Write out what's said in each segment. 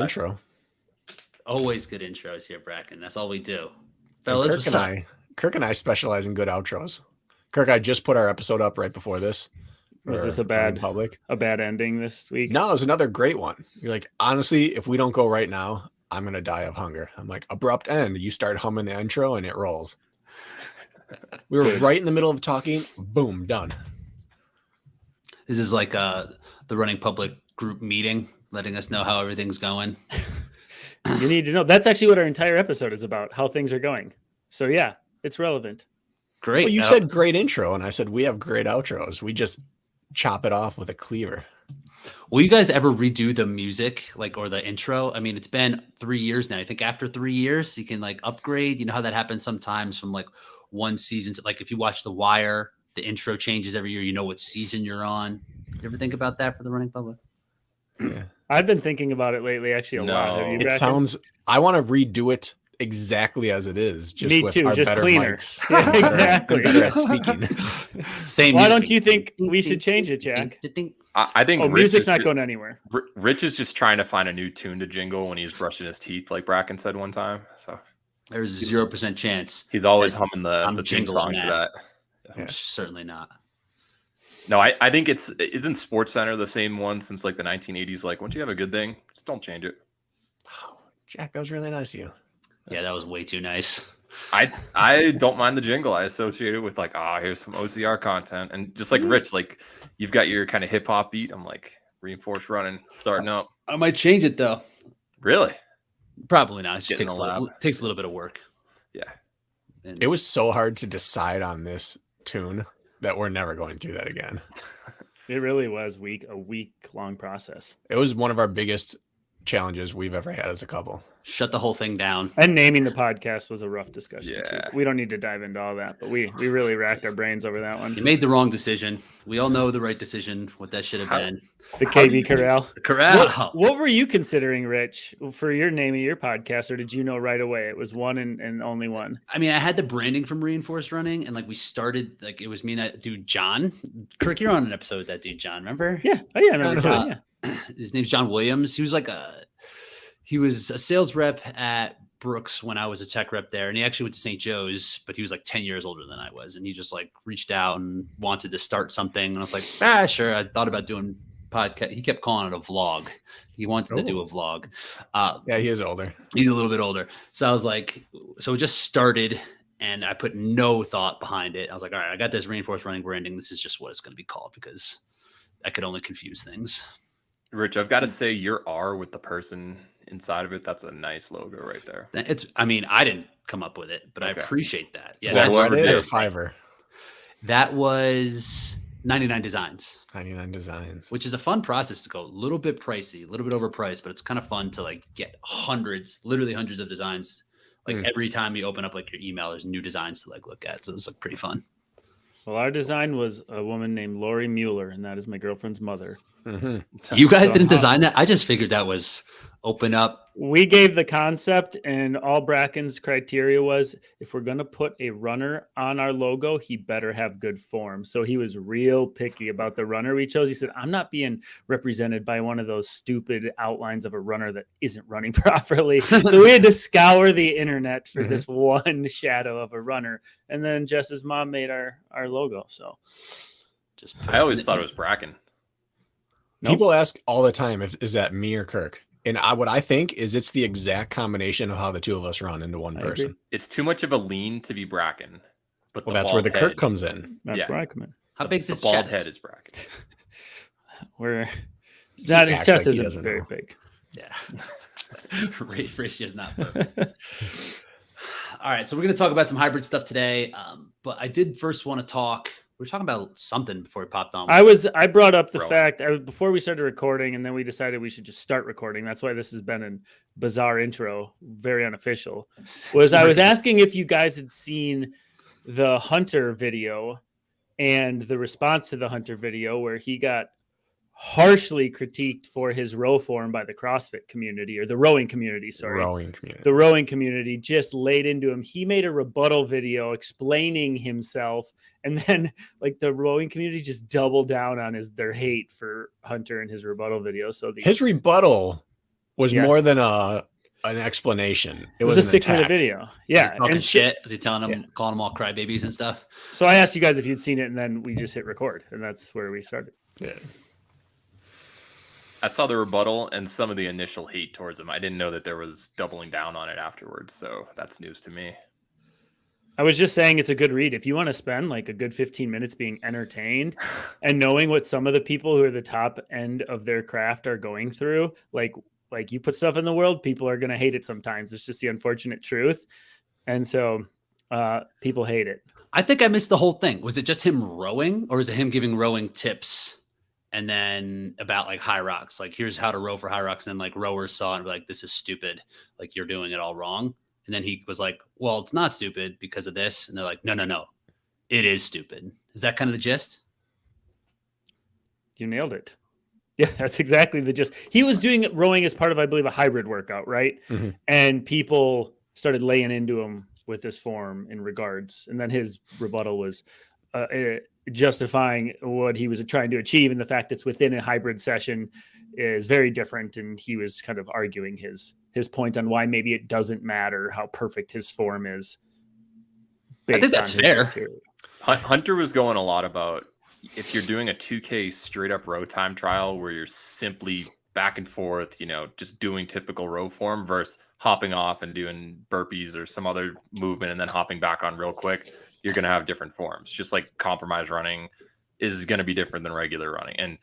Intro. Always good intros here, Bracken. That's all we do. Fellas, what's up? Kirk and I specialize in good outros. Kirk, I just put our episode up right before this. Was this a bad ending this week? No, it was another great one. You're like, honestly, if we don't go right now, I'm going to die of hunger. I'm like, abrupt end. You start humming the intro and it rolls. We were right in the middle of talking. Boom, done. This is like the Running Public group meeting, letting us know how everything's going. You need to know. That's actually what our entire episode is about, how things are going. So yeah, it's relevant. Great. Well, you said great intro, and I said we have great outros. We just chop it off with a cleaver. Will you guys ever redo the music, or the intro? I mean, it's been 3 years now. I think after 3 years, you can upgrade. You know how that happens sometimes from one season to if you watch The Wire, the intro changes every year. You know what season you're on. You ever think about that for the Running Public? Yeah. I've been thinking about it lately, actually, a lot. Have you, Bracken? I want to redo it exactly as it is. Just Me with too, our just better cleaner. Mics. Yeah, exactly. Better at speaking. Same. Why don't you think we should change it, Jack? I think music's not going anywhere. Rich is just trying to find a new tune to jingle when he's brushing his teeth, like Bracken said one time. So there's a 0% chance. He's always humming the theme song to that. Yeah. Certainly not. No, I think isn't Sports Center the same one since the 1980s? Once you have a good thing, just don't change it. Wow, Jack, that was really nice of you. Yeah, that was way too nice. I don't mind the jingle. I associate it with here's some OCR content, and just like Rich, you've got your kind of hip hop beat. I'm reinforced running, starting up. I might change it though. Really? Probably not. It just takes a little bit of work. Yeah. And it was so hard to decide on this tune that we're never going through that again. It really was a week-long process. It was one of our biggest challenges we've ever had as a couple. Shut the whole thing down. And naming the podcast was a rough discussion too. Yeah. We don't need to dive into all that, but we really racked our brains over that one. You made the wrong decision. We all know the right decision, what that should have been. The KB Corral. Corral. What were you considering, Rich, for your name of your podcast, or did you know right away it was one and only one? I mean, I had the branding from Reinforced Running, and we started, it was me and that dude, John. Kirk, you're on an episode with that dude, John, remember? Yeah. Oh, yeah, I remember John. Yeah. His name's John Williams. He was a sales rep at Brooks when I was a tech rep there. And he actually went to St. Joe's, but he was 10 years older than I was. And he just reached out and wanted to start something. And I was like, sure. I thought about doing podcast. He kept calling it a vlog. He wanted to do a vlog. Yeah, he is older. He's a little bit older. So I was so it just started and I put no thought behind it. I was like, all right, I got this Reinforced Running branding. This is just what it's going to be called because I could only confuse things. Rich, I've got to say your R with the person inside of it, that's a nice logo right there. I didn't come up with it, but okay. I appreciate that. Yeah, that's Fiverr. That was 99 Designs. 99 Designs. Which is a fun process to go. A little bit pricey, a little bit overpriced, but it's kind of fun to get literally hundreds of designs. Every time you open up your email, there's new designs to look at. So it's pretty fun. Well, our design was a woman named Lori Mueller, and that is my girlfriend's mother. Mm-hmm. You guys didn't design that? I just figured that was open up. We gave the concept, and all Bracken's criteria was if we're going to put a runner on our logo, he better have good form. So he was real picky about the runner we chose. He said, I'm not being represented by one of those stupid outlines of a runner that isn't running properly. So we had to scour the internet for this one shadow of a runner. And then Jess's mom made our logo. So I always thought it was Bracken. People ask all the time, is that me or Kirk? And what I think is it's the exact combination of how the two of us run into one person. Agree. It's too much of a lean to be Bracken. But that's where the Kirk comes in. That's where I come in. How big's his bald chest? Head is Bracken. His chest isn't very big. Yeah. Ratio is not perfect. All right, so we're going to talk about some hybrid stuff today. But I did first want to talk. We were talking about something before we popped on. I brought up the fact before we started recording, and then we decided we should just start recording. That's why this has been a bizarre intro, very unofficial. I was asking if you guys had seen the Hunter video and the response to the Hunter video where he got harshly critiqued for his row form by the CrossFit community, or the rowing community. Sorry. The rowing community just laid into him. He made a rebuttal video explaining himself, and then the rowing community just doubled down on their hate for Hunter and his rebuttal video. So his rebuttal was Yeah. more than an explanation. It was a an 6-minute attack. video. Yeah. Talking And shit. Was he telling them, calling them all crybabies and stuff? so I asked you guys if you'd seen it, and then we just hit record, and that's where we started. Yeah. I saw the rebuttal and some of the initial hate towards him. I didn't know that there was doubling down on it afterwards, so that's news to me. I was just saying it's a good read. If you want to spend like a good 15 minutes being entertained and knowing what some of the people who are the top end of their craft are going through, like you put stuff in the world, people are going to hate it sometimes. It's just the unfortunate truth. And so people hate it. I think I missed the whole thing. Was it just him rowing, or is it him giving rowing tips and then about like high rocks? Like, here's how to row for high rocks. And then like rowers saw it and were like, this is stupid. Like, you're doing it all wrong. And then he was like, well, it's not stupid because of this. And they're like, no, it is stupid. Is that kind of the gist? You nailed it. Yeah, that's exactly the gist. He was doing rowing as part of, I believe, a hybrid workout, right? Mm-hmm. And people started laying into him with this form in regards. And then his rebuttal was justifying what he was trying to achieve. And the fact it's within a hybrid session is very different. And he was kind of arguing his point on why maybe it doesn't matter how perfect his form is. I think that's fair. Hunter was going a lot about if you're doing a 2K straight up row time trial where you're simply back and forth, just doing typical row form versus hopping off and doing burpees or some other movement and then hopping back on real quick, you're going to have different forms. Just like compromise running is going to be different than regular running. And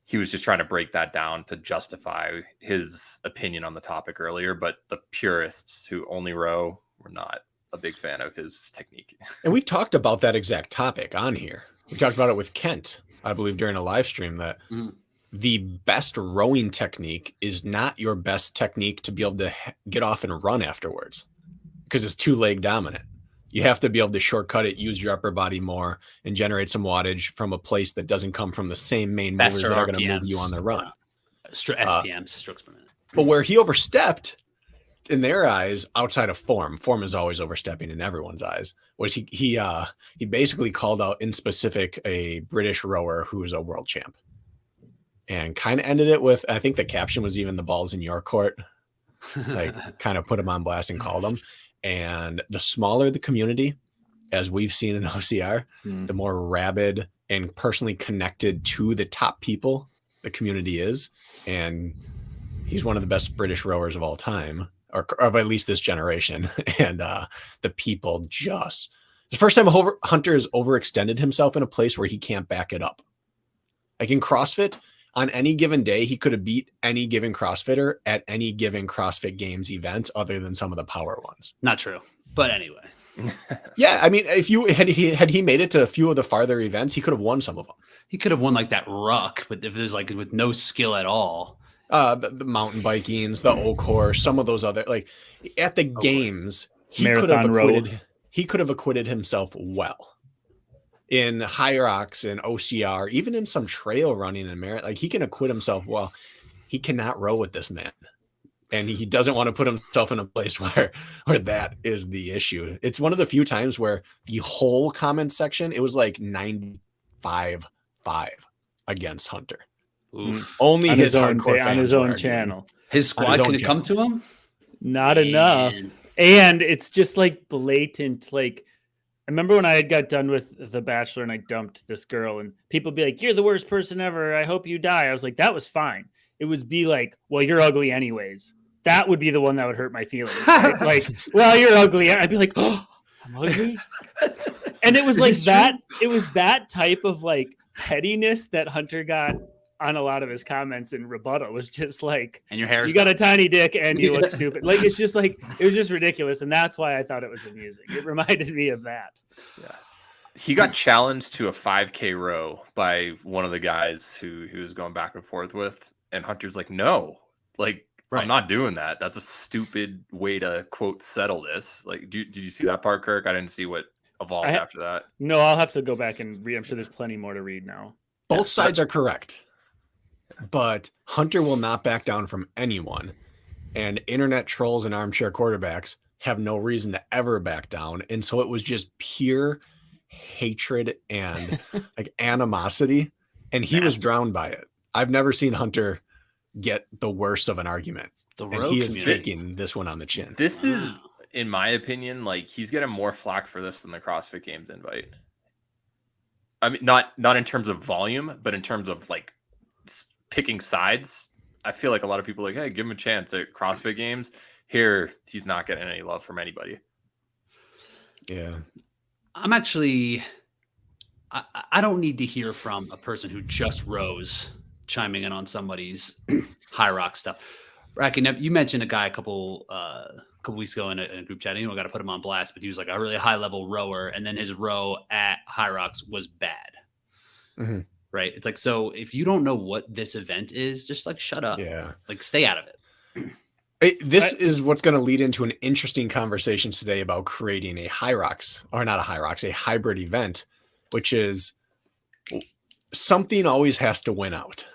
he was just trying to break that down to justify his opinion on the topic earlier. But the purists who only row were not a big fan of his technique. And we've talked about that exact topic on here. We talked about it with Kent, I believe, during a live stream, that the best rowing technique is not your best technique to be able to get off and run afterwards, because it's 2-leg dominant. You have to be able to shortcut it, use your upper body more, and generate some wattage from a place that doesn't come from the same main movers that are going to move you on the run. SPMs, strokes per minute. But where he overstepped, in their eyes, outside of form is always overstepping in everyone's eyes, was he basically called out in specific a British rower who is a world champ, and kind of ended it with, I think the caption was even "the ball's in your court," like kind of put him on blast and called him. And the smaller the community, as we've seen in OCR, the more rabid and personally connected to the top people the community is. And he's one of the best British rowers of all time, or of at least this generation. And the people just, the first time Hunter has overextended himself in a place where he can't back it up. Like in CrossFit, on any given day, he could have beat any given CrossFitter at any given CrossFit Games event other than some of the power ones. Not true. But anyway. Yeah, I mean, if you had he made it to a few of the farther events, he could have won some of them. He could have won like that ruck, but if there's like with no skill at all. The mountain bikings, the Oak Horse, some of those other, like at the games, he could have acquitted himself well. In high rocks and OCR, even in some trail running and merit, like he can acquit himself well. He cannot row with this man, and he doesn't want to put himself in a place where that is the issue. It's one of the few times where the whole comment section, it was like 95-5 against Hunter. Oof. Only on his own, hardcore fans on his own were channel. His squad can come to him? Not enough. And it's just like blatant, like, I remember when I got done with The Bachelor and I dumped this girl and people be like, "You're the worst person ever. I hope you die." I was like, that was fine. It would be like, "Well, you're ugly anyways." That would be the one that would hurt my feelings. Right? Like, "Well, you're ugly." I'd be like, "Oh, I'm ugly." And it was like that. It was that type of like pettiness that Hunter got on a lot of his comments in rebuttal. Was just like, and your hair, you got a tiny dick and you look stupid. Like, it's just like, it was just ridiculous. And that's why I thought it was amusing. It reminded me of that. Yeah. He got challenged to a 5K row by one of the guys who he was going back and forth with. And Hunter's like, "No, like, right. I'm not doing that. That's a stupid way to quote settle this." Like, did you see that part, Kirk? I didn't see what evolved after that. No, I'll have to go back and read. I'm sure there's plenty more to read now. Both sides are correct. But Hunter will not back down from anyone, and internet trolls and armchair quarterbacks have no reason to ever back down. And so it was just pure hatred and like animosity, and he was drowned by it. I've never seen Hunter get the worst of an argument The and row he is community. taking this one on the chin. This is, Wow. in my opinion, like he's getting more flack for this than the CrossFit Games invite. I mean, not in terms of volume, but in terms of like picking sides. I feel like a lot of people are like, hey, give him a chance at CrossFit Games. Here, he's not getting any love from anybody. Yeah. I'm actually, I don't need to hear from a person who just rose chiming in on somebody's high rock stuff. Racky, you mentioned a guy a couple weeks ago in a group chat. You know, got to put him on blast, but he was like a really high level rower, and then his row at High Rocks was bad. Mm-hmm. Right? It's like, so if you don't know what this event is, just like shut up. Yeah. Like stay out of it. This is what's going to lead into an interesting conversation today about creating a a hybrid event, which is something always has to win out.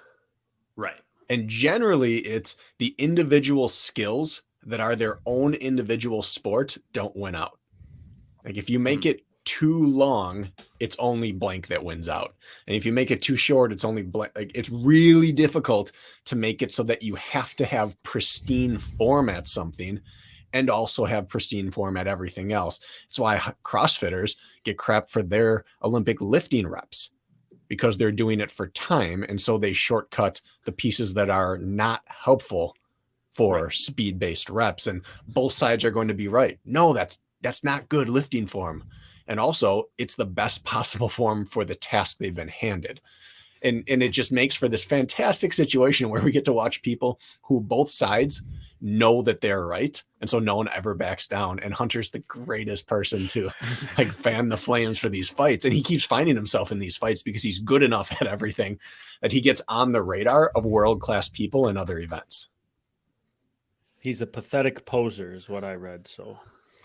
Right. And generally it's the individual skills that are their own individual sport don't win out. Like if you make it too long, it's only blank that wins out. And if you make it too short, it's only blank. Like it's really difficult to make it so that you have to have pristine form at something and also have pristine form at everything else. That's why CrossFitters get crap for their Olympic lifting reps, because they're doing it for time. And so they shortcut the pieces that are not helpful for speed-based reps. And both sides are going to be right. No, that's not good lifting form. And also it's the best possible form for the task they've been handed. And it just makes for this fantastic situation where we get to watch people who both sides know that they're right. And so no one ever backs down. And Hunter's the greatest person to like fan the flames for these fights. And he keeps finding himself in these fights because he's good enough at everything that he gets on the radar of world-class people in other events. He's a pathetic poser is what I read.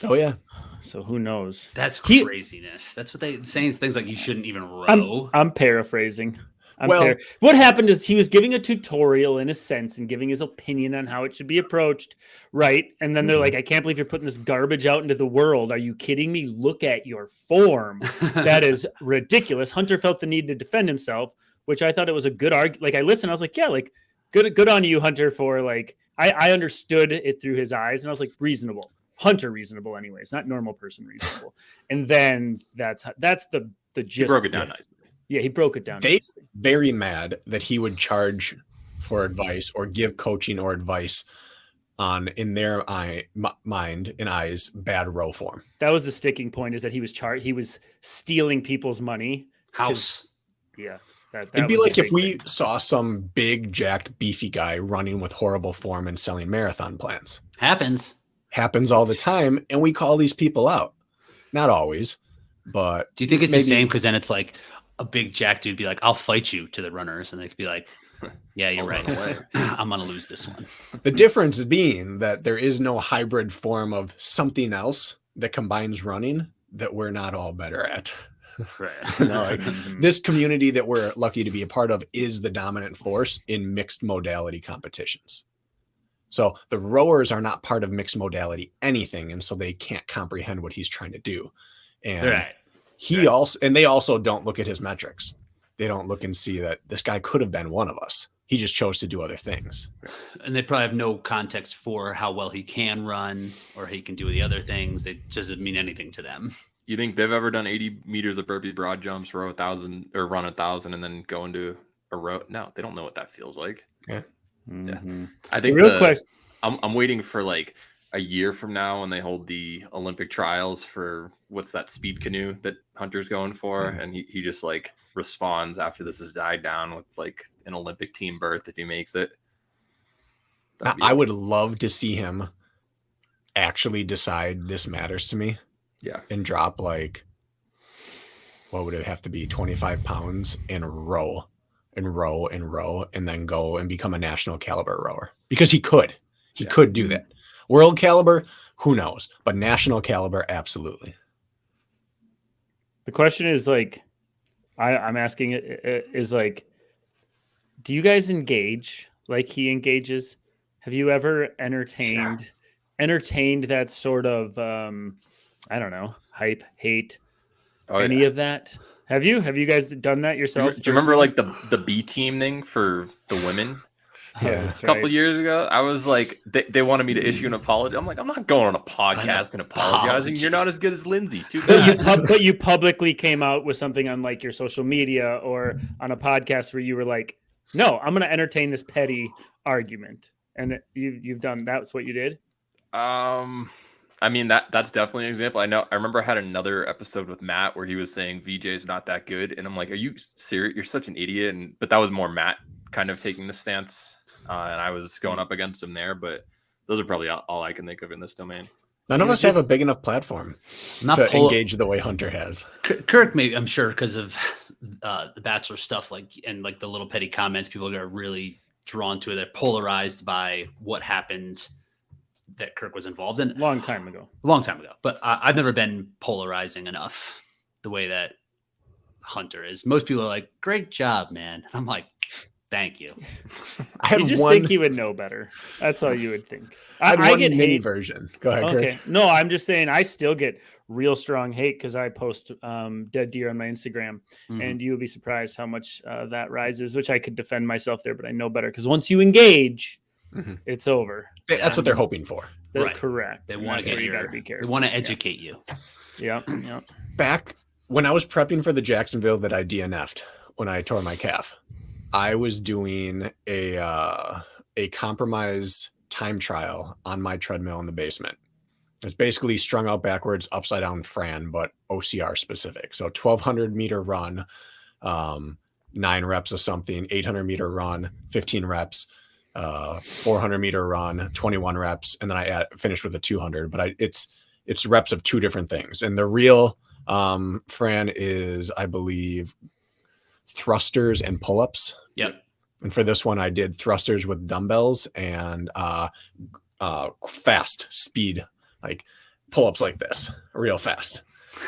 Oh yeah. So who knows? That's craziness. That's what they saying, things like you shouldn't even row. I'm paraphrasing. What happened is he was giving a tutorial in a sense and giving his opinion on how it should be approached, right? And then they're like, I can't believe you're putting this garbage out into the world. Are you kidding me? Look at your form. That is ridiculous. Hunter felt the need to defend himself, which I thought it was a good argument. Like I listened, I was like, yeah, like good on you, Hunter, for like I understood it through his eyes, and I was like, reasonable. Hunter reasonable anyways, not normal person reasonable. And then that's the gist. He broke it down nicely. Yeah, he broke it down. They very mad that he would charge for advice or give coaching or advice on, in their mind and eyes, bad row form. That was the sticking point, is that he was stealing people's money. House. Yeah. It'd be like if we saw some big, jacked, beefy guy running with horrible form and selling marathon plans. Happens all the time, and we call these people out. Not always, but do you think it's the same? Because then it's like a big jack dude be like, I'll fight you to the runners, and they could be like, yeah, you're right. I'm gonna lose this one. The difference being that there is no hybrid form of something else that combines running that we're not all better at. Right. This community that we're lucky to be a part of is the dominant force in mixed modality competitions. So the rowers are not part of mixed modality anything, and so they can't comprehend what he's trying to do. And they also don't look at his metrics. They don't look and see that this guy could have been one of us. He just chose to do other things. And they probably have no context for how well he can run or he can do the other things. They just doesn't mean anything to them. You think they've ever done 80 meters of burpee broad jumps, row 1,000 or run 1,000 and then go into a row? No, they don't know what that feels like. Yeah. Mm-hmm. Yeah. I think I'm waiting for like a year from now when they hold the Olympic trials for what's that speed canoe that Hunter's going for. Mm-hmm. And he just like responds after this has died down with like an Olympic team berth if he makes it. I would love to see him actually decide this matters to me. Yeah. And drop like, what would it have to be? 25 pounds and row and row and row, and then go and become a national caliber rower, because he could do that. World caliber, who knows, but national caliber, absolutely. The question is like, I'm asking is like, do you guys engage like he engages? Have you ever entertained that sort of, I don't know, hype, hate, of that? Have you guys done that yourselves? Do you remember like the B team thing for the women? Oh, Yeah. that's a couple right. years ago. I was like, they wanted me to issue an apology. I'm like, I'm not going on a podcast and apologizing. You're not as good as Lindsay. Too bad. But you publicly came out with something on like your social media or on a podcast where you were like, no, I'm going to entertain this petty argument. And you've done, that's what you did. I mean, that's definitely an example. I remember I had another episode with Matt where he was saying VJ's not that good. And I'm like, are you serious? You're such an idiot. But that was more Matt kind of taking the stance. And I was going up against him there. But those are probably all I can think of in this domain. None of us have a big enough platform to engage the way Hunter has. Kirk, maybe, I'm sure, because of the Bachelor stuff, and the little petty comments, people are really drawn to it. They're polarized by what happened that Kirk was involved in. A long time ago. But I've never been polarizing enough the way that Hunter is. Most people are like, great job, man. And I'm like, thank you. You just think he would know better. That's all you would think. I get mini version. Go ahead, okay. Kirk. No, I'm just saying I still get real strong hate because I post dead deer on my Instagram, and you would be surprised how much that rises, which I could defend myself there, but I know better because once you engage, it's over. That's what they're hoping for. They're correct. They want to get you got to be careful. They want to educate you. Yeah. Back when I was prepping for the Jacksonville that I DNF'd when I tore my calf, I was doing a compromised time trial on my treadmill in the basement. It's basically strung out backwards, upside down Fran, but OCR specific. So 1,200 meter run, 9 reps of something, 800 meter run, 15 reps, 400 meter run, 21 reps, and then I finished with a 200. But it's reps of 2 different things. And the real Fran is, I believe, thrusters and pull-ups. Yep. And for this one, I did thrusters with dumbbells and fast speed, like pull-ups like this, real fast.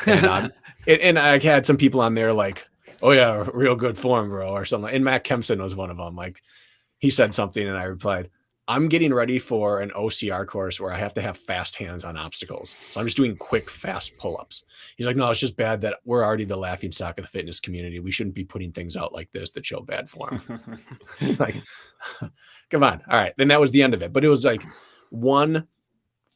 And, and I had some people on there like, oh yeah, real good form, bro, or something. And Matt Kempson was one of them. Like, he said something and I replied, I'm getting ready for an OCR course where I have to have fast hands on obstacles. So I'm just doing quick, fast pull-ups. He's like, no, it's just bad that we're already the laughing stock of the fitness community. We shouldn't be putting things out like this that show bad form. Like, come on. All right. Then that was the end of it. But it was like one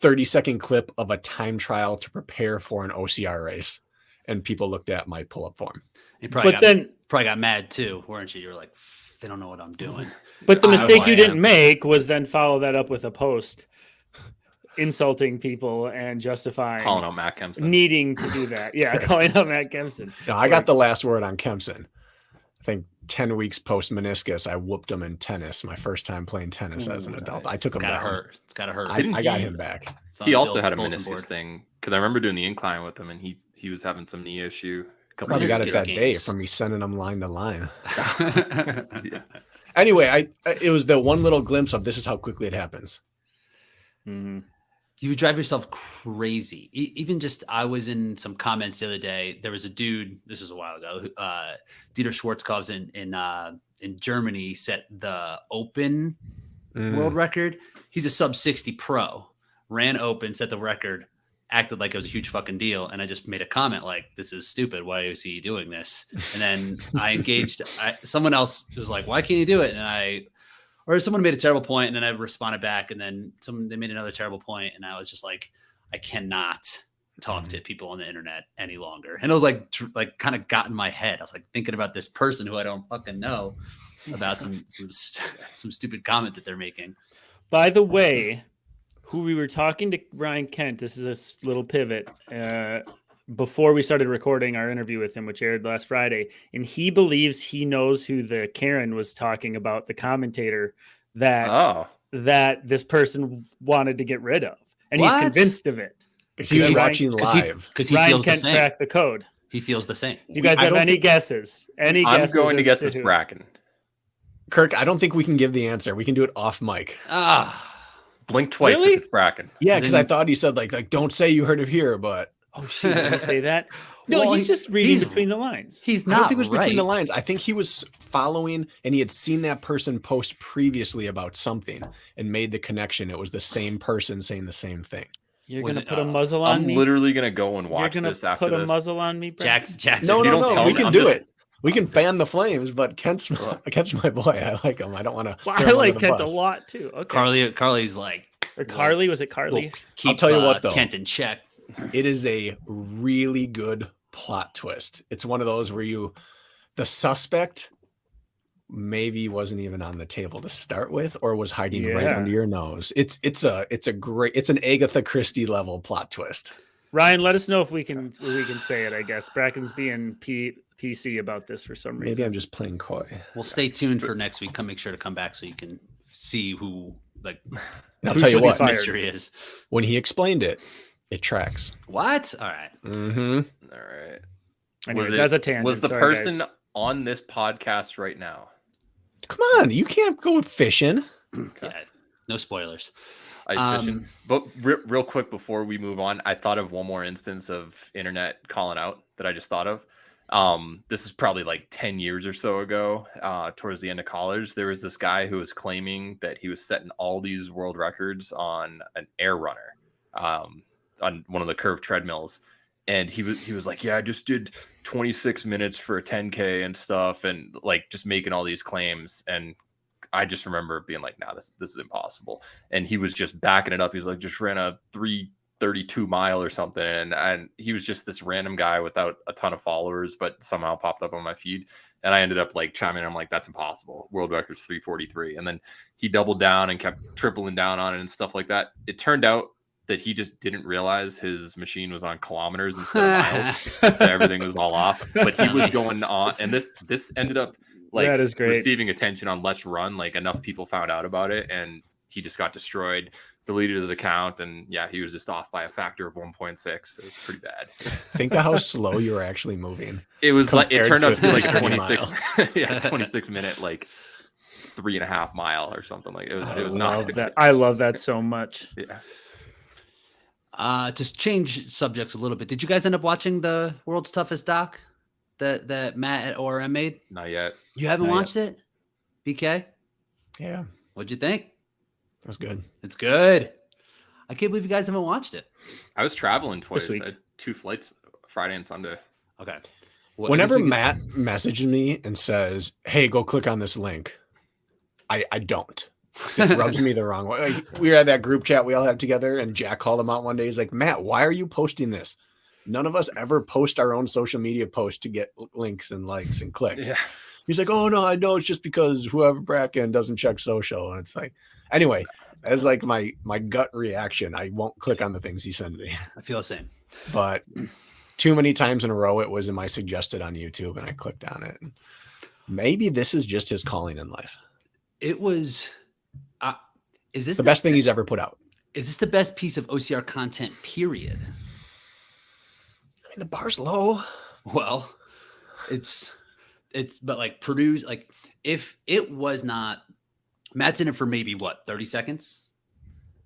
30-second clip of a time trial to prepare for an OCR race. And people looked at my pull-up form. You probably got mad too, weren't you? You were like, they don't know what I'm doing. But the mistake you didn't make was then follow that up with a post insulting people and justifying calling out Matt Kempson needing to do that. Yeah, calling out Matt Kempson. No, I got the last word on Kempson. I think 10 weeks post meniscus, I whooped him in tennis. My first time playing tennis as an adult. I took him down. It's gotta hurt. I got him back. He also had a meniscus thing because I remember doing the incline with him, and he was having some knee issue. Probably got it that day from me sending him line to line. Yeah. Anyway, it was the one little glimpse of this is how quickly it happens. You would drive yourself crazy. Even just, I was in some comments the other day. There was a dude, this was a while ago, Dieter Schwarzkopf in Germany set the open world record. He's a sub 60 pro, ran open, set the record, acted like it was a huge fucking deal. And I just made a comment like, this is stupid. Why is he doing this? And then I engaged, someone else was like, why can't you do it? And or someone made a terrible point, and then I responded back, and then they made another terrible point, and I was just like, I cannot talk to people on the internet any longer. And it was like kind of got in my head. I was like thinking about this person who I don't fucking know about some stupid comment that they're making. By the way, who we were talking to Ryan Kent, this is a little pivot, before we started recording our interview with him, which aired last Friday, and he believes he knows who the Karen was talking about, the commentator that this person wanted to get rid of, and he's convinced of it. Because he's watching live. Because he Ryan feels Kent the same. cracked the code. He feels the same. Do you guys have any guesses? I'm going to guess it's Bracken. Kirk, I don't think we can give the answer. We can do it off mic. Blink twice if it's Bracken. Yeah, because I thought he said like don't say you heard it here, but oh shit, did he say that? No, he's just reading between the lines. He's not. I don't think it was between the lines. I think he was following, and he had seen that person post previously about something and made the connection. It was the same person saying the same thing. You're gonna put a muzzle on me. I'm literally gonna go and watch this after this. Put a muzzle on me, Jackson. No, we can do it. We can fan the flames, but Kent's my boy. I like him. I don't want to. Well, I like Kent a lot too. Okay. Carly's like, or Carly, was it Carly? Keep, I'll tell you what, though. Kent in check. It is a really good plot twist. It's one of those where the suspect maybe wasn't even on the table to start with, or was hiding right under your nose. It's an Agatha Christie level plot twist. Ryan, let us know if we can say it. I guess Bracken's being PC about this for some reason. Maybe I'm just playing coy. Well, stay tuned for next week. Make sure to come back so you can see who I'll tell you what, mystery is. When he explained it, it tracks. What? All right. Mm-hmm. All right. Anyways, that's a tangent. Was the Sorry, person guys. on this podcast right now? Come on, you can't go fishing. Okay. Yeah, no spoilers. Ice fishing. But real quick before we move on, I thought of one more instance of internet calling out that I just thought of. This is probably like 10 years or so ago, towards the end of college. There was this guy who was claiming that he was setting all these world records on an air runner, on one of the curved treadmills. And he was like, yeah, I just did 26 minutes for a 10K and stuff, and like just making all these claims. And I just remember being like, nah, this is impossible. And he was just backing it up. He's like, just ran a 3:32 mile or something. And he was just this random guy without a ton of followers, but somehow popped up on my feed. And I ended up like chiming in. I'm like, that's impossible. World record's 3:43. And then he doubled down and kept tripling down on it and stuff like that. It turned out that he just didn't realize his machine was on kilometers instead of miles. So everything was all off. But he was going on, and this ended up like that is great. Receiving attention on Let's Run. Like enough people found out about it, and he just got destroyed, deleted his account, and yeah, he was just off by a factor of 1.6. It was pretty bad. Think of how slow you were actually moving. It was like it turned out to be like 26 26 minute like 3.5 mile or something. Like it was that. I love that so much. Yeah. To change subjects a little bit, did you guys end up watching the World's Toughest doc that Matt at ORM made? Not yet. You haven't watched it? BK? Yeah. What'd you think? That's good. It's good. I can't believe you guys haven't watched it. I was traveling twice. week. I had 2 flights, Friday and Sunday. Okay. Whenever Matt messages me and says, hey, go click on this link, I don't. It rubs me the wrong way. Like, we had that group chat we all had together, and Jack called him out one day. He's like, Matt, why are you posting this? None of us ever post our own social media posts to get links and likes and clicks. Yeah. He's like, oh no, I know it's just because whoever Bracken doesn't check social. And it's like, anyway, that's like my gut reaction. I won't click on the things he sent me. I feel the same. But too many times in a row, it was in my suggested on YouTube, and I clicked on it. Maybe this is just his calling in life. It was. Is this the best thing he's ever put out? Is this the best piece of OCR content, period? I mean, the bar's low. Well, it's but like produce, like if it was not, Matt's in it for maybe what, 30 seconds?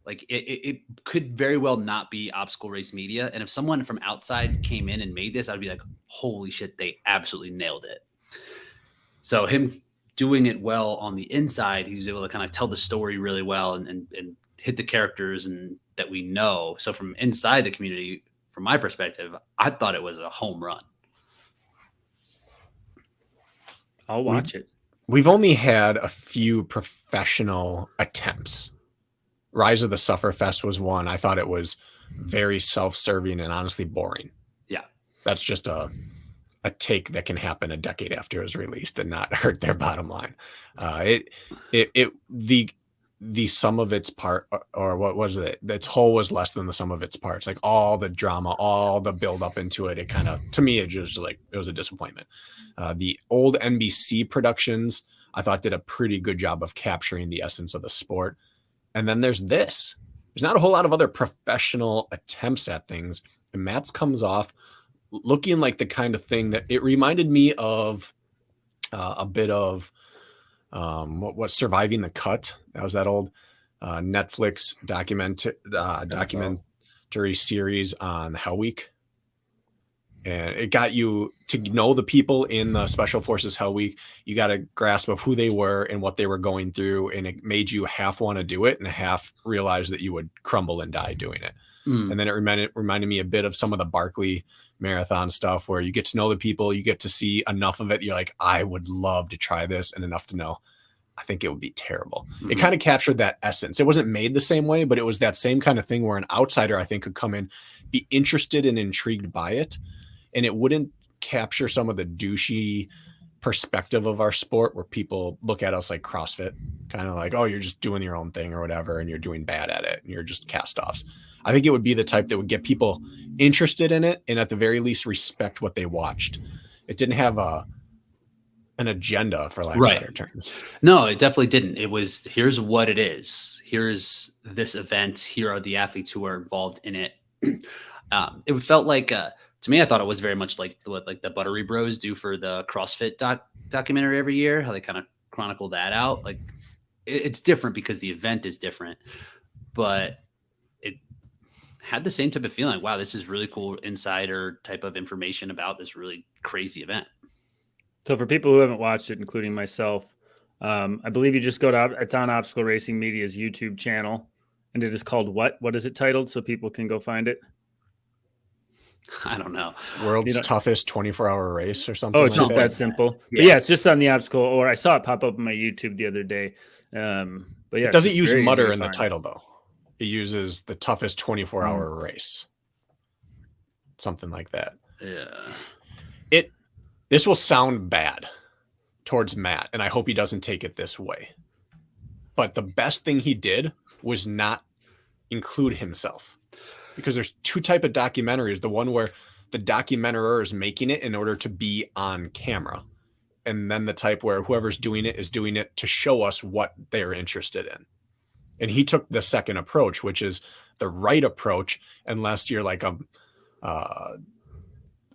Like it could very well not be obstacle race media. And if someone from outside came in and made this, I'd be like, holy shit, they absolutely nailed it. So him doing it well on the inside, he was able to kind of tell the story really well and hit the characters and that we know. So from inside the community, from my perspective, I thought it was a home run. I'll watch it. We've only had a few professional attempts. Rise of the Sufferfest was one. I thought it was very self-serving and honestly boring. Yeah. That's just a take that can happen a decade after it was released and not hurt their bottom line. The sum of its part, or what was it? Its whole was less than the sum of its parts. Like all the drama, all the build up into it. It kind of, to me, it just like, it was a disappointment. The old NBC productions, I thought did a pretty good job of capturing the essence of the sport. And then there's this. There's not a whole lot of other professional attempts at things. And Matt's comes off looking like the kind of thing that it reminded me of a bit of what Surviving the Cut. That was that old Netflix documentary series on Hell Week. And it got you to know the people in the Special Forces Hell Week. You got a grasp of who they were and what they were going through. And it made you half want to do it and half realize that you would crumble and die doing it. And then it reminded me a bit of some of the Barkley marathon stuff where you get to know the people, you get to see enough of it. You're like, I would love to try this, and enough to know, I think it would be terrible. It kind of captured that essence. It wasn't made the same way, but it was that same kind of thing where an outsider, I think, could come in, be interested and intrigued by it. And it wouldn't capture some of the douchey perspective of our sport where people look at us like CrossFit, kind of like, oh, you're just doing your own thing or whatever, and you're doing bad at it, and you're just cast-offs. I think it would be the type that would get people interested in it and at the very least respect what they watched. It didn't have an agenda, for lack of better terms. No, it definitely didn't. It was, here's what it is. Here's this event. Here are the athletes who are involved in it. It felt like, to me, I thought it was very much like what like the Buttery Bros do for the CrossFit documentary every year, how they kind of chronicle that out. Like it's different because the event is different, but it had the same type of feeling. Wow, this is really cool insider type of information about this really crazy event. So for people who haven't watched it, including myself, I believe you just go to, it's on Obstacle Racing Media's YouTube channel, and it is called what? What is it titled so people can go find it? I don't know. World's toughest 24-hour race or something. Oh, it's like just that simple. Yeah. But yeah, it's just on the Obstacle, or I saw it pop up on my YouTube the other day. But yeah, it doesn't use mutter in the title though. It uses the toughest 24-hour race. Something like that. Yeah. This will sound bad towards Matt, and I hope he doesn't take it this way. But the best thing he did was not include himself. Because there's two type of documentaries. The one where the documentator is making it in order to be on camera. And then the type where whoever's doing it is doing it to show us what they're interested in. And he took the second approach, which is the right approach, unless you're like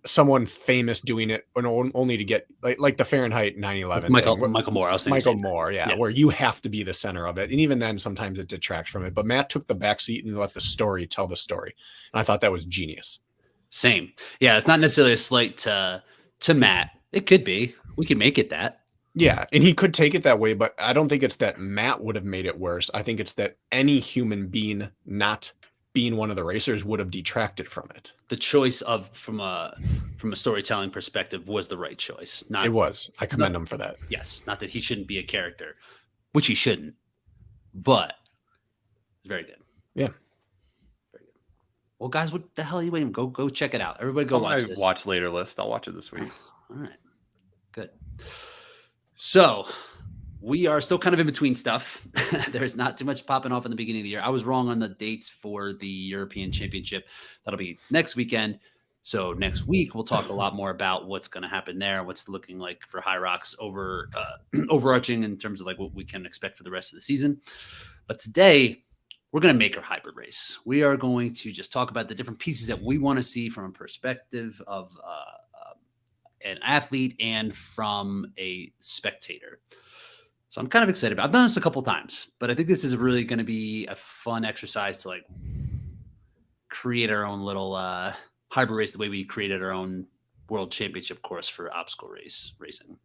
someone famous doing it only to get like the Fahrenheit 9/11. Michael Moore. I was thinking Michael Moore, yeah, where you have to be the center of it. And even then, sometimes it detracts from it. But Matt took the back seat and let the story tell the story. And I thought that was genius. Same. Yeah, it's not necessarily a slight to Matt. It could be. We can make it that. Yeah, and he could take it that way, but I don't think it's that Matt would have made it worse. I think it's that any human being not being one of the racers would have detracted from it. The choice of from a storytelling perspective was the right choice. It was. I commend him for that. Yes, not that he shouldn't be a character, which he shouldn't, but it's very good. Yeah. Very good. Well, guys, what the hell are you waiting? Go check it out. Everybody go watch this. Watch later list. I'll watch it this week. All right. Good. So we are still kind of in between stuff. There's not too much popping off in the beginning of the year. I was wrong on the dates for the European Championship. That'll be next weekend. So next week, we'll talk a lot more about what's going to happen there, what's looking like for High Rocks overarching in terms of like what we can expect for the rest of the season. But today, we're going to make our hybrid race. We are going to just talk about the different pieces that we want to see from a perspective of an athlete and from a spectator. So I'm kind of excited about it. I've done this a couple times, but I think this is really going to be a fun exercise to like create our own little hybrid race the way we created our own world championship course for obstacle racing.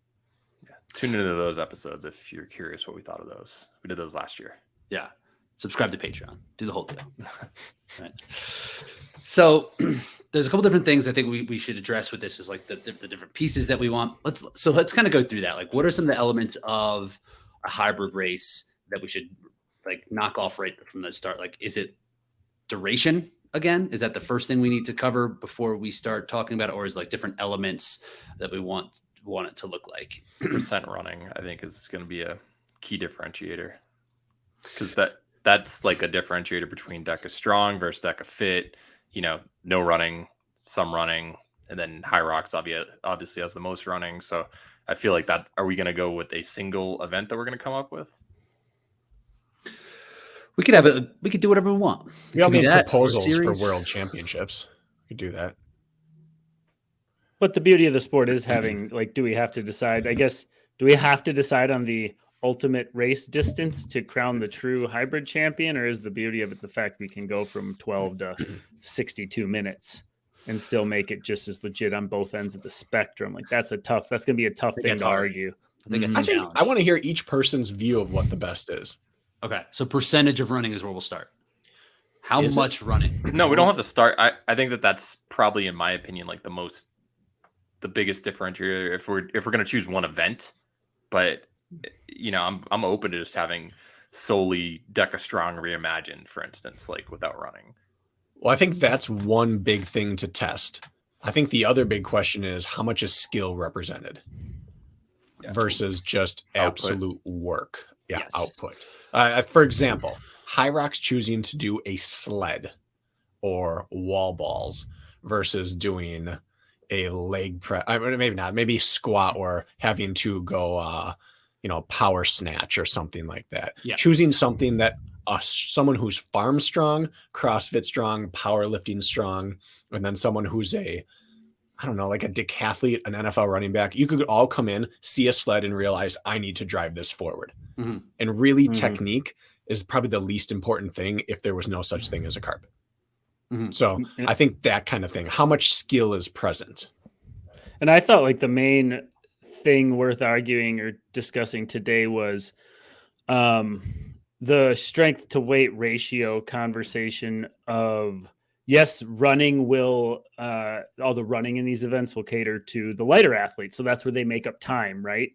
Yeah. Tune into those episodes if you're curious what we thought of those. We did those last year. Yeah. Subscribe to Patreon. Do the whole deal. Right. So there's a couple different things I think we should address with this is like the different pieces that we want. Let's kind of go through that. Like, what are some of the elements of a hybrid race that we should like knock off right from the start? Like, is it duration again? Is that the first thing we need to cover before we start talking about it? Or is like different elements that we want it to look like? Percent running, I think, is going to be a key differentiator. Because that's like a differentiator between DECA strong versus DECA fit. You know, no running, some running, and then High Rocks obviously has the most running. So I feel like that. Are we going to go with a single event that we're going to come up with? We could have it. We could do whatever we want. We all need proposals for world championships. We could do that. But the beauty of the sport is having like, do we have to decide? I guess, do we have to decide on the ultimate race distance to crown the true hybrid champion, or is the beauty of it the fact we can go from 12 to 62 minutes? and still make it just as legit on both ends of the spectrum. Like that's going to be a tough thing to argue. I think it's a I think challenge. I want to hear each person's view of what the best is. Okay. So percentage of running is where we'll start. How Is much running? No, we don't have to start. I think that's probably, in my opinion, like the biggest differentiator if we're going to choose one event. But I'm open to just having solely Deca Strong reimagined, for instance, like without running. Well, I think that's one big thing to test. I think the other big question is how much is skill represented versus just absolute work. Yeah, yes. Output. For example, High Rock's choosing to do a sled or wall balls versus doing a leg press. Maybe not. Maybe squat or having to go, power snatch or something like that. Yeah. Choosing something that someone who's farm strong, CrossFit strong, powerlifting strong, and then someone who's like a decathlete, an NFL running back. You could all come in, see a sled, and realize I need to drive this forward. Mm-hmm. And really, technique is probably the least important thing if there was no such thing as a carpet. Mm-hmm. So I think that kind of thing, how much skill is present. And I thought like the main thing worth arguing or discussing today was the strength to weight ratio conversation of, yes, running will, all the running in these events will cater to the lighter athletes. So that's where they make up time, right?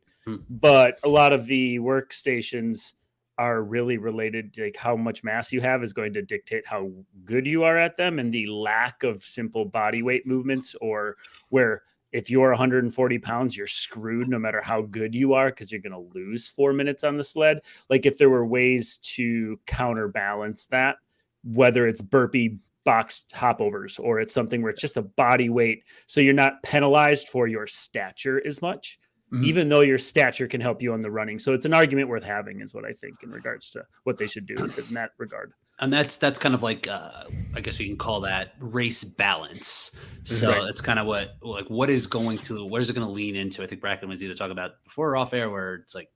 But a lot of the workstations are really related, like how much mass you have is going to dictate how good you are at them, and the lack of simple body weight movements, or where if you're 140 pounds, you're screwed no matter how good you are because you're going to lose 4 minutes on the sled. Like if there were ways to counterbalance that, whether it's burpee box hopovers or it's something where it's just a body weight, so you're not penalized for your stature as much. Even though your stature can help you on the running. So it's an argument worth having is what I think in regards to what they should do in that regard. And that's kind of like, I guess we can call that race balance. So it's kind of what is it going to lean into? I think Bracken was either talking about before or off air where it's like,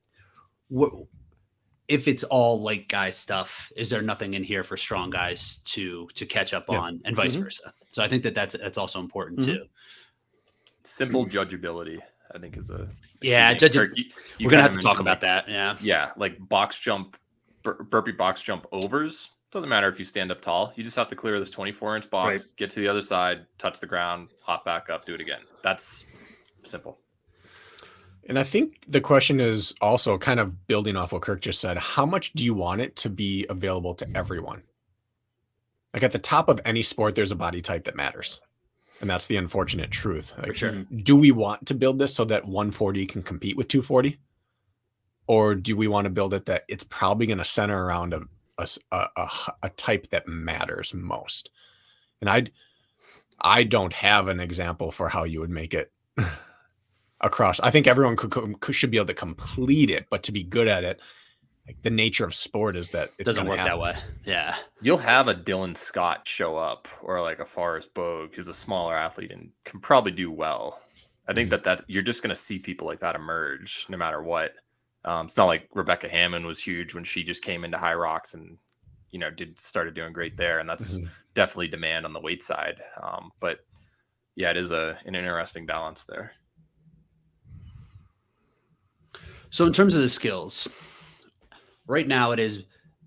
what, if it's all light guy stuff, is there nothing in here for strong guys to catch up on, and vice versa? So I think that's also important too. Simple judgeability, I think, is a we're gonna have to talk about that. Yeah, like box jump, burpee box jump overs. Doesn't matter if you stand up tall. You just have to clear this 24-inch box, get to the other side, touch the ground, hop back up, do it again. That's simple. And I think the question is also kind of building off what Kirk just said. How much do you want it to be available to everyone? Like at the top of any sport, there's a body type that matters. And that's the unfortunate truth. Like, for sure. Do we want to build this so that 140 can compete with 240? Or do we want to build it that it's probably going to center around a type that matters most? And I don't have an example for how you would make it across. I think everyone should be able to complete it, but to be good at it, like the nature of sport is that it doesn't work that way. Yeah. You'll have a Dylan Scott show up, or like a Forrest Bogue, who's a smaller athlete and can probably do well. I think that you're just going to see people like that emerge no matter what. It's not like Rebecca Hammond was huge when she just came into High Rocks and, started doing great there. And that's definitely demand on the weight side. But yeah, it is an interesting balance there. So in terms of the skills, right now it is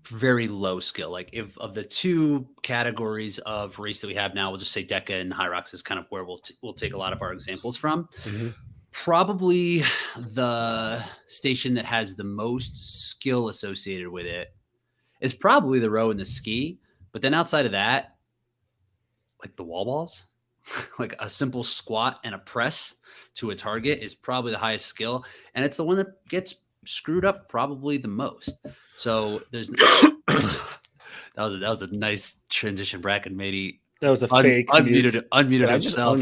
very low skill. Like if of the two categories of race that we have now, we'll just say Deca and High Rocks is kind of where we'll take a lot of our examples from. Probably the station that has the most skill associated with it is probably the row and the ski. But then outside of that, like the wall balls, like a simple squat and a press to a target is probably the highest skill. And it's the one that gets screwed up probably the most. So there's that was a nice transition. Bracken maybe that was a fake unmuted himself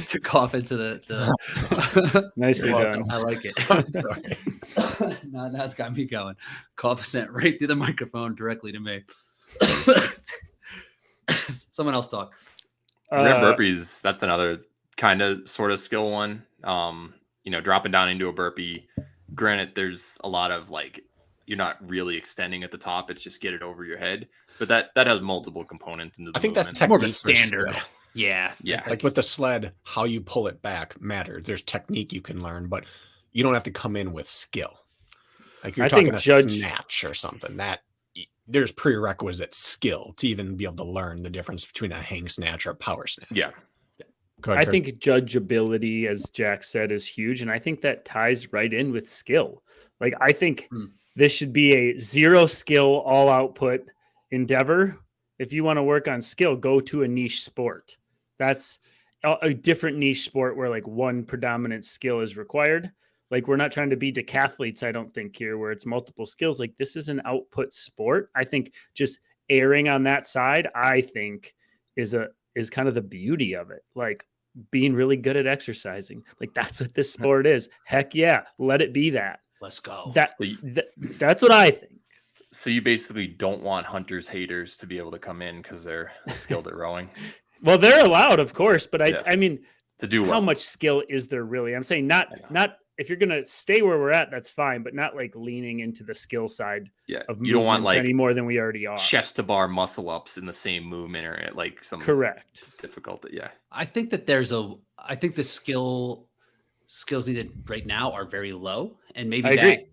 to cough into the nicely done. I like it. Sorry. Now it's got me going. Cough sent right through the microphone directly to me. Someone else talk. Burpees, that's another kind of sort of skill one. Dropping down into a burpee. Granted, there's a lot of like you're not really extending at the top. It's just get it over your head. But that has multiple components into the I think movement. that's More of a technique versus standard. skill. Yeah. Yeah. Like with the sled, how you pull it back matters. There's technique you can learn, but you don't have to come in with skill. Like you're I talking think a snatch or something, that there's prerequisite skill to even be able to learn the difference between a hang snatch or a power snatch. Yeah. Go ahead, I Kurt. think judgeability, as Jack said, is huge. And I think that ties right in with skill. Like, I think this should be a 0 skill, all output endeavor. If you want to work on skill, go to a niche sport. That's a different niche sport where like one predominant skill is required. Like, we're not trying to be decathletes, I don't think, here, where it's multiple skills. Like, this is an output sport. I think just erring on that side, I think, is kind of the beauty of it. Like, being really good at exercising. Like, that's what this sport is. Heck yeah. Let it be that. Let's go. That's what I think. So you basically don't want hunters haters to be able to come in because they're skilled at rowing. Well, they're allowed, of course, but Yeah. I mean, To do how well. much skill is there really? I'm saying not if you're gonna stay where we're at, that's fine, but not like leaning into the skill side Yeah. of You don't want movements like any more than we already are. chest to bar muscle ups in the same movement or like some Correct. difficult. Yeah. I think that I think the skills needed right now are very low. And maybe I agree.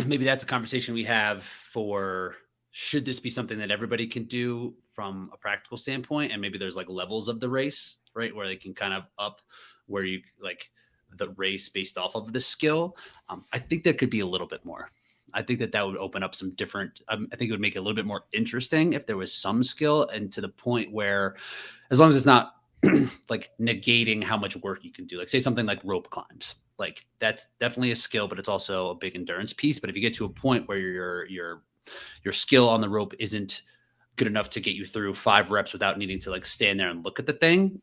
maybe that's a conversation we have for, should this be something that everybody can do from a practical standpoint? And maybe there's like levels of the race, right? Where they can kind of up where you like the race based off of the skill. I think there could be a little bit more. I think that would open up some different, I think it would make it a little bit more interesting if there was some skill, and to the point where, as long as it's not like negating how much work you can do, like say something like rope climbs, like that's definitely a skill, but it's also a big endurance piece. But if you get to a point where your skill on the rope isn't good enough to get you through 5 reps without needing to like stand there and look at the thing,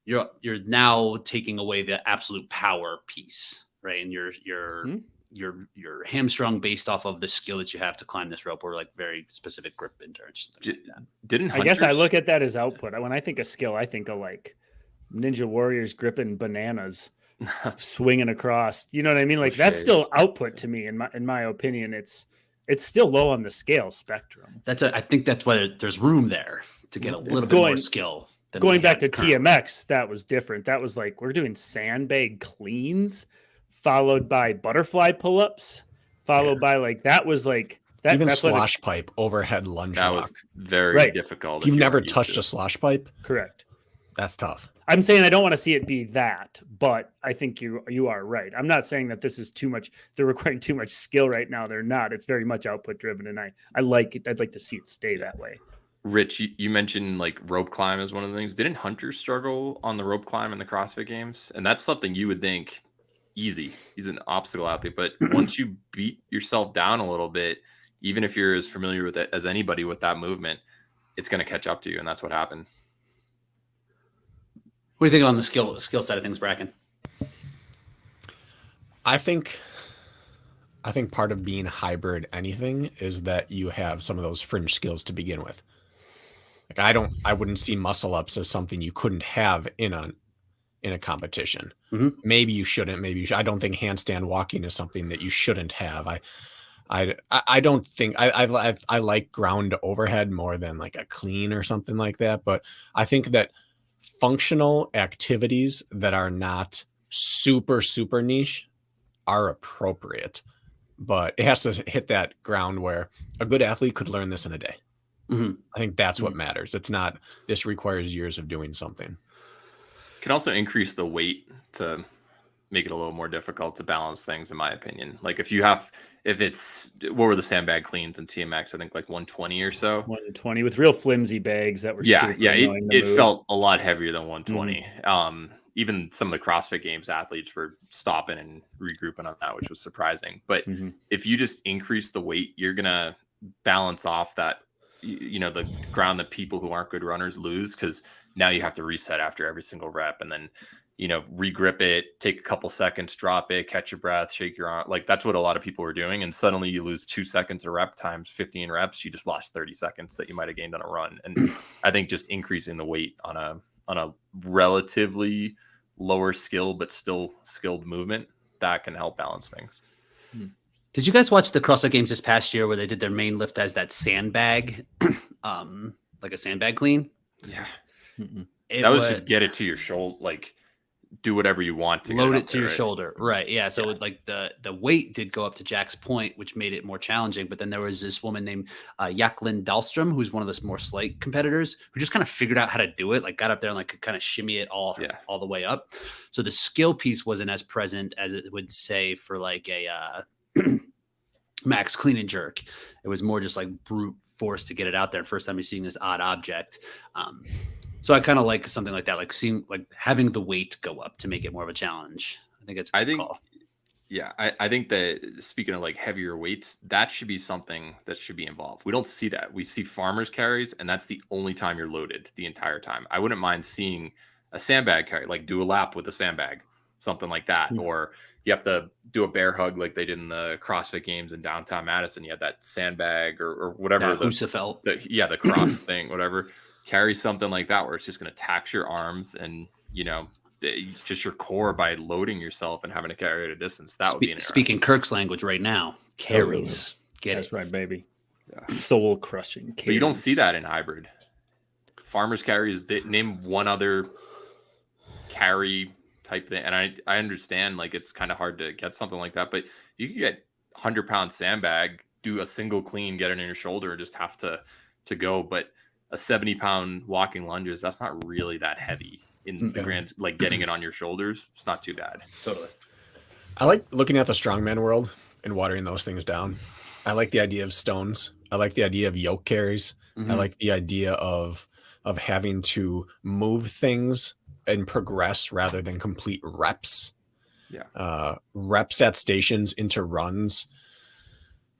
you're now taking away the absolute power piece, right? And you're hamstrung based off of the skill that you have to climb this rope, or like very specific grip endurance. Like that. I guess I look at that as output. When I think of skill, I think of like Ninja Warriors gripping bananas, swinging across. You know what I mean? Like that's still output to me. In my opinion, it's still low on the scale spectrum. I think that's why there's room there to get a little bit more skill. Going back to TMX, that was different. That was like, we're doing sandbag cleans, followed by butterfly pull-ups, followed by like, that was like that. Even slosh pipe, overhead lunge that walk. Was very difficult. If you've never touched a slosh pipe, correct. That's tough. I'm saying I don't want to see it be that, but I think you are right. I'm not saying that this is too much. They're requiring too much skill right now. They're not. It's very much output driven, and I like it. I'd like to see it stay that way. Rich, you mentioned like rope climb as one of the things. Didn't hunters struggle on the rope climb in the CrossFit Games? And that's something you would think easy. He's an obstacle athlete, but once you beat yourself down a little bit, even if you're as familiar with it as anybody with that movement, it's going to catch up to you, and that's what happened. What do you think on the skill side of things, Bracken? I think part of being hybrid anything is that you have some of those fringe skills to begin with. Like I wouldn't see muscle ups as something you couldn't have in a competition. Mm-hmm. Maybe you shouldn't. Maybe you should. I don't think handstand walking is something that you shouldn't have. I don't think I like ground overhead more than like a clean or something like that. But I think that functional activities that are not super niche are appropriate, but it has to hit that ground where a good athlete could learn this in a day. Mm-hmm. I think that's what matters. It's not, this requires years of doing something. Can also increase the weight to make it a little more difficult to balance things, in my opinion. Like if it's, what were the sandbag cleans in TMX? I think like 120 or so. 120 with real flimsy bags that were it felt a lot heavier than 120. Mm-hmm. Even some of the CrossFit Games athletes were stopping and regrouping on that, which was surprising. But if you just increase the weight, you're gonna balance off that, the ground that people who aren't good runners lose, because now you have to reset after every single rep, and then regrip it, take a couple seconds, drop it, catch your breath, shake your arm. Like that's what a lot of people were doing, and suddenly you lose 2 seconds a rep times 15 reps. You just lost 30 seconds that you might have gained on a run. And I think just increasing the weight on a relatively lower skill but still skilled movement, that can help balance things. Did you guys watch the CrossFit Games this past year where they did their main lift as that sandbag, like a sandbag clean? Yeah. Mm-mm. That was just get it to your shoulder, like do whatever you want to load get it to your shoulder. Right. Yeah. So like the weight did go up to Jack's point, which made it more challenging. But then there was this woman named Jacqueline Dahlstrom, who's one of the more slight competitors, who just kind of figured out how to do it, like got up there and like could kind of shimmy it all the way up. So the skill piece wasn't as present as it would say for like a max clean and jerk. It was more just like brute force to get it out there. First time you're seeing this odd object. So I kind of like something like that, like seeing, like having the weight go up to make it more of a challenge. I think it's a good call. Yeah, I think that speaking of like heavier weights, that should be something that should be involved. We don't see that. We see farmers carries, and that's the only time you're loaded the entire time. I wouldn't mind seeing a sandbag carry, like do a lap with a sandbag, something like that. Or you have to do a bear hug like they did in the CrossFit Games in downtown Madison. You had that sandbag or whatever. The cross thing, whatever. Carry something like that where it's just going to tax your arms and, just your core by loading yourself and having to carry it a distance. That would be speaking Kirk's language right now. Carries. That's right, baby. Yeah. Soul crushing. Carries. But you don't see that in hybrid. Farmers carries. Name one other carry type thing. And I understand like it's kind of hard to get something like that, but you can get 100-pound sandbag, do a single clean, get it in your shoulder, and just have to go. But a 70-pound walking lunges, that's not really that heavy in the grand, like getting it on your shoulders. It's not too bad. Totally. I like looking at the strongman world and watering those things down. I like the idea of stones. I like the idea of yoke carries. I like the idea of having to move things and progress rather than complete reps. Yeah. Reps at stations into runs.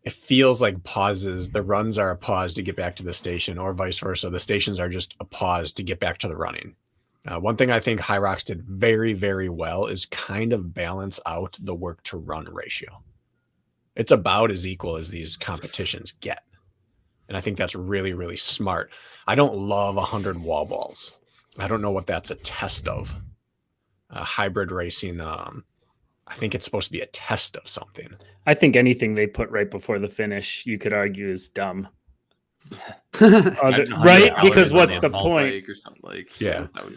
It feels like pauses. The runs are a pause to get back to the station, or vice versa. The stations are just a pause to get back to the running. One thing I think High Rocks did very, very well is kind of balance out the work to run ratio. It's about as equal as these competitions get. And I think that's really, really smart. I don't love 100 wall balls. I don't know what that's a test of. Hybrid racing, I think it's supposed to be a test of something. I think anything they put right before the finish, you could argue is dumb. Right? Because what's the point? Or something like,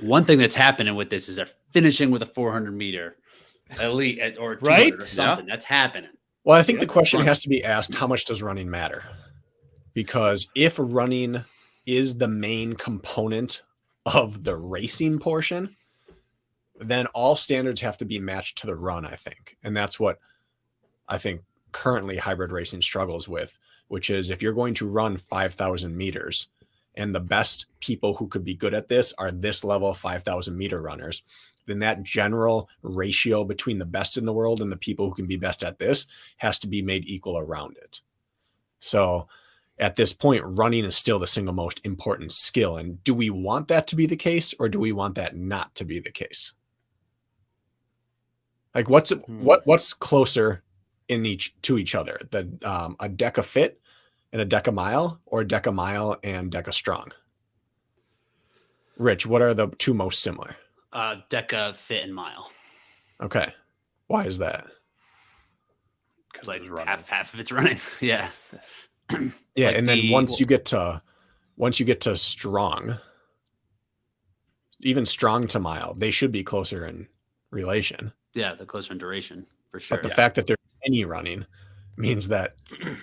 One thing that's happening with this is they're finishing with a 400 meter elite or right or something. That's happening. Well, I think the question has to be asked, how much does running matter? Because if running is the main component of the racing portion, then all standards have to be matched to the run, I think. And that's what I think currently hybrid racing struggles with, which is if you're going to run 5,000 meters and the best people who could be good at this are this level 5,000 meter runners, then that general ratio between the best in the world and the people who can be best at this has to be made equal around it. So at this point, running is still the single most important skill. And do we want that to be the case, or do we want that not to be the case? Like what's closer to each other, a Deca Fit and a Deca Mile, or a Deca Mile and Deca Strong? Rich, what are the two most similar? Deca Fit and Mile. Okay, why is that? Because like half of it's running. Yeah. Yeah, like and then once you get to Strong, even Strong to Mile, they should be closer in relation. Yeah, the closer in duration for sure. But the fact that there's any running means that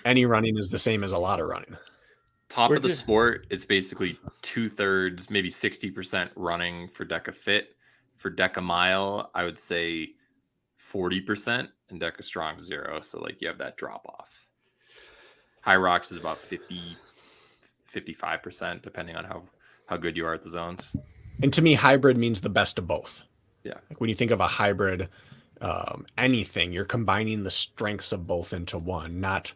any running is the same as a lot of running. Top of the sport, it's basically 2/3, maybe 60% running for Deca Fit. For Deca Mile, I would say 40%, and Deca Strong 0. So like you have that drop off. High Rocks is about 55%, depending on how good you are at the zones. And to me, hybrid means the best of both. Yeah. Like when you think of a hybrid, anything, you're combining the strengths of both into one, not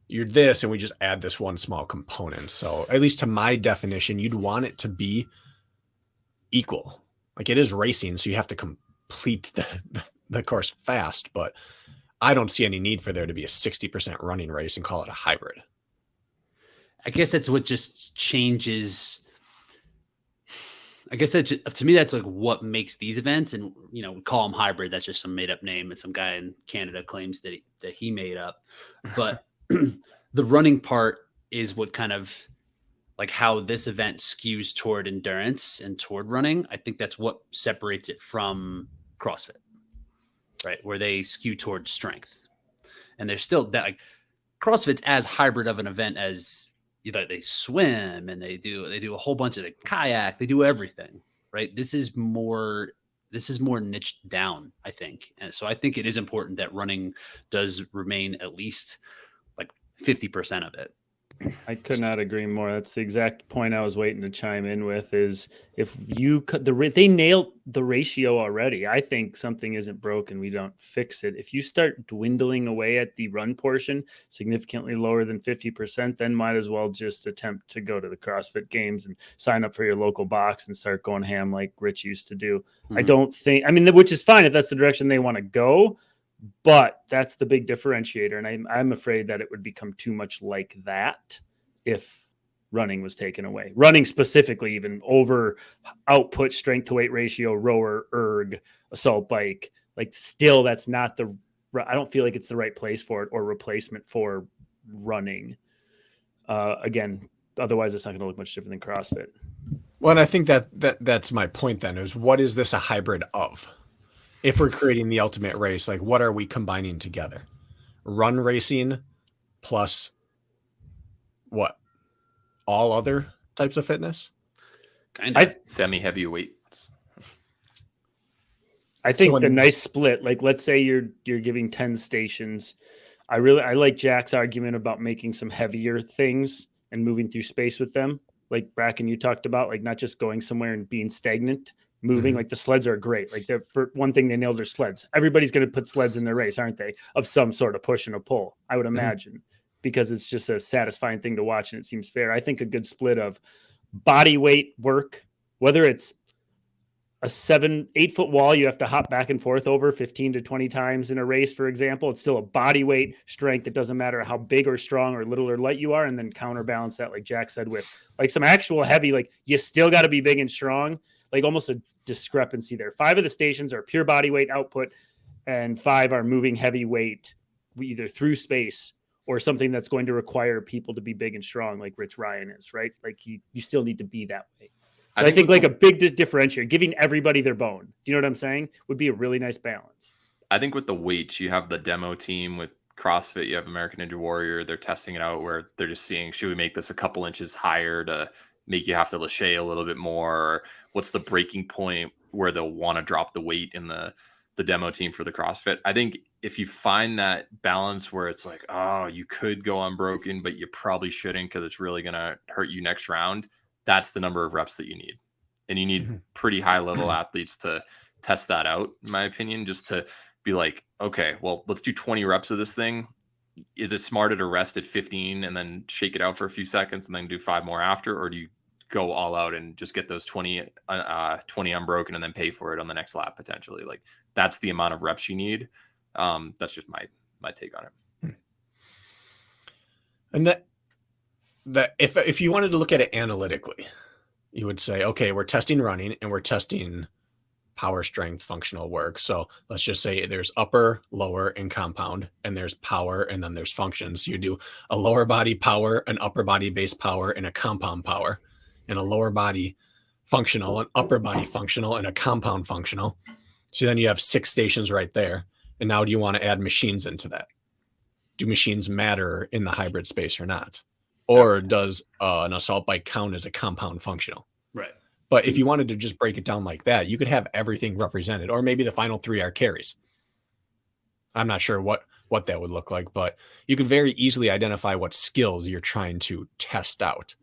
you're this and we just add this one small component. So at least to my definition, you'd want it to be equal. Like it is racing, so you have to complete the course fast, but I don't see any need for there to be a 60% running race and call it a hybrid. I guess that's what just changes. I guess that's to me, that's like what makes these events, and we call them hybrid. That's just some made up name that some guy in Canada claims that he made up. But the running part is what kind of like how this event skews toward endurance and toward running. I think that's what separates it from CrossFit, right? Where they skew toward strength, and there's still that like CrossFit's as hybrid of an event as they swim and they do a whole bunch of the kayak, they do everything, right? This is more niched down, I think. And so I think it is important that running does remain at least like 50% of it. I could not agree more. That's the exact point I was waiting to chime in with. Is if you they nailed the ratio already. I think something isn't broken. We don't fix it. If you start dwindling away at the run portion, significantly lower than 50%, then might as well just attempt to go to the CrossFit Games and sign up for your local box and start going ham like Rich used to do. Mm-hmm. I don't think. I mean, which is fine if that's the direction they want to go. But that's the big differentiator. And I'm afraid that it would become too much like that if running was taken away. Running specifically, even over output, strength to weight ratio, rower, erg, assault bike. Like still, that's not I don't feel like it's the right place for it or replacement for running. Again, otherwise it's not going to look much different than CrossFit. Well, and I think that's my point then is what is this a hybrid of? If we're creating the ultimate race, like what are we combining together? Run racing plus what? All other types of fitness? Kind of semi-heavy weights. I think the nice split, like let's say you're giving 10 stations. I like Jack's argument about making some heavier things and moving through space with them. Like Bracken, you talked about, like not just going somewhere and being stagnant. Moving. Mm-hmm. Like the sleds are great. Like for one thing, they nailed their sleds. Everybody's going to put sleds in their race, aren't they? Of some sort of push and a pull, I would imagine, because it's just a satisfying thing to watch and it seems fair. I think a good split of body weight work, whether it's a 7-8 foot wall you have to hop back and forth over 15 to 20 times in a race, for example, it's still a body weight strength. It doesn't matter how big or strong or little or light you are. And then counterbalance that, like Jack said, with like some actual heavy, like you still got to be big and strong, like almost a discrepancy there. 5 of the stations are pure body weight output and 5 are moving heavy weight either through space or something that's going to require people to be big and strong like Rich Ryan is, right? Like you still need to be that way. So I think like a big differentiator, giving everybody their bone, do you know what I'm saying, would be a really nice balance. I think with the weights, you have the demo team with CrossFit, you have American Ninja Warrior, they're testing it out where they're just seeing, should we make this a couple inches higher to make you have to lâcher a little bit more? Or what's the breaking point where they'll want to drop the weight in the demo team for the CrossFit? I think if you find that balance where it's like, oh, you could go unbroken, but you probably shouldn't because it's really going to hurt you next round, that's the number of reps that you need. And you need pretty high level athletes to test that out, in my opinion, just to be like, okay, well, let's do 20 reps of this thing. Is it smarter to rest at 15 and then shake it out for a few seconds and then do 5 more after? Or do you go all out and just get those 20 unbroken and then pay for it on the next lap potentially? Like that's the amount of reps you need. That's just my take on it. And that if you wanted to look at it analytically, you would say, okay, we're testing running and we're testing power, strength, functional work. So let's just say there's upper, lower, and compound, and there's power, and then there's function. So you do a lower body power, an upper body base power, and a compound power, and a lower body functional, an upper body functional, and a compound functional. So then you have 6 stations right there. And now do you want to add machines into that? Do machines matter in the hybrid space or not? Or does an assault bike count as a compound functional? Right. But if you wanted to just break it down like that, you could have everything represented, or maybe the final 3 are carries. I'm not sure what that would look like, but you could very easily identify what skills you're trying to test out.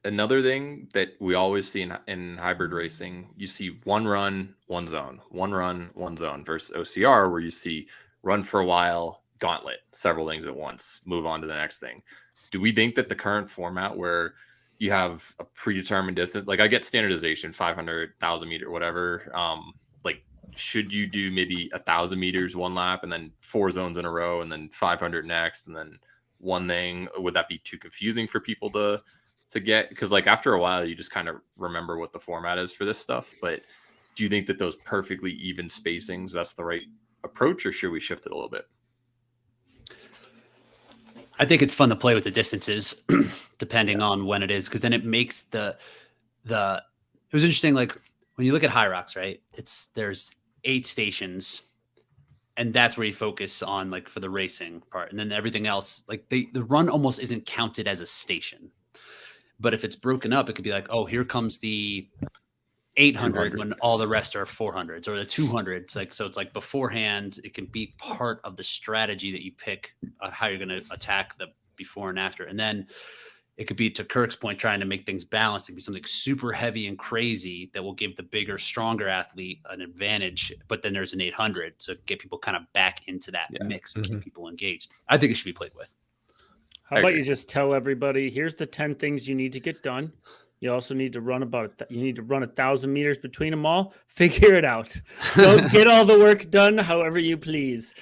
Another thing that we always see in hybrid racing, you see one run, one zone, one run, one zone versus OCR, where you see run for a while, gauntlet, several things at once, move on to the next thing. Do we think that the current format where you have a predetermined distance, like I get standardization, 500, 1,000 meter, whatever, like should you do maybe 1,000 meters one lap and then 4 zones in a row and then 500 next and then one thing? Would that be too confusing for people to to get, because like after a while you just kind of remember what the format is for this stuff, but do you think that those perfectly even spacings, that's the right approach, or should we shift it a little bit? I think it's fun to play with the distances depending on when it is, because then it makes it was interesting, like when you look at High Rocks, right, there's 8 stations, and that's where you focus on, like, for the racing part, and then everything else, like the run almost isn't counted as a station. But if it's broken up, it could be like, oh, here comes the 800 when all the rest are 400s, or the 200s. Like, so it's like beforehand, it can be part of the strategy that you pick, how you're going to attack the before and after. And then it could be, to Kirk's point, trying to make things balanced. It could be something super heavy and crazy that will give the bigger, stronger athlete an advantage. But then there's an 800 to get people kind of back into that mix and keep people engaged. I think it should be played with. How about you just tell everybody, here's the 10 things you need to get done. You also need to run 1,000 meters between them all. Figure it out. Don't get all the work done however you please.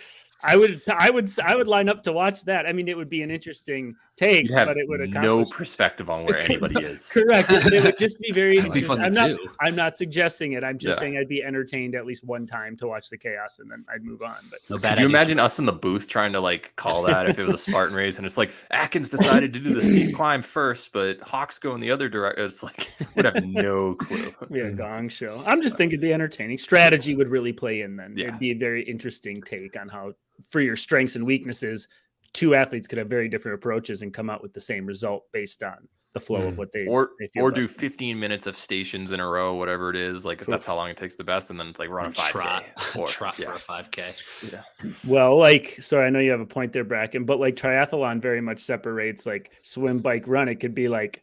I would line up to watch that. I mean, it would be an interesting take, but it would accomplish no perspective on where anybody is. Correct. But it would just be very interesting. Fun I'm not suggesting it. I'm just saying I'd be entertained at least one time to watch the chaos, and then I'd move on. But Could you imagine us in the booth trying to like call that if it was a Spartan race and it's like Atkins decided to do the steep climb first, but Hawks go in the other direction? It's like, we'd have no clue. Yeah, gong show. I'm just thinking it'd be entertaining. Strategy would really play in then. Yeah. It'd be a very interesting take on how, for your strengths and weaknesses, 2 athletes could have very different approaches and come out with the same result based on the flow of what they feel do 15 minutes of stations in a row, whatever it is, like if that's how long it takes the best, and then it's like run a 5K or trot for a 5K. Yeah. Well, like, sorry, I know you have a point there, Bracken, but like triathlon very much separates like swim, bike, run. It could be like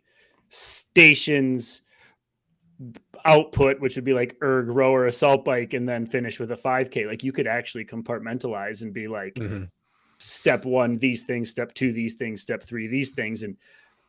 stations output, which would be like erg, row, or assault bike, and then finish with a 5K. Like, you could actually compartmentalize and be like, step 1, these things, step 2, these things, step 3, these things. And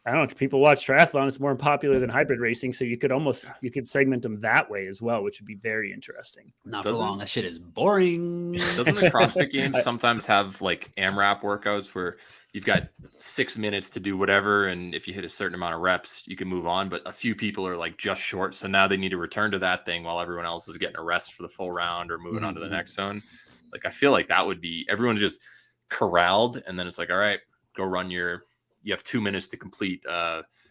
I don't know, people watch triathlon, it's more popular than hybrid racing. So you could segment them that way as well, which would be very interesting. Not for long. That shit is boring. Doesn't the CrossFit Games sometimes have like AMRAP workouts where you've got 6 minutes to do whatever, and if you hit a certain amount of reps, you can move on, but a few people are like just short, so now they need to return to that thing while everyone else is getting a rest for the full round or moving on to the next zone. Like, I feel like that would be, everyone's just corralled, and then it's like, all right, go run you have 2 minutes to complete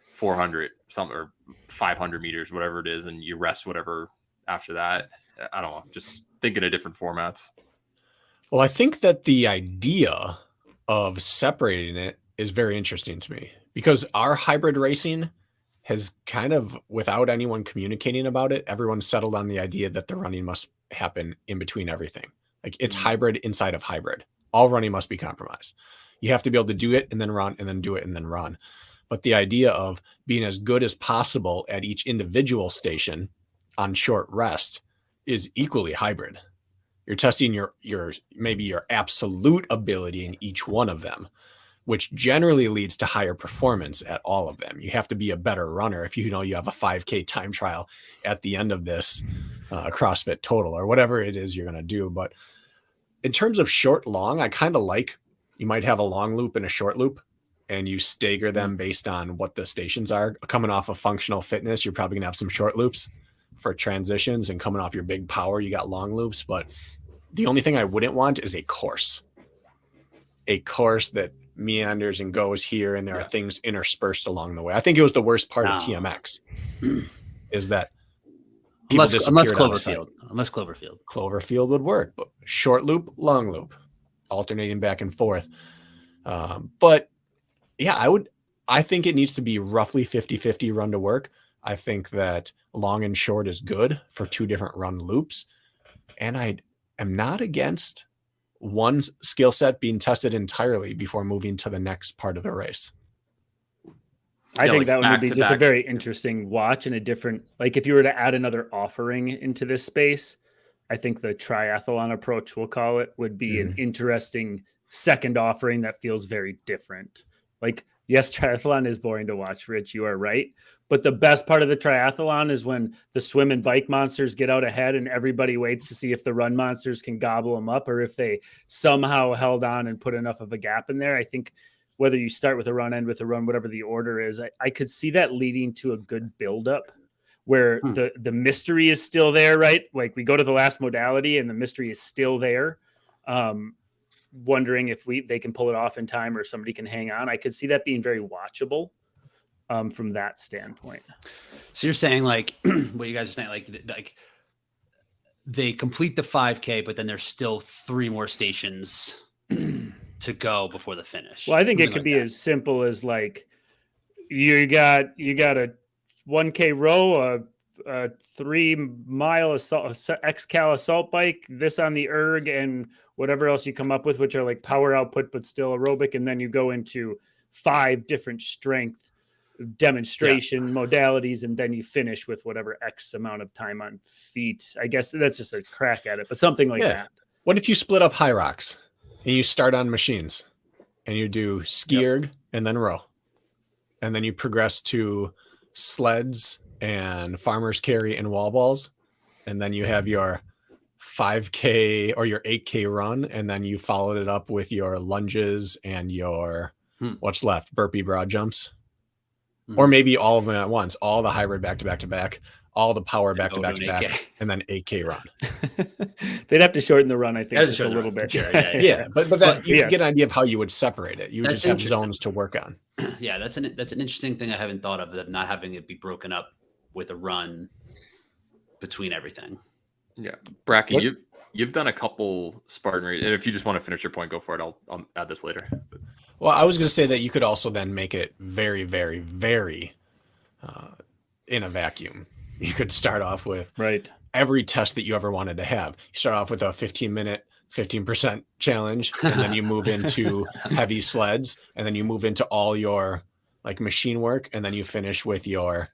400 something or 500 meters, whatever it is, and you rest whatever after that. I don't know, just thinking of different formats. Well, I think that the idea of separating it is very interesting to me, because our hybrid racing has kind of, without anyone communicating about it, everyone settled on the idea that the running must happen in between everything. Like, it's hybrid inside of hybrid. All running must be compromised. You have to be able to do it and then run, and then do it and then run. But the idea of being as good as possible at each individual station on short rest is equally hybrid. You're testing your maybe your absolute ability in each one of them, which generally leads to higher performance at all of them. You have to be a better runner if you know you have a 5K time trial at the end of this CrossFit Total or whatever it is you're going to do. But in terms of short, long, I kind of like, you might have a long loop and a short loop, and you stagger them based on what the stations are. Coming off of functional fitness, you're probably going to have some short loops for transitions, and coming off your big power, you got long loops. But the only thing I wouldn't want is a course that meanders and goes here, and there are things interspersed along the way. I think it was the worst part of TMX is that unless Cloverfield would work, but short loop, long loop, alternating back and forth. But yeah, I think it needs to be roughly 50-50 run to work. I think that long and short is good for 2 different run loops. And I am not against one skill set being tested entirely before moving to the next part of the race. I think that would be just a very interesting watch, and a different, like, if you were to add another offering into this space, I think the triathlon approach, we'll call it, would be an interesting second offering that feels very different. Like, yes, triathlon is boring to watch, Rich, you are right. But the best part of the triathlon is when the swim and bike monsters get out ahead and everybody waits to see if the run monsters can gobble them up, or if they somehow held on and put enough of a gap in there. I think whether you start with a run, end with a run, whatever the order is, I could see that leading to a good buildup where the mystery is still there, right? Like we go to the last modality and the mystery is still there. Wondering if they can pull it off in time or somebody can hang on. I could see that being very watchable from that standpoint. So you're saying like what you guys are saying, like they complete the 5K, but then there's still 3 more stations to go before the finish. Well, I think it could be as simple as like you got a 1K row, a 3-mile XCal assault bike, this on the erg, and whatever else you come up with, which are like power output but still aerobic, and then you go into 5 different strength demonstration modalities, and then you finish with whatever X amount of time on feet. I guess that's just a crack at it, but something like that. What if you split up high rocks and you start on machines and you do ski erg and then row, and then you progress to sleds and farmer's carry and wall balls, and then you have your 5K or your 8K run, and then you followed it up with your lunges and your what's left, burpee broad jumps, or maybe all of them at once, all the hybrid back to back to back, all the power back to back to back, and then 8K run. They'd have to shorten the run, I think, just a little bit. But that you get an idea of how you would separate it. You would just have zones to work on. Yeah, that's an interesting thing I haven't thought of not having it be broken up with a run between everything. Yeah, Bracky, you've done a couple Spartan races, and if you just want to finish your point, go for it. I'll add this later. Well, I was going to say that you could also then make it very, very, very in a vacuum. You could start off with every test that you ever wanted to have. You start off with a 15-minute, 15% challenge, and then you move into heavy sleds, and then you move into all your like machine work, and then you finish with your.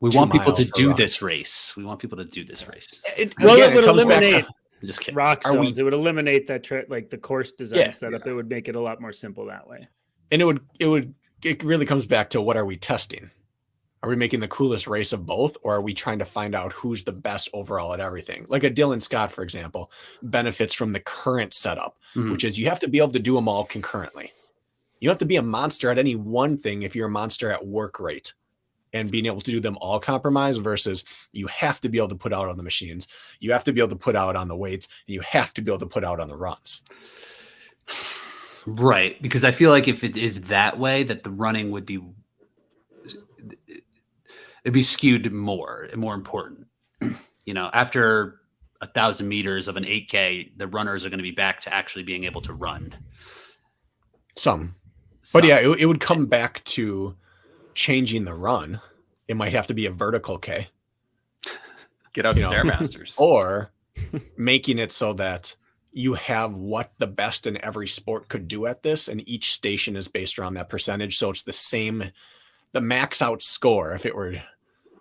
We want people to do this race. We want people to do this race. It would eliminate rock zones. It would eliminate that like the course design setup. It would make it a lot more simple that way. And it really comes back to what are we testing? Are we making the coolest race of both, or are we trying to find out who's the best overall at everything? Like a Dylan Scott, for example, benefits from the current setup, which is you have to be able to do them all concurrently. You have to be a monster at any one thing if you're a monster at work rate. And being able to do them all compromise versus you have to be able to put out on the machines. You have to be able to put out on the weights, and you have to be able to put out on the runs. Right. Because I feel like if it is that way, that the running would be, it'd be skewed more important. You know, after 1,000 meters of an 8K, the runners are going to be back to actually being able to run. Some. But yeah, it would come back to changing the run. It might have to be a vertical K. Get out Stairmasters. Or making it so that you have what the best in every sport could do at this, and each station is based around that percentage. So it's the same, the max out score, if it were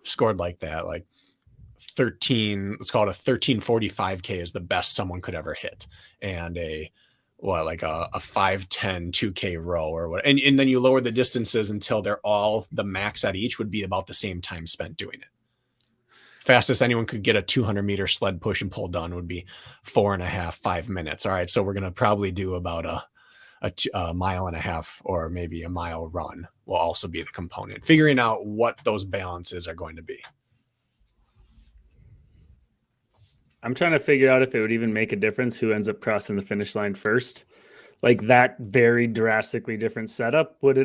scored like that, like 13, let's call it a 1345K is the best someone could ever hit. And a 5:10 2K row or what, and then you lower the distances until they're all the max at each would be about the same time spent doing it. Fastest anyone could get a 200-meter sled push and pull done would be 4.5-5 minutes. All right, so we're gonna probably do about a mile and a half or maybe a mile run will also be the component. Figuring out what those balances are going to be. I'm trying to figure out if it would even make a difference who ends up crossing the finish line first. Like that very drastically different setup. Would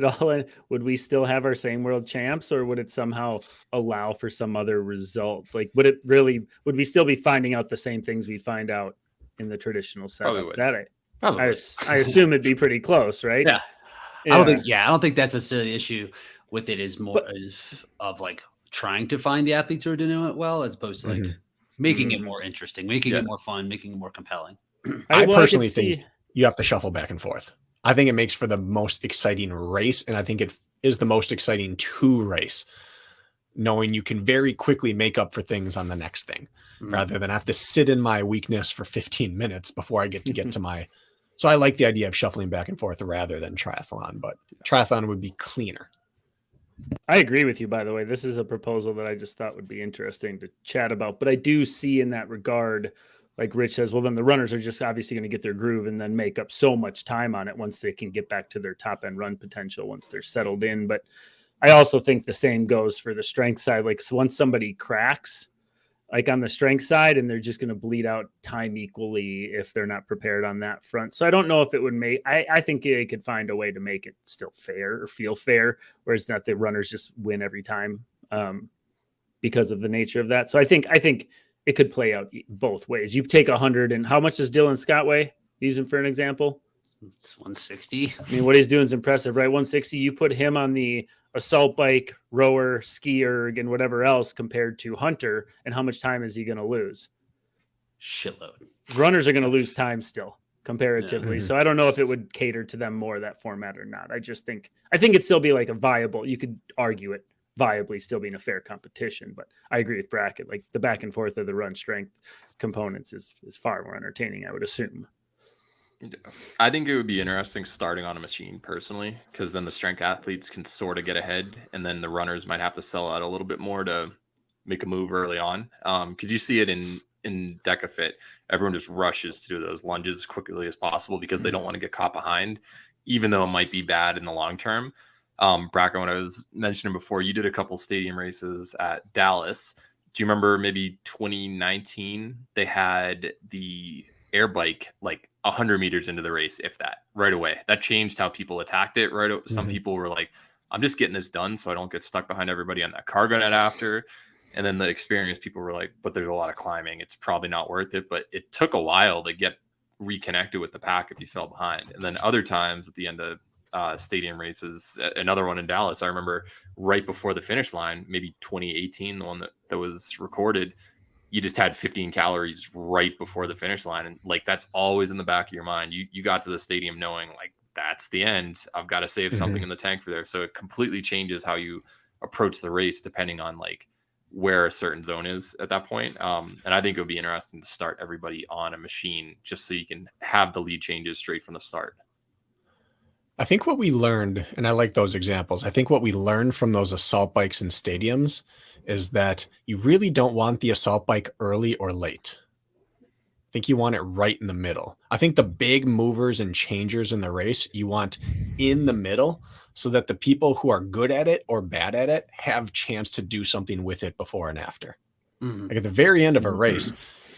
we still have our same world champs, or would it somehow allow for some other result? Like, would we still be finding out the same things we find out in the traditional setup? I assume it'd be pretty close, right? Yeah. I don't think that's necessarily the issue with it. Is more of like trying to find the athletes who are doing it well, as opposed to like making it more interesting, making it more fun, making it more compelling. I personally think you have to shuffle back and forth. I think it makes for the most exciting race, and I think it is the most exciting to race, knowing you can very quickly make up for things on the next thing, rather than have to sit in my weakness for 15 minutes before I get to my. So I like the idea of shuffling back and forth rather than triathlon, but triathlon would be cleaner. I agree with you, by the way. This is a proposal that I just thought would be interesting to chat about, but I do see in that regard like Rich says, well, then the runners are just obviously going to get their groove and then make up so much time on it once they can get back to their top end run potential once they're settled in. But I also think the same goes for the strength side. Like, so once somebody cracks, like on the strength side, and they're just going to bleed out time equally if they're not prepared on that front. So I don't know if it would make, I think they could find a way to make it still fair or feel fair, whereas not the runners just win every time because of the nature of that. So I think it could play out both ways. You take 100, and how much does Dylan Scott weigh? Using for an example. It's 160. I mean, what he's doing is impressive, right? 160. You put him on the assault bike, rower, ski erg, and whatever else compared to Hunter, and how much time is he going to lose? Shitload. Runners are going to lose time still comparatively. Yeah. So I don't know if it would cater to them more, that format, or not. I think it'd still be like a viable, you could argue it viably still being a fair competition, but I agree with Brackett. Like, the back and forth of the run strength components is far more entertaining, I would assume. I think it would be interesting starting on a machine personally, because then the strength athletes can sort of get ahead, and then the runners might have to sell out a little bit more to make a move early on. Because you see it in DecaFit, everyone just rushes to do those lunges as quickly as possible because they don't want to get caught behind, even though it might be bad in the long term. Bracken, when I was mentioning before, you did a couple stadium races at Dallas. Do you remember maybe 2019? They had the air bike like 100 meters into the race, if that, right away. That changed how people attacked it. Right. Some people were like, I'm just getting this done so I don't get stuck behind everybody on that cargo net after. And then the experienced people were like, but there's a lot of climbing, it's probably not worth it. But it took a while to get reconnected with the pack if you fell behind. And then other times at the end of stadium races, another one in Dallas, I remember right before the finish line, maybe 2018, the one that was recorded, you just had 15 calories right before the finish line. And like, that's always in the back of your mind. You got to the stadium knowing like, that's the end. I've got to save something in the tank for there. So it completely changes how you approach the race depending on like where a certain zone is at that point. And I think it would be interesting to start everybody on a machine just so you can have the lead changes straight from the start. I think what we learned, and I like those examples, I think what we learned from those assault bikes in stadiums is that you really don't want the assault bike early or late. I think you want it right in the middle. I think the big movers and changers in the race, you want in the middle so that the people who are good at it or bad at it have chance to do something with it before and after. Like at the very end of a race,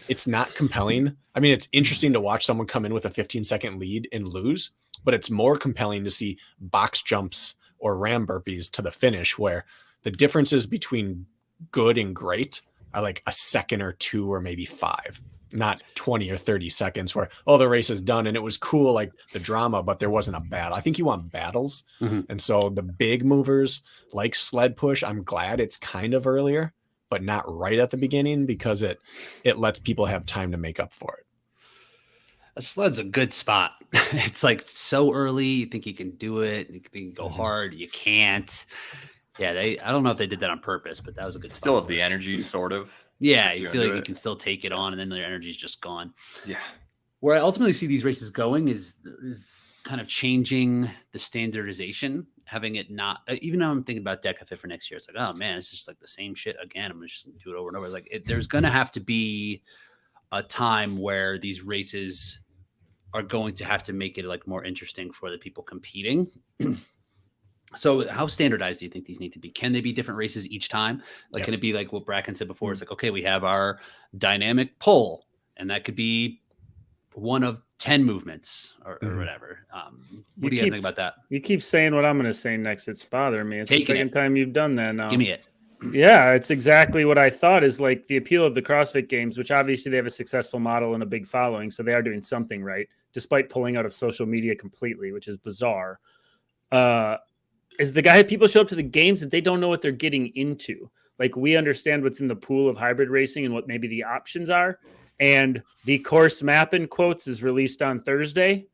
it's not compelling. I mean, it's interesting to watch someone come in with a 15-second lead and lose, but it's more compelling to see box jumps or ram burpees to the finish where the differences between good and great are like a second or two or maybe 5, not 20 or 30 seconds where, oh, the race is done and it was cool, like the drama, but there wasn't a battle. I think you want battles. And so the big movers like sled push, I'm glad it's kind of earlier, but not right at the beginning because it lets people have time to make up for it. A sled's a good spot. It's like so early. You think you can do it. You can go hard. You can't. Yeah, I don't know if they did that on purpose, but that was a good Still spot. have the energy, sort of. Yeah, you feel like you can still take it on, and then their energy's just gone. Yeah. Where I ultimately see these races going is kind of changing the standardization, having it not. Even though I'm thinking about DecaFit for next year, it's like, oh man, it's just like the same shit again. I'm just gonna do it over and over. It's like there's gonna have to be a time where these races are going to have to make it like more interesting for the people competing. So how standardized do you think these need to be? Can they be different races each time? Like, can it be like what Bracken said before? It's like, okay, we have our dynamic pull, and that could be one of 10 movements or whatever. What do you guys think about that? You keep saying what I'm going to say next. It's bothering me. It's the second time you've done that now. Give me it. Yeah, it's exactly what I thought is like the appeal of the CrossFit Games, which obviously they have a successful model and a big following. So they are doing something right, despite pulling out of social media completely, which is bizarre. Is the guy people show up to the games and they don't know what they're getting into. Like, we understand what's in the pool of hybrid racing and what maybe the options are. And the course map in quotes is released on Thursday.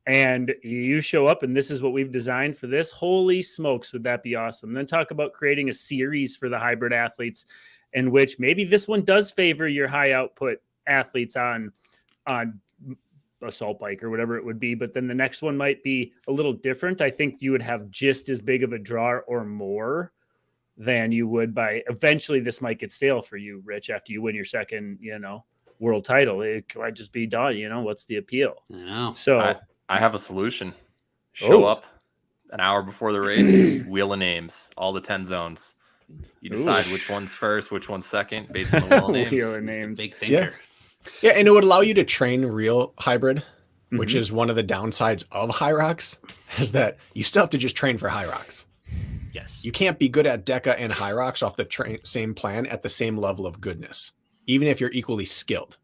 And you show up and this is what we've designed for this. Holy smokes, would that be awesome? And then talk about creating a series for the hybrid athletes in which maybe this one does favor your high output athletes on assault bike or whatever it would be. But then the next one might be a little different. I think you would have just as big of a draw or more than you would by eventually this might get stale for you, Rich, after you win your second, world title. It might just be done. What's the appeal? I know. So I have a solution. Show up an hour before the race, wheel of names, all the 10 zones. You decide which one's first, which one's second, based on the wheel of names. Wheel of names. Big thinker. Yeah, and it would allow you to train real hybrid, which is one of the downsides of high rocks, is that you still have to just train for high rocks. Yes. You can't be good at Deca and high rocks off the same plan at the same level of goodness, even if you're equally skilled.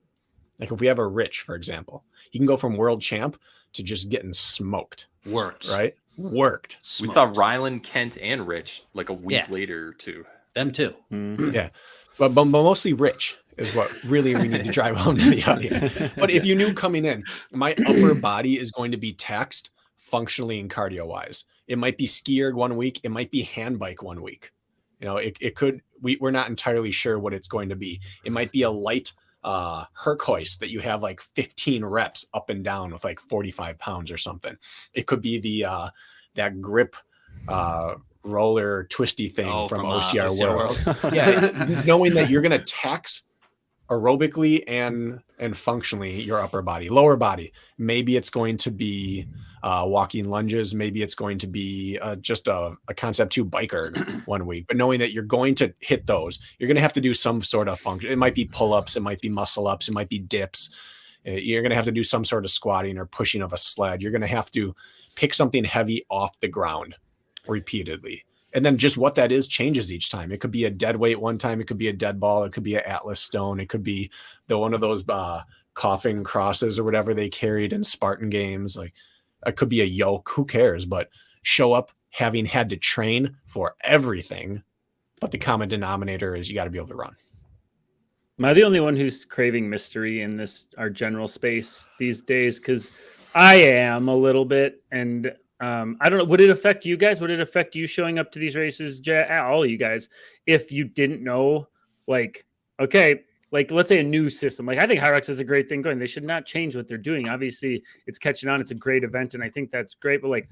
Like if we have a Rich, for example, he can go from world champ to just getting smoked. Worked. Right? Worked. We saw Ryland, Kent, and Rich like a week later too. Them too. Yeah. But mostly Rich is what really we need to drive home to the audience. But if you knew coming in, my upper body is going to be taxed functionally and cardio wise. It might be ski erg 1 week. It might be hand bike 1 week. It could, we're not entirely sure what it's going to be. It might be a light Herc hoist that you have like 15 reps up and down with like 45 pounds or something. It could be the that grip roller twisty thing from OCR World. Yeah, knowing that you're going to tax aerobically and functionally your upper body, lower body. Maybe it's going to be walking lunges. Maybe it's going to be just a concept 2 biker 1 week. But knowing that you're going to hit those, you're going to have to do some sort of function. It might be pull-ups. It might be muscle ups. It might be dips. You're going to have to do some sort of squatting or pushing of a sled. You're going to have to pick something heavy off the ground repeatedly. And then just what that is changes each time. It could be a dead weight one time. It could be a dead ball. It could be an Atlas stone. It could be one of those coughing crosses or whatever they carried in Spartan games. Like it could be a yoke. Who cares? But show up having had to train for everything. But the common denominator is you got to be able to run. Am I the only one who's craving mystery in our general space these days? Because I am a little bit, and I don't know. Would it affect you guys? Would it affect you showing up to these races, all of you guys, if you didn't know, like, okay, like let's say a new system. Like I think High Rocks is a great thing going. They should not change what they're doing. Obviously, it's catching on. It's a great event, and I think that's great. But like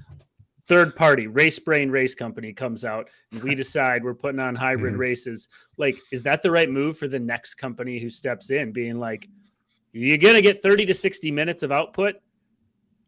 third party Race Brain Race Company comes out, and we decide we're putting on hybrid races. Like, is that the right move for the next company who steps in, being like, you're gonna get 30 to 60 minutes of output,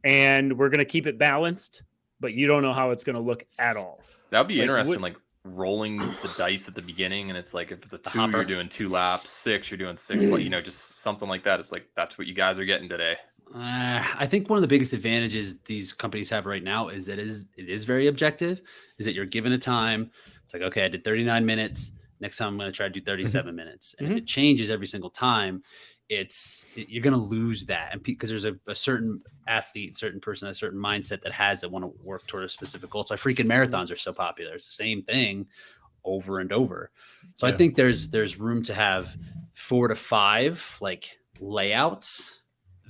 and we're gonna keep it balanced, but you don't know how it's going to look at all. That would be interesting, like rolling the dice at the beginning. And it's like, if it's a 2, you're doing 2 laps, 6, you're doing 6, like, just something like that. It's like, that's what you guys are getting today. I think one of the biggest advantages these companies have right now is that it is very objective, is that you're given a time. It's like, okay, I did 39 minutes. Next time I'm going to try to do 37 minutes. And if it changes every single time, you're going to lose that. And because there's a certain athlete, certain person, a certain mindset that want to work toward a specific goal. So freaking marathons are so popular. It's the same thing over and over. So I think there's room to have 4 to 5 like layouts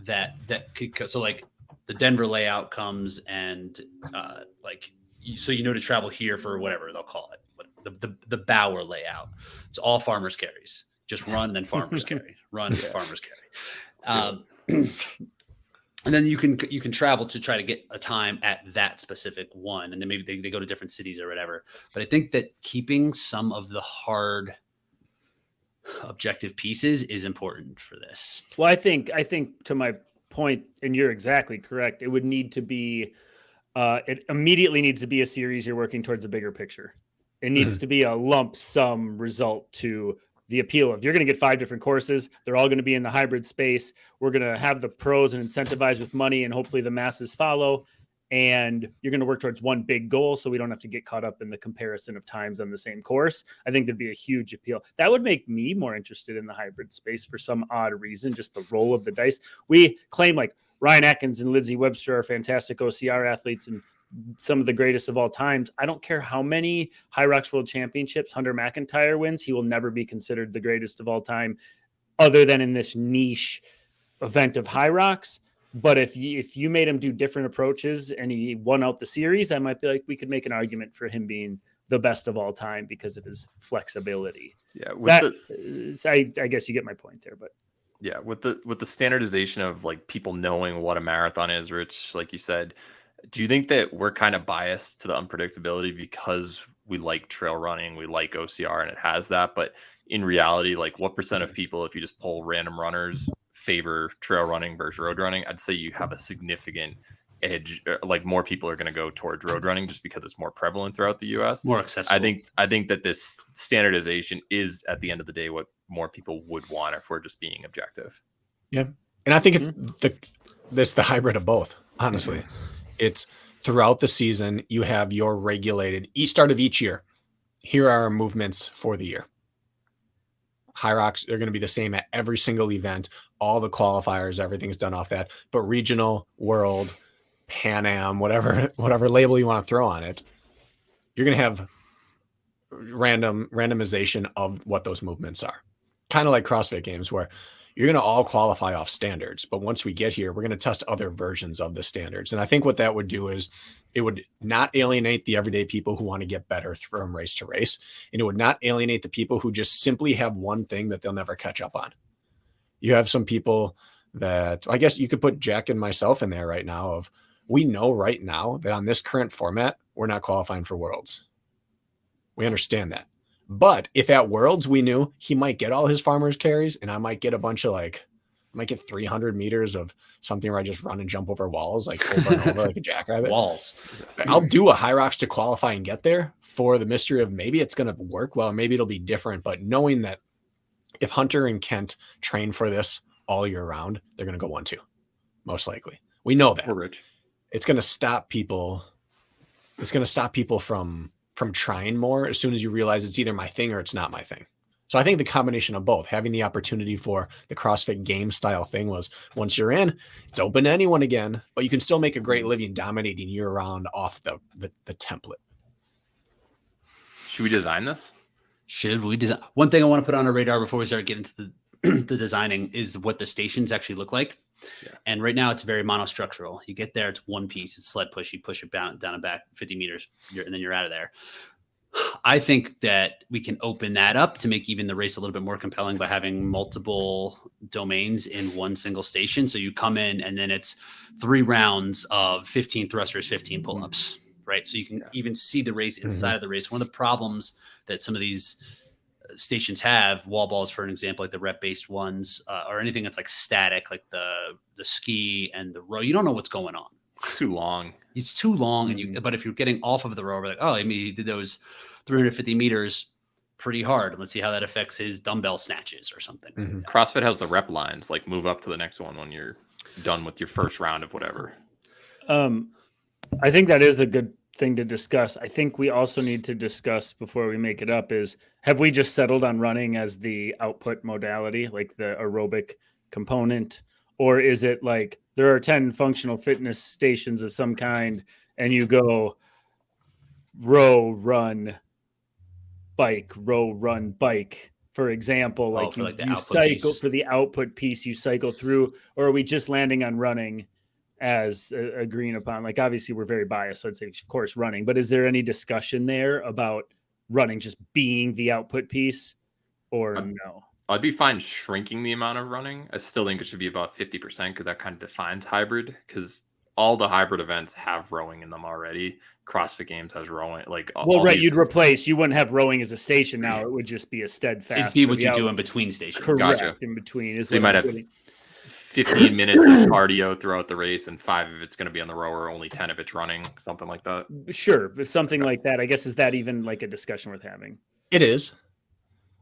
that could, so like the Denver layout comes and so to travel here for whatever they'll call it, the Bauer layout. It's all farmers carries. Just run, then farmers carry. Run, farmers carry. And then you can travel to try to get a time at that specific one, and then maybe they go to different cities or whatever. But I think that keeping some of the hard objective pieces is important for this. Well, I think to my point, and you're exactly correct. It would need to be. It immediately needs to be a series you're working towards a bigger picture. It needs to be a lump sum result to the appeal of, you're going to get 5 different courses. They're all going to be in the hybrid space. We're going to have the pros and incentivize with money, and hopefully the masses follow. And you're going to work towards one big goal, so we don't have to get caught up in the comparison of times on the same course. I think there'd be a huge appeal. That would make me more interested in the hybrid space for some odd reason, just the roll of the dice. We claim like Ryan Atkins and Lindsay Webster are fantastic OCR athletes and some of the greatest of all times. I don't care how many High Rocks World Championships Hunter McIntyre wins. He will never be considered the greatest of all time other than in this niche event of High Rocks. But if you made him do different approaches and he won out the series, I might be like, we could make an argument for him being the best of all time because of his flexibility. Yeah. I guess you get my point there, but yeah, with the standardization of like people knowing what a marathon is, Rich, like you said, Do you think that we're kind of biased to the unpredictability because we like trail running, we like OCR, and it has that? But in reality, like what percent of people, if you just poll random runners, favor trail running versus road running? I'd say you have a significant edge. Like more people are going to go towards road running just because it's more prevalent throughout the US. More accessible. I think that this standardization is at the end of the day what more people would want if we're just being objective. Yeah. And I think it's the hybrid of both, honestly. It's throughout the season, you have your regulated each start of each year. Here are our movements for the year. High rocks are going to be the same at every single event. All the qualifiers, everything's done off that. But regional, world, Pan Am, whatever label you want to throw on it, you're going to have randomization of what those movements are. Kind of like CrossFit Games, where you're going to all qualify off standards. But once we get here, we're going to test other versions of the standards. And I think what that would do is it would not alienate the everyday people who want to get better from race to race. And it would not alienate the people who just simply have one thing that they'll never catch up on. You have some people that, I guess you could put Jack and myself in there right now, of we know right now that on this current format, we're not qualifying for Worlds. We understand that. But if at Worlds we knew he might get all his farmers carries and I might get a bunch of I might get 300 meters of something where I just run and jump over walls, like over and over like a jackrabbit. Walls. I'll do a high rocks to qualify and get there for the mystery of maybe it's going to work well, maybe it'll be different. But knowing that if Hunter and Kent train for this all year round, they're going to go 1-2, most likely. We know that. We're rich. It's going to stop people. It's going to stop people from trying more as soon as you realize it's either my thing or it's not my thing. So I think the combination of both, having the opportunity for the CrossFit Games style thing, was once you're in, it's open to anyone again, but you can still make a great living dominating year round off the template. Should we design this? Should we design? One thing I want to put on our radar before we start getting to the designing is what the stations actually look like. Yeah. And right now it's very monostructural. You get there, it's one piece, it's sled push. You push it down and back 50 meters, and then you're out of there. I think that we can open that up to make even the race a little bit more compelling by having multiple domains in one single station. So you come in and then it's 3 rounds of 15 thrusters, 15 pull-ups, right? So you can even see the race inside of the race. One of the problems that some of these stations have, wall balls for an example, like the rep-based ones, or anything that's like static, like the ski and the row, you don't know what's going on. Too long. It's too long, and but if you're getting off of the row, we're like, oh, I mean, he did those 350 meters pretty hard. Let's see how that affects his dumbbell snatches or something. Mm-hmm. CrossFit has the rep lines, like move up to the next one when you're done with your first round of whatever. I think that is a good thing to discuss. I think we also need to discuss before we make it up is, have we just settled on running as the output modality, like the aerobic component? Or is it like there are 10 functional fitness stations of some kind and you go row, run, bike, row, run, bike, for example, like you cycle piece. For the output piece, you cycle through, or are we just landing on running as agreeing upon? Like, obviously we're very biased, so I'd say, of course, running, but is there any discussion there about running just being the output piece or no? I'd be fine shrinking the amount of running. I still think it should be about 50% because that kind of defines hybrid, because all the hybrid events have rowing in them already. CrossFit Games has rowing. Like, you'd replace, you wouldn't have rowing as a station now. It would just be a steadfast. It'd be what you do in between stations. Correct. Gotcha. In between is so you might have 15 minutes of cardio throughout the race, and 5 of it's going to be on the rower, only 10 of it's running, something like that. Sure, but something like that. I guess, is that even like a discussion worth having? It is.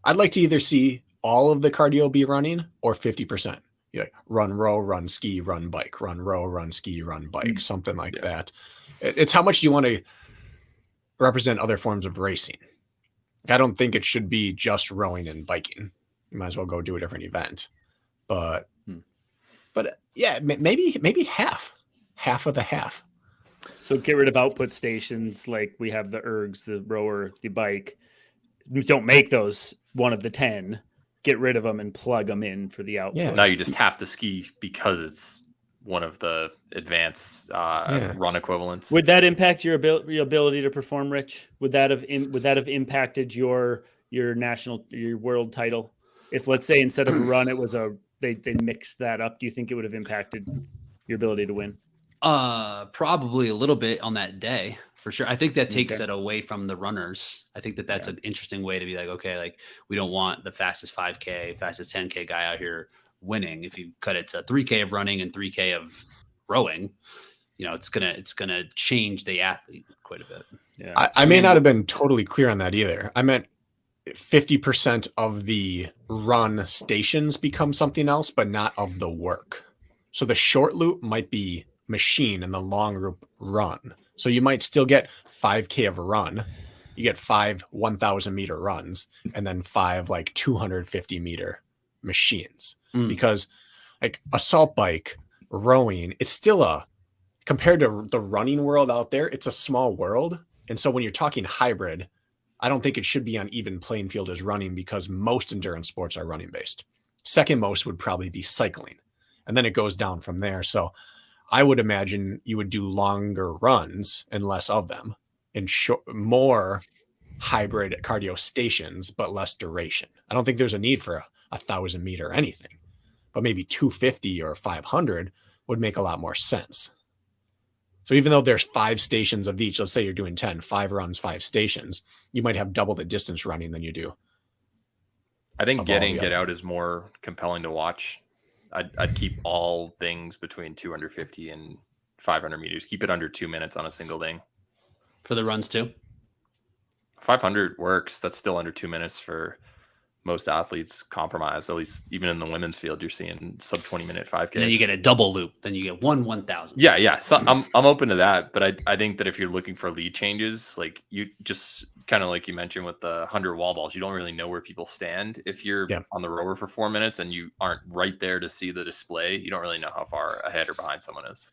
I'd like to either see all of the cardio be running or 50%. Like run, row, run, ski, run, bike, run, row, run, ski, run, bike, something like that. It's how much do you want to represent other forms of racing? I don't think it should be just rowing and biking. You might as well go do a different event. But yeah, maybe half of the half. So get rid of output stations. Like we have the ergs, the rower, the bike. We don't make those one of the 10. Get rid of them and plug them in for the output. Yeah. Now you just have to ski because it's one of the advanced run equivalents. Would that impact your ability to perform, Rich? Would that have impacted your world title? If, let's say, instead of a run, it was they mixed that up, do you think it would have impacted your ability to win? Probably a little bit on that day for sure. I think that takes Okay. it away from the runners. I think that that's an interesting way to be like, okay, like we don't want the fastest 5K, fastest 10K guy out here winning. If you cut it to 3K of running and 3K of rowing, it's gonna change the athlete quite a bit. Yeah. I may not have been totally clear on that either. I meant 50% of the run stations become something else, but not of the work. So the short loop might be machine and the long loop run. So you might still get 5K of a run. You get 5 1,000 meter runs and then 5 like 250 meter machines. Because like assault bike, rowing, it's still compared to the running world out there, it's a small world. And so when you're talking hybrid, I don't think it should be on even playing field as running because most endurance sports are running based. Second most would probably be cycling. And then it goes down from there. So I would imagine you would do longer runs and less of them and more hybrid cardio stations, but less duration. I don't think there's a need for a 1,000 meter or anything, but maybe 250 or 500 would make a lot more sense. So even though there's 5 stations of each, let's say you're doing 10, 5 runs, 5 stations, you might have double the distance running than you do. I think get out is more compelling to watch. I'd keep all things between 250 and 500 meters. Keep it under 2 minutes on a single thing. For the runs too? 500 works. That's still under 2 minutes for most athletes compromise. At least even in the women's field, you're seeing sub 20-minute 5K. And then you get a double loop. Then you get 1,000. Yeah. So I'm open to that, but I think that if you're looking for lead changes, like you just kind of like you mentioned with the 100 wall balls, you don't really know where people stand. If you're on the rower for 4 minutes and you aren't right there to see the display, you don't really know how far ahead or behind someone is.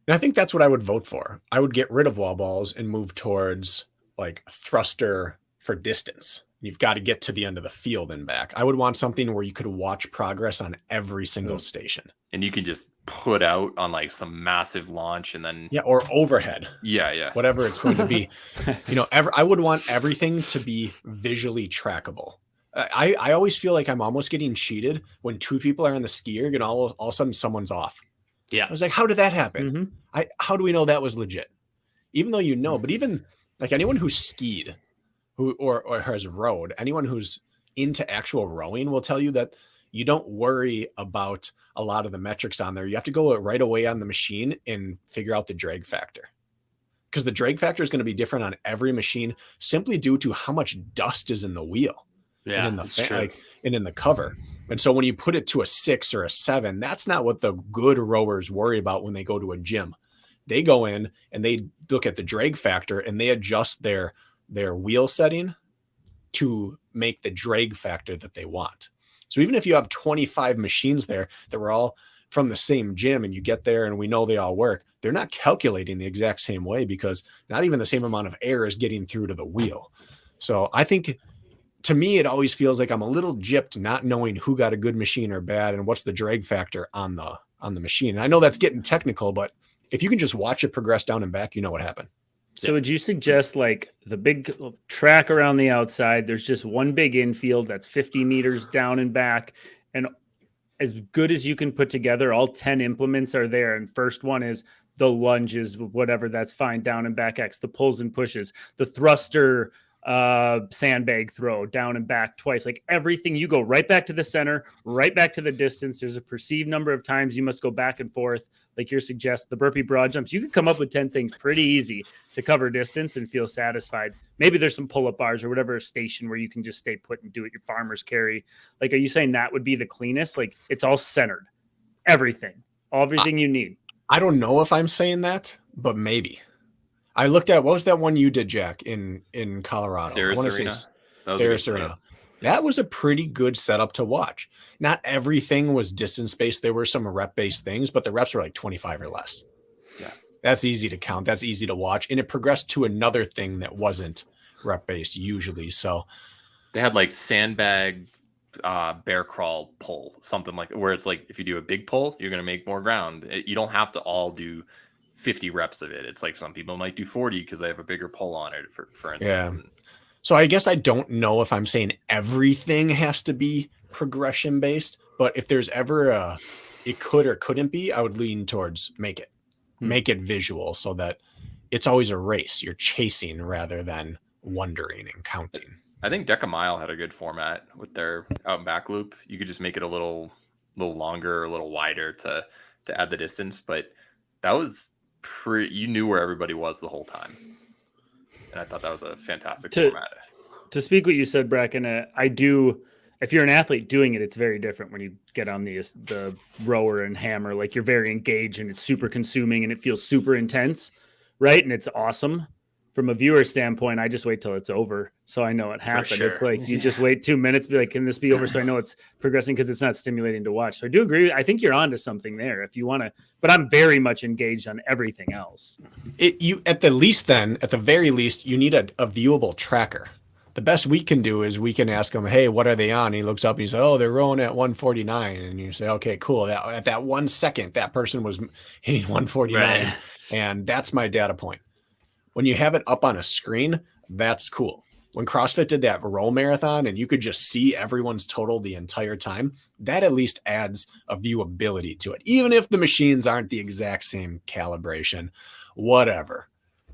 And I think that's what I would vote for. I would get rid of wall balls and move towards like thruster for distance. You've got to get to the end of the field and back. I would want something where you could watch progress on every single station. And you can just put out on like some massive launch and then... Yeah, or overhead. Yeah. Whatever it's going to be. I would want everything to be visually trackable. I always feel like I'm almost getting cheated when 2 people are on the ski erg and all of a sudden someone's off. Yeah. I was like, how did that happen? How do we know that was legit? Even though but even like anyone who's skied or has rowed, anyone who's into actual rowing will tell you that you don't worry about a lot of the metrics on there. You have to go right away on the machine and figure out the drag factor, because the drag factor is going to be different on every machine simply due to how much dust is in the wheel and in the and in the cover. And so when you put it to a 6 or a 7, that's not what the good rowers worry about when they go to a gym. They go in and they look at the drag factor and they adjust their wheel setting to make the drag factor that they want. So even if you have 25 machines there that were all from the same gym and you get there and we know they all work, they're not calculating the exact same way because not even the same amount of air is getting through to the wheel. So I think to me, it always feels like I'm a little gypped not knowing who got a good machine or bad and what's the drag factor on the machine. And I know that's getting technical, but if you can just watch it progress down and back, you know what happened. So would you suggest like the big track around the outside, there's just one big infield that's 50 meters down and back, and as good as you can put together, all 10 implements are there. And first one is the lunges, whatever, that's fine, down and back X, the pulls and pushes, the thruster, sandbag throw down and back twice, like everything, you go right back to the center, right back to the distance. There's a perceived number of times you must go back and forth, like you're suggesting. The burpee broad jumps, you can come up with 10 things pretty easy to cover distance and feel satisfied. Maybe there's some pull-up bars or whatever station where you can just stay put and do it, your farmer's carry. Like, are you saying that would be the cleanest? Like, it's all centered, everything you need. I don't know if I'm saying that, but maybe. I looked at, what was that one you did, Jack, in Colorado? Sarah's Arena. That was a pretty good setup to watch. Not everything was distance-based. There were some rep-based things, but the reps were like 25 or less. Yeah. That's easy to count. That's easy to watch. And it progressed to another thing that wasn't rep-based usually. So they had like sandbag, bear crawl pull, something like where it's like, if you do a big pull, you're going to make more ground. You don't have to all do 50 reps of it. It's like some people might do 40 because they have a bigger pull on it, for instance. Yeah. So I guess I don't know if I'm saying everything has to be progression based, but if there's ever it could or couldn't be, I would lean towards make it visual so that it's always a race. You're chasing rather than wondering and counting. I think Decamile had a good format with their out and back loop. You could just make it a little longer, a little wider to add the distance, but that was you knew where everybody was the whole time. And I thought that was a fantastic format. To speak what you said, Bracken, if you're an athlete doing it, it's very different when you get on the rower and hammer. Like, you're very engaged and it's super consuming and it feels super intense, right? And it's awesome. From a viewer standpoint, I just wait till it's over so I know it happened. Sure. It's like you just wait 2 minutes, be like, can this be over? So I know it's progressing because it's not stimulating to watch. So I do agree. I think you're onto something there if you want to, but I'm very much engaged on everything else. At the very least, you need a viewable tracker. The best we can do is we can ask him, hey, what are they on? He looks up and he says, oh, they're rowing at 149. And you say, okay, cool. At that 1 second, that person was hitting 149. Right. And that's my data point. When you have it up on a screen, that's cool. When CrossFit did that roll marathon and you could just see everyone's total the entire time, that at least adds a viewability to it. Even if the machines aren't the exact same calibration, whatever.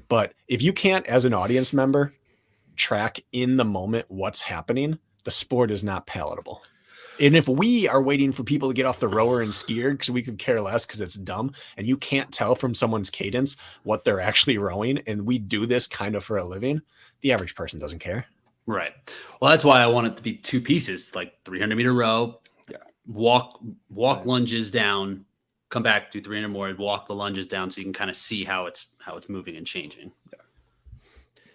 But if you can't, as an audience member, track in the moment what's happening, the sport is not palatable. And if we are waiting for people to get off the rower and skier because we could care less because it's dumb and you can't tell from someone's cadence what they're actually rowing, and we do this kind of for a living, the average person doesn't care. Right. Well, that's why I want it to be 2 pieces, like 300-meter row, walk lunges down, come back, do 300 more, and walk the lunges down so you can kind of see how it's moving and changing. Yeah.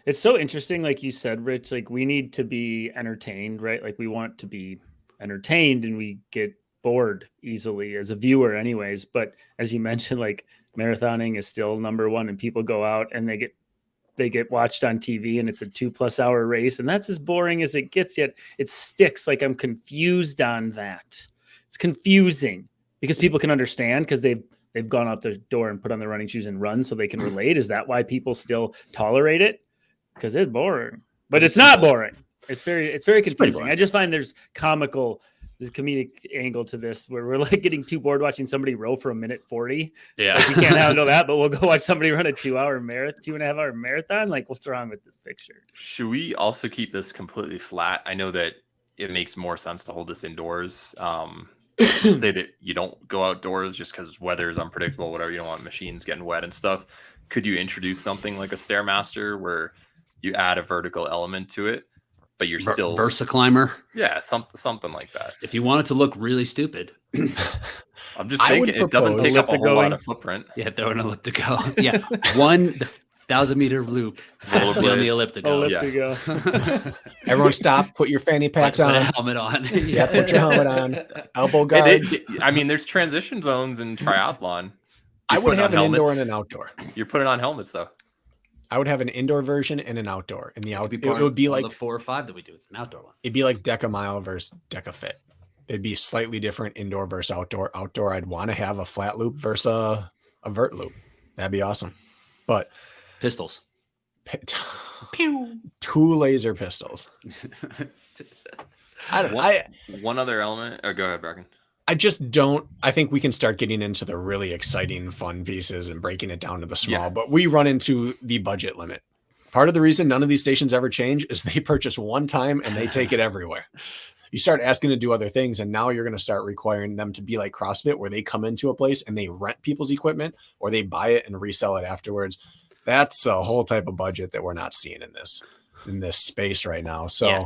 It's so interesting, like you said, Rich, like we need to be entertained, right? Like we want to be entertained and we get bored easily as a viewer anyways. But as you mentioned, like marathoning is still number one and people go out and they get watched on TV and it's a 2+ hour race. And that's as boring as it gets, yet it sticks. Like I'm confused on that. It's confusing because people can understand because they've gone out the door and put on their running shoes and run so they can relate. Is that why people still tolerate it? Because it's boring, but it's not boring. It's very confusing. I just find there's this comedic angle to this where we're like getting too bored watching somebody row for 1:40. Yeah. Like, we can't handle that, but we'll go watch somebody run a 2.5 hour marathon. Like, what's wrong with this picture? Should we also keep this completely flat? I know that it makes more sense to hold this indoors. Say that you don't go outdoors just because weather is unpredictable, whatever. You don't want machines getting wet and stuff. Could you introduce something like a Stairmaster where you add a vertical element to it, but you're still VersaClimber? Yeah, something like that. If you want it to look really stupid. I'm just thinking it doesn't take up a whole lot of footprint. Yeah, throw an elliptical. Yeah, the 1,000-meter loop has to be on the elliptical. Yeah. Everyone stop, put your fanny packs on. Put a helmet on. Yeah, put your helmet on. Elbow guards. There's transition zones in triathlon. I would have an indoor and an outdoor. You're putting on helmets though. I would have an indoor version and an outdoor. And the outdoor, it would be like the 4 or 5 that we do. It's an outdoor one. It'd be like Decamile versus DecaFit. It'd be slightly different indoor versus outdoor. Outdoor, I'd want to have a flat loop versus a vert loop. That'd be awesome. But pistols. 2 laser pistols. One other element. Oh, go ahead, Bracken. I think we can start getting into the really exciting, fun pieces and breaking it down to the small, but we run into the budget limit. Part of the reason none of these stations ever change is they purchase one time and they take it everywhere. You start asking to do other things, and now you're going to start requiring them to be like CrossFit, where they come into a place and they rent people's equipment or they buy it and resell it afterwards. That's a whole type of budget that we're not seeing in this space right now. So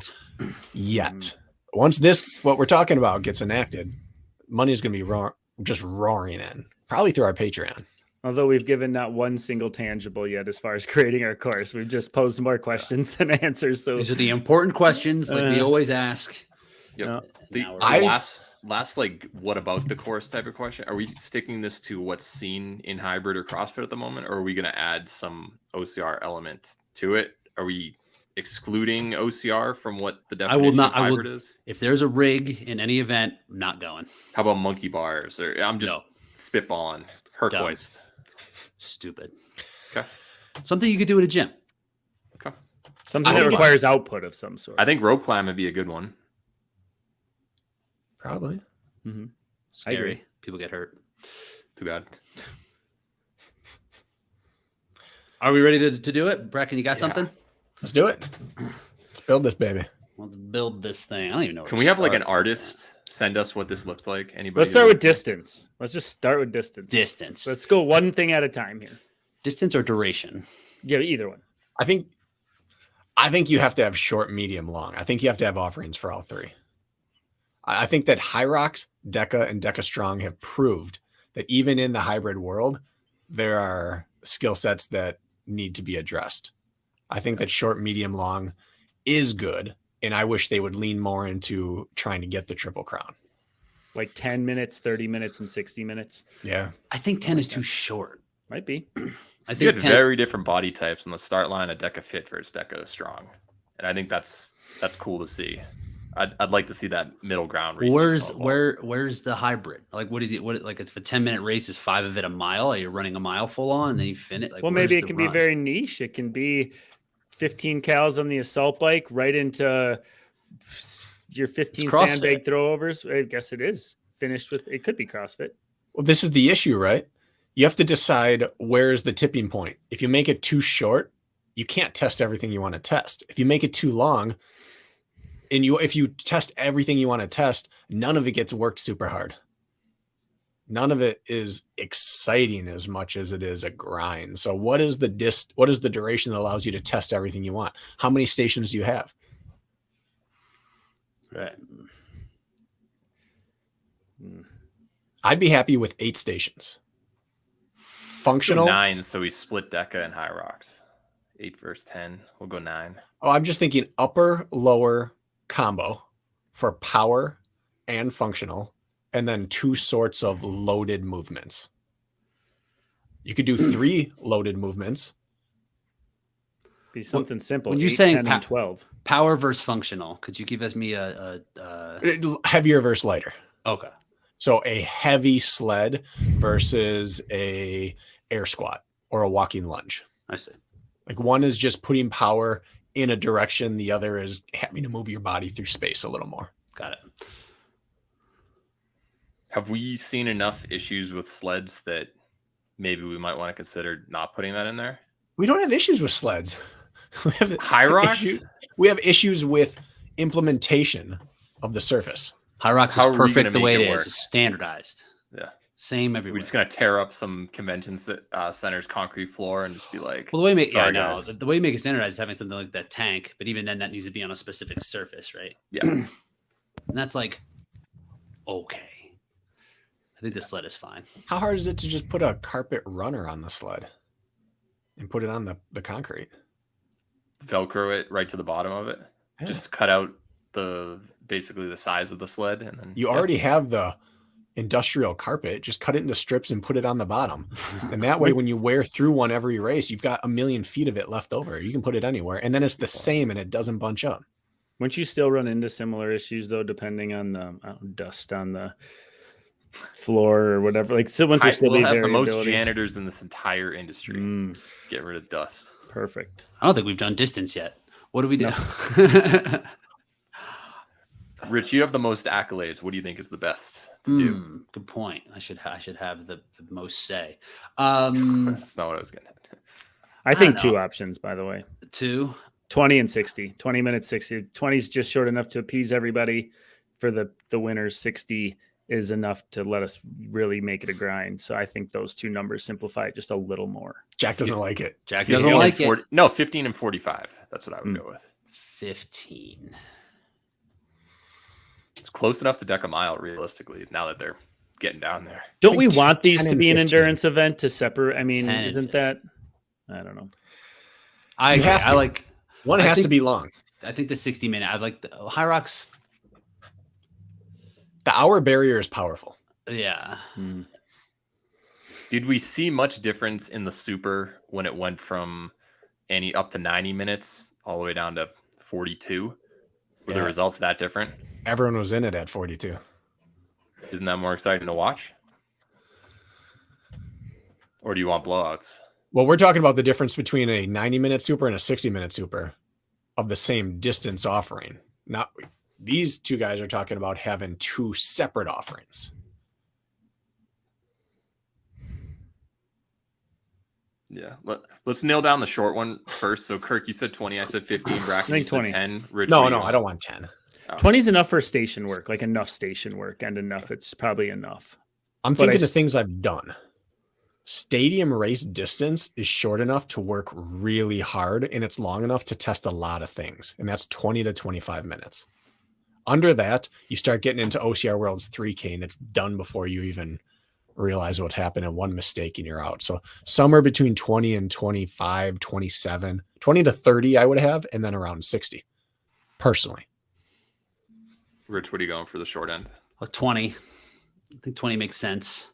yet. Once what we're talking about gets enacted, money is going to be just roaring in, probably through our Patreon. Although we've given not one single tangible yet as far as creating our course. We've just posed more questions than answers. So these are the important questions like we always ask. Yep. Last like, what about the course type of question? Are we sticking this to what's seen in hybrid or CrossFit at the moment? Or are we going to add some OCR elements to it? Are we excluding OCR from what the definition of hybrid is? If there's a rig in any event, I'm not going. How about monkey bars? Or I'm just spitballing. Herc-hoist. Stupid. Okay. Something you could do at a gym. Okay. Something that requires output of some sort. I think rope climb would be a good one. Probably. Mm-hmm. Scary. agree. People get hurt. Too bad. Are we ready to do it? Bracken, you got something? Let's do it. Let's build this baby. Let's build this thing. I don't even know. Can we have like an artist send us what this looks like? Anybody? Let's start with distance. Let's just start with distance. Distance. Let's go one thing at a time here. Distance or duration? Yeah, either one. I think you have to have short, medium, long. I think you have to have offerings for all three. I think that High Rocks, Deca, and Deca Strong have proved that even in the hybrid world, there are skill sets that need to be addressed. I think that short, medium, long is good. And I wish they would lean more into trying to get the Triple Crown. Like 10 minutes, 30 minutes, and 60 minutes. Yeah. I think 10 is too short. Might be. I You think had 10. very different body types on the start line of Deca Fit versus Deca Strong, and I think that's cool to see. I'd like to see that middle ground. Where's the hybrid? Like, what is it? What like? It's a 10-minute race. Is 5 of it a mile? Are you running a mile full on and then you finish? Like, Well, maybe it can be very niche. It can be 15 cals on the assault bike right into your 15 sandbag throwovers. I guess it is finished with. It could be CrossFit. Well, this is the issue, right? You have to decide where's the tipping point. If you make it too short, you can't test everything you want to test. If you make it too long, and if you test everything you want to test, none of it gets worked super hard. None of it is exciting as much as it is a grind. So what is the duration that allows you to test everything you want? How many stations do you have? Right. I'd be happy with 8 stations. Functional 9, so we split Deca and High Rocks. 8 versus 10. We'll go 9. Oh, I'm just thinking upper, lower combo for power and functional, and then 2 sorts of loaded movements. You could do 3 loaded movements. Be something simple. When you 8, saying 10, and 12. Power versus functional, could you give us a Heavier versus lighter. Okay. So a heavy sled versus a air squat or a walking lunge. I see. Like one is just putting power in a direction. The other is having to move your body through space a little more. Got it. Have we seen enough issues with sleds that maybe we might want to consider not putting that in there? We don't have issues with sleds. We have High Rocks? We have issues with implementation of the surface. High Rocks is How are we perfect gonna the way make it it is. work? It's standardized. Yeah. Same everywhere. We're just gonna tear up some conventions that centers concrete floor and just be like, Well, the way you make sorry, no, guys. the way you make it standardized is having something like that tank, but even then that needs to be on a specific surface, right? Yeah. And that's like okay. I think the sled is fine. How hard is it to just put a carpet runner on the sled and put it on the concrete? Velcro it right to the bottom of it. Yeah. Just cut out basically the size of the sled, and then You already have the industrial carpet. Just cut it into strips and put it on the bottom. And that way, when you wear through one every race, you've got 1,000,000 feet of it left over. You can put it anywhere. And then it's the same and it doesn't bunch up. Wouldn't you still run into similar issues though, depending on the dust on the floor or whatever? Like, so wouldn't there still we'll be have the most variability? janitors in this entire industry. Mm, Get rid of dust. perfect. I don't think we've done distance yet. What do we do? Rich, you have the most accolades. What do you think is the best to do? Good point. I should have the most say. That's not what I was getting at. I think don't 2 know. options, by the way. 2. 20 and 60. 20 minutes, 60. 20 is just short enough to appease everybody. For the winners, 60 is enough to let us really make it a grind. So I think those 2 numbers simplify it just a little more. Jack doesn't like it. Jack 15 doesn't and like 40 it. No, 15 and 45. That's what I would go with. 15. It's close enough to Deca Mile, realistically, now that they're getting down there. Don't we Like want these 10 to and be an 15. endurance event to separate? I mean, 10 and isn't that? I don't know. I You agree. have I to. like. One I has to think- be long. I think the 60-minute. I like the High Rocks. The hour barrier is powerful. Yeah. Did we see much difference in the super when it went from any up to 90 minutes all the way down to 42? Were the Yeah. results that different? Everyone was in it at 42. Isn't that more exciting to watch? Or do you want blowouts? Well, we're talking about the difference between a 90-minute super and a 60-minute super of the same distance offering. Not these 2 guys are talking about having 2 separate offerings. Yeah. Let's nail down the short one first. So Kirk, you said 20. I said 15. Bracken, think you said 20. 10. Rich, No, what do no, you I want? don't want 10. 20 is enough for station work, like enough station work and enough. It's probably enough. I'm But thinking of things I've done. Stadium race distance is short enough to work really hard, and it's long enough to test a lot of things, and that's 20 to 25 minutes. Under that, you start getting into OCR World's 3K, and it's done before you even realize what happened, and one mistake and you're out. So somewhere between 20 and 25, 27, 20 to 30 I would have, and then around 60 personally. Rich, what are you going for the short end? 20. I think 20 makes sense.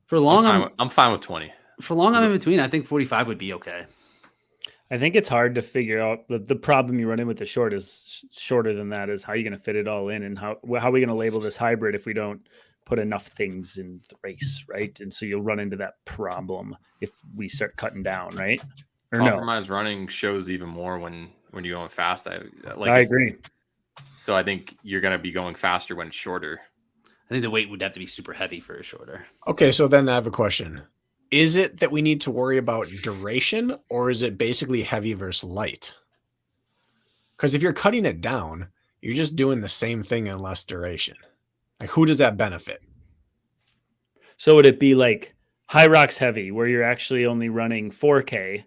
For long, I'm fine with 20. For long, I'm in between. I think 45 would be okay. I think it's hard to figure out the problem you run in with the short is shorter than that is how you're going to fit it all in, and how are we going to label this hybrid if we don't put enough things in the race, right? And so you'll run into that problem if we start cutting down, right? Or Compromise running shows even more when you're going fast. I agree. So I think you're going to be going faster when it's shorter. I think the weight would have to be super heavy for a shorter. Okay, so then I have a question. Is it that we need to worry about duration, or is it basically heavy versus light? Because if you're cutting it down, you're just doing the same thing in less duration. Like, who does that benefit? So would it be like High Rocks heavy, where you're actually only running 4K,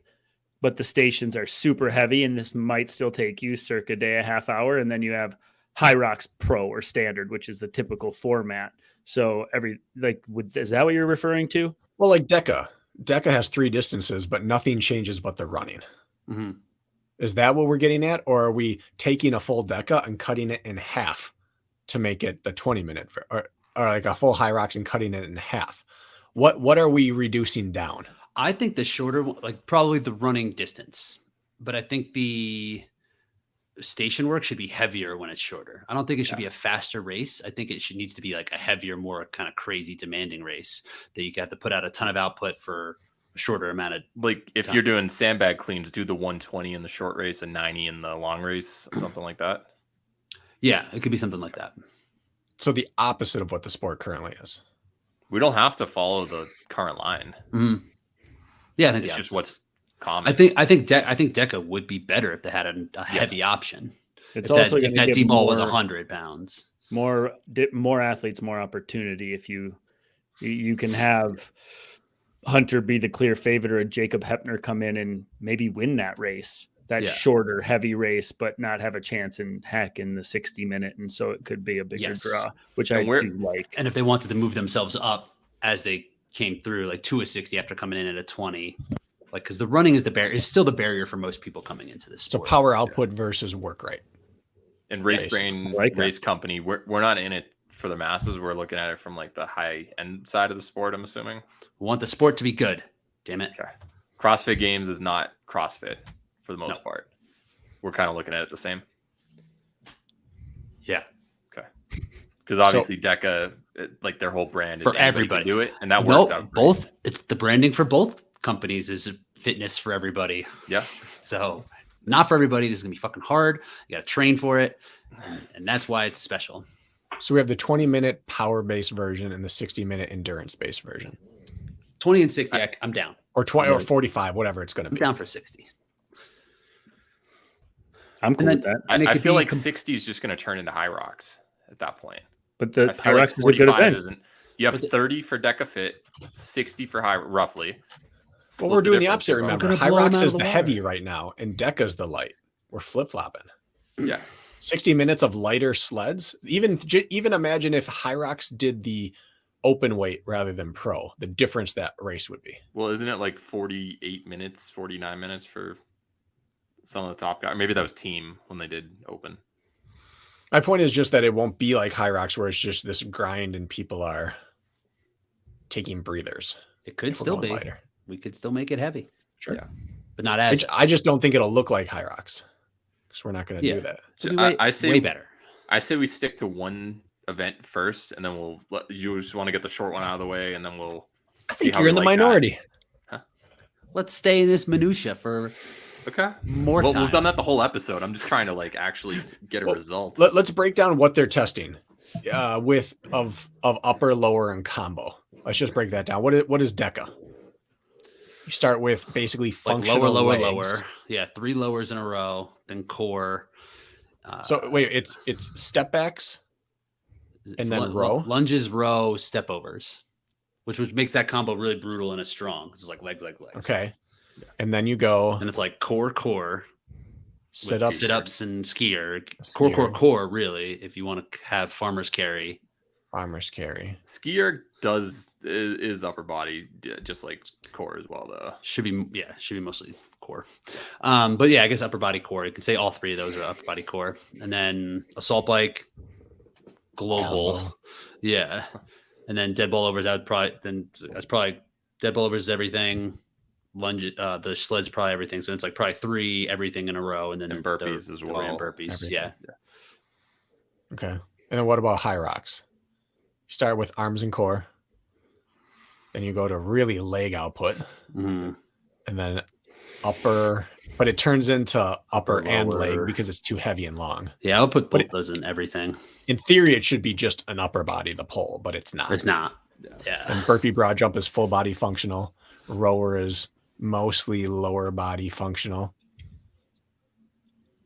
but the stations are super heavy, and this might still take you circa day, a half hour, and then you have High Rocks Pro or Standard, which is the typical format. So is that what you're referring to? Well, like DECA has 3 distances, but nothing changes but the running. Mm-hmm. Is that what we're getting at? Or are we taking a full DECA and cutting it in half to make it the 20-minute, or like a full High Rocks and cutting it in half? What are we reducing down? I think the shorter, like probably the running distance, but I think the station work should be heavier when it's shorter. I don't think it should be a faster race. I think it needs to be like a heavier, more kind of crazy demanding race that you have to put out a ton of output for a shorter amount of like if you're doing sandbag cleans, do the 120 in the short race and 90 in the long race, something like that. Yeah, it could be something like that. So the opposite of what the sport currently is. We don't have to follow the current line. Mm-hmm. Yeah, I think it's just what's common. I think DECA would be better if they had a heavy option. It's if also if that D-ball was 100 pounds. More athletes, more opportunity. If you can have Hunter be the clear favorite, or Jacob Hepner come in and maybe win that race, shorter, heavy race, but not have a chance in the 60-minute. And so it could be a bigger draw, which I do like. And if they wanted to move themselves up as they came through, like to a 60 after coming in at a 20, like, because the running is still the barrier for most people coming into this sport. So power output versus work rate. And Race Brain Race Company, we're not in it for the masses. We're looking at it from like the high end side of the sport, I'm assuming. We want the sport to be good. Damn it. Okay. CrossFit Games is not CrossFit for the most part. We're kind of looking at it the same. Yeah. Okay. Because obviously DECA, like their whole brand is for everybody do it, and that works out. Both. It's the branding for both companies is fitness for everybody. Yeah. So not for everybody. This is gonna be fucking hard. You got to train for it, and that's why it's special. So we have the 20-minute power-based version and the 60-minute endurance-based version. 20 and 60, I'm down. Or 20 or 45, whatever it's going to be. I'm down for 60. I'm cool with that. I feel like 60 is just going to turn into High Rocks at that point. But the High Rocks is a good event. You have 30 for DECA Fit, 60 for High, roughly. Well, we're doing the opposite, remember. High Rocks is the heavy right now, and DECA's the light. We're flip-flopping. Yeah. 60 minutes of lighter sleds. Even imagine if High Rocks did the open weight rather than pro, the difference that race would be. Well, isn't it like 48 minutes, 49 minutes for some of the top guys? Maybe that was team when they did open. My point is just that it won't be like High Rocks where it's just this grind and people are taking breathers. It could still be lighter. We could still make it heavy. Sure. Yeah. But not as. I just don't think it'll look like High Rocks because we're not going to do that. I say way better. I say we stick to one event first, and then you just want to get the short one out of the way, and then we'll. I think you're in the minority. Huh? Let's stay in this minutia for more time. We've done that the whole episode. I'm just trying to actually get a result. Let's break down what they're testing with of upper, lower, and combo. Let's just break that down. What is DECA? You start with basically Like functional lower, legs. lower. Yeah, 3 lowers in a row, then core. So wait, it's step backs and then row. Lunges, row, step overs, which makes that combo really brutal and it's strong. It's like legs. Okay. And then you go. And it's like core. Sit-ups and skier. Core, really, if you want to have farmer's carry. Skier is upper body, just like core as well, though. Should be mostly core. But yeah, I guess upper body core. You can say all 3 of those are upper body core. And then assault bike, global. Yeah. And then dead ball overs, that's probably dead ball overs is everything. Lunge, the sled's probably everything. So it's like probably 3 everything in a row, and then burpees as well. Burpees, everything. Yeah. Okay. And then what about high rocks? You start with arms and core. Then you go to really leg output, and then upper. But it turns into upper and leg because it's too heavy and long. Yeah, I'll put both those in everything. In theory, it should be just an upper body, the pole, but it's not. It's not. Yeah. And burpee broad jump is full body functional. Rower is mostly lower body functional.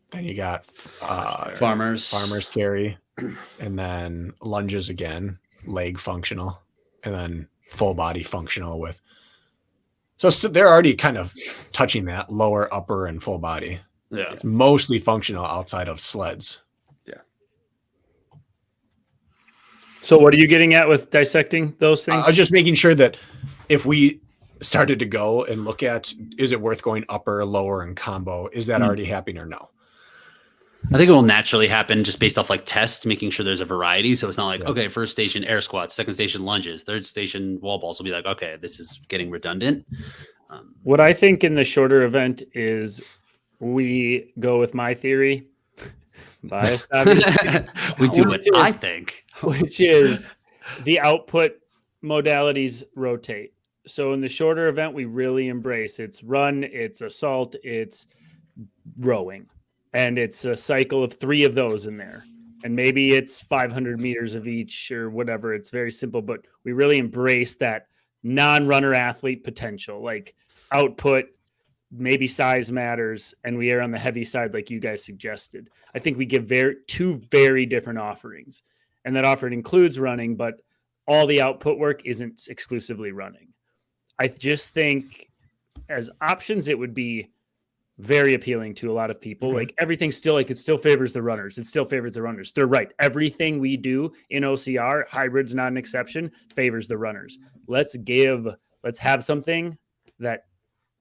Then you got farmers carry, and then lunges again, leg functional, and then full body functional with. So they're already kind of touching that lower, upper, and full body. Yeah, it's mostly functional outside of sleds. Yeah. So what are you getting at with dissecting those things? I was just making sure that if we started to go and look at, is it worth going upper, lower, and combo? Is that already happening or no? I think it will naturally happen just based off like tests, making sure there's a variety. So it's not like, okay, first station air squats, second station lunges, third station wall balls will be like, okay, this is getting redundant. What I think in the shorter event is we go with my theory. Biased, obviously. We do what I think. Which is the output modalities rotate. So in the shorter event, we really embrace it's run, it's assault, it's rowing. And it's a cycle of 3 of those in there. And maybe it's 500 meters of each or whatever. It's very simple, but we really embrace that non-runner athlete potential, like output, maybe size matters, and we are on the heavy side like you guys suggested. I think we give 2 very different offerings. And that offering includes running, but all the output work isn't exclusively running. I just think as options, it would be very appealing to a lot of people. Okay. Like everything's still like, it still favors the runners. It still favors the runners. They're right. Everything we do in OCR, hybrid's not an exception, favors the runners. Let's have something that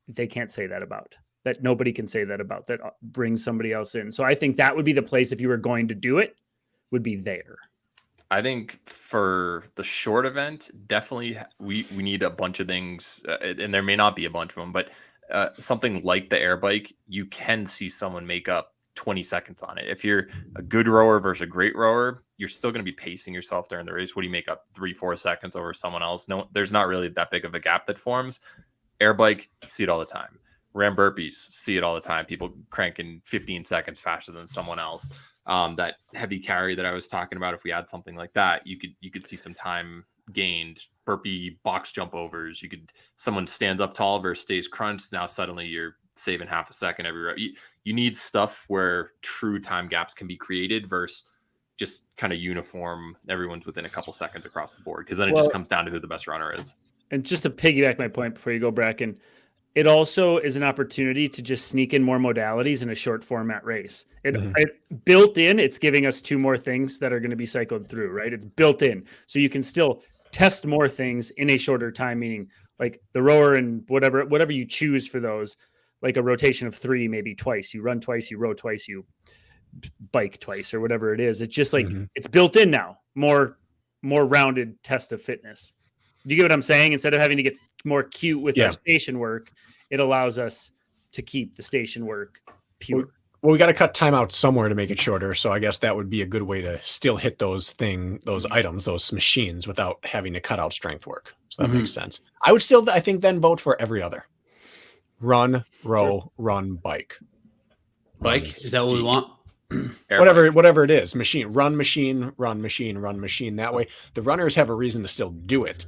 they can't say that about, that nobody can say that about, that brings somebody else in. So I think that would be the place if you were going to do it, would be there. I think for the short event, definitely we need a bunch of things, and there may not be a bunch of them, but something like the air bike, you can see someone make up 20 seconds on it. If you're a good rower versus a great rower, you're still going to be pacing yourself during the race. What do you make up 3-4 seconds over someone else? No, there's not really that big of a gap that forms. Air bike, see it all the time. Ram burpees, see it all the time. People cranking 15 seconds faster than someone else. That heavy carry that I was talking about, if we had something like that, you could see some time gained. Burpee box jump overs, someone stands up tall versus stays crunched. Now suddenly you're saving half a second every rep. You need stuff where true time gaps can be created versus just kind of uniform. Everyone's within a couple seconds across the board, because then it just comes down to who the best runner is. And just to piggyback my point before you go, Bracken, it also is an opportunity to just sneak in more modalities in a short format race. It built in, it's giving us 2 more things that are going to be cycled through, right? It's built in. So you can still test more things in a shorter time, meaning like the rower and whatever you choose for those, like a rotation of 3, maybe twice. You run twice, you row twice, you bike twice, or whatever it is. It's just like, it's built in now, more rounded test of fitness. Do you get what I'm saying? Instead of having to get more cute with our station work, it allows us to keep the station work pure. Well, we got to cut time out somewhere to make it shorter. So I guess that would be a good way to still hit those items, those machines, without having to cut out strength work. So that makes sense. I would still, I think, then vote for every other. Run, row, run, bike. Bike? Is that what we want? Whatever it is. Run machine. That way the runners have a reason to still do it.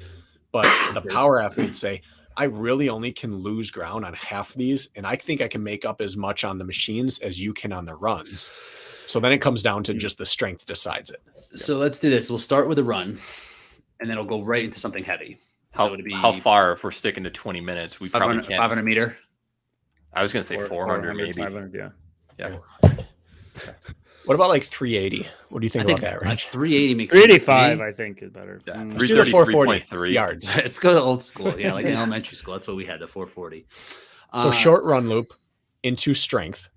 But the power athletes say, I really only can lose ground on half these, and I think I can make up as much on the machines as you can on the runs. So then it comes down to just the strength decides it. So let's do this. We'll start with a run, and then it'll go right into something heavy. How, So it'd be how far, if we're sticking to 20 minutes, we probably 500, can't. 500 meter. I was going to say 400 maybe. 500, yeah. Yeah. What about like 380? What do you think I about think that, Rich? 380 makes sense to 385, me. I think, is better. Yeah. Let's do the 440 333.3 yards. Let's go to old school. Yeah, like in elementary school. That's what we had, the 440. So short run loop into strength.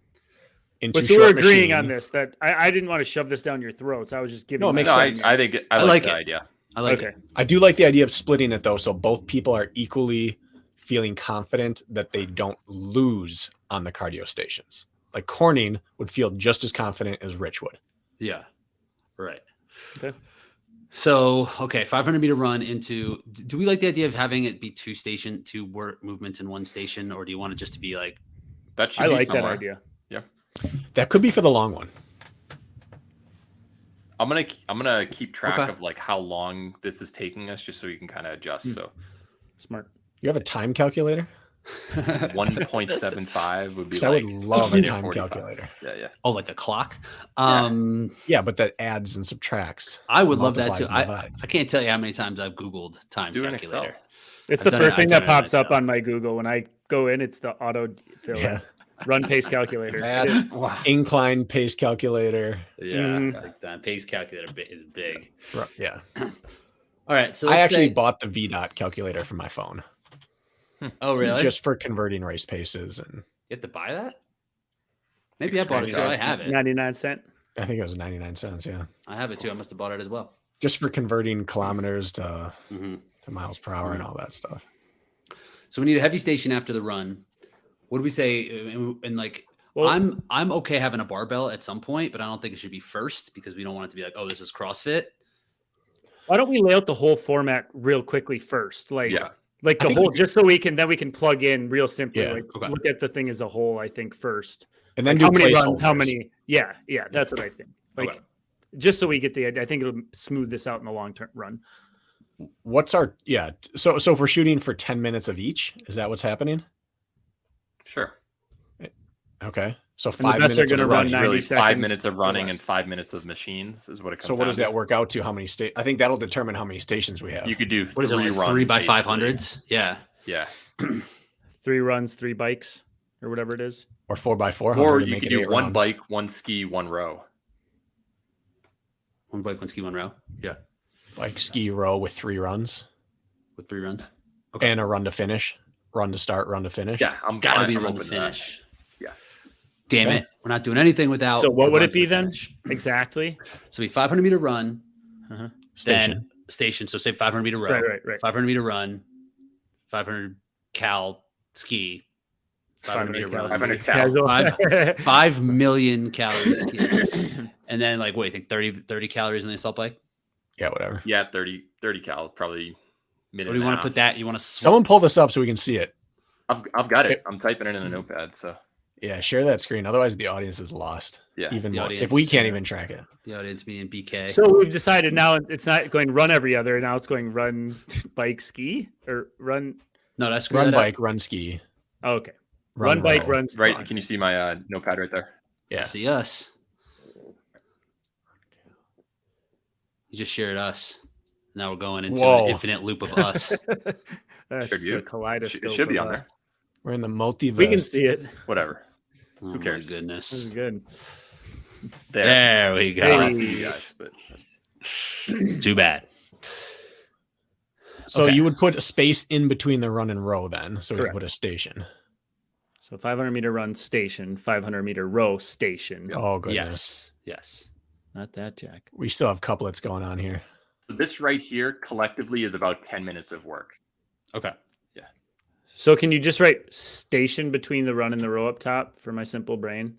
Into But so we're short agreeing machine. on this, that I didn't want to shove this down your throats. I was just giving No, it my makes No, sense. I think I I like like the it. idea. I like Okay. it. I do like the idea of splitting it though, so both people are equally feeling confident that they don't lose on the cardio stations. Like Corning would feel just as confident as Rich would. Yeah. Right. Okay. So, okay, 500 meter run into. Do we like the idea of having it be two work movements in one station, or do you want it just to be like? That should I be like that somewhere. idea. That could be for the long one. I'm gonna keep track Okay. of like how long this is taking us, just so you can kind of adjust. So Smart. You have a time calculator? 1.75 would be Because like I would love a minute time 45. calculator. Yeah. Oh, like a clock. Yeah, but that adds and subtracts. I would love that too. multiplies and divides. I can't tell you how many times I've Googled time Just do it in Excel. calculator. It's I've the done it- first thing I've that done it in pops up Excel. on my Google when I go in. It's the auto fill Yeah. run pace calculator. That It is. incline pace calculator. Yeah, Mhm. like that pace calculator is big. Yeah. All right, so I let's actually say- bought the VDOT calculator for my phone. Oh, really? Just for converting race paces. And You have to buy that? Maybe I bought it too. I have it. 99¢. I think it was 99 cents. Yeah. I have it too. I must have bought it as well. Just for converting kilometers to Mhm. miles per hour and all that stuff. So we need a heavy station after the run. What do we say? And like, Well- I'm okay having a barbell at some point, but I don't think it should be first because we don't want it to be like, oh, this is CrossFit. Why don't we lay out the whole format real quickly first? Like Yeah. the I think whole, we just so we can plug in real simply. Yeah. Like Okay. look at the thing as a whole, I think, first. And then Like, do how many runs, how placeholders. many? Yeah, that's what I think. Like Okay. just so we get the idea. I think it'll smooth this out in the long term run. What's our So if we're shooting for 10 minutes of each, is that what's happening? Sure. Okay. So the 5 best are minutes of gonna the run run. It's 90 really 5 seconds minutes of or running less. and 5 minutes of machines is what it comes So what down does to. that work out to? How many I think that'll determine how many stations we have. You could do What is it? three Like runs. 3 by basically. 500s? Yeah. Yeah. 3 runs, 3 bikes, or whatever it is. Or 4x4. Or you could do one bike, one ski, one row. One bike, one ski, one row. Yeah. Like ski row with 3 runs With 3 runs. and a run to finish. Run to start, run to finish. Yeah, I'm Gotta fine. be I'm run to open to that. finish. Yeah. Damn Okay. it. We're not doing anything without. So what a would run it be to then? finish. Exactly. So be 500 meter run, Station. then station. So say 500 meter row, Right. 500 meter run, 500 cal ski, 500 meter run, 500 cal. Casual. 5 million calories ski. And then like, what do you think? 30 calories in the assault bike? Yeah, whatever. Yeah, 30 cal, probably minute. Or do you want to put that? You want to Someone pull this up so we can see it. I've got it. I'm typing it in a notepad. So Yeah, share that screen. Otherwise, the audience is lost. yeah. Even The more. audience, If we can't even track it. the audience being BK? So we've decided now it's not going run every other. Now it's going run, bike, ski, or run. No, that's Run bike, run ski. Oh, okay. Run bike, row. run. Ski. Right. Can you see my notepad right there? Yeah. See us. You just shared us. Now we're going into Whoa. an infinite loop of us. That's Should you? a kaleidoscope. It should be of on us. there. We're in the multiverse. We can see it. Whatever. Oh, Who cares? My This goodness. is good. There we I go. don't Hey. see you guys, but Too bad. So Okay. you would put a space in between the run and row then. So we Correct. put a station. So 500 meter run station, 500 meter row station. Oh, goodness. Yes. Not that, Jack. We still have couplets going on here. so this right here collectively is about 10 minutes of work. Okay. So can you just write station between the run and the row up top for my simple brain?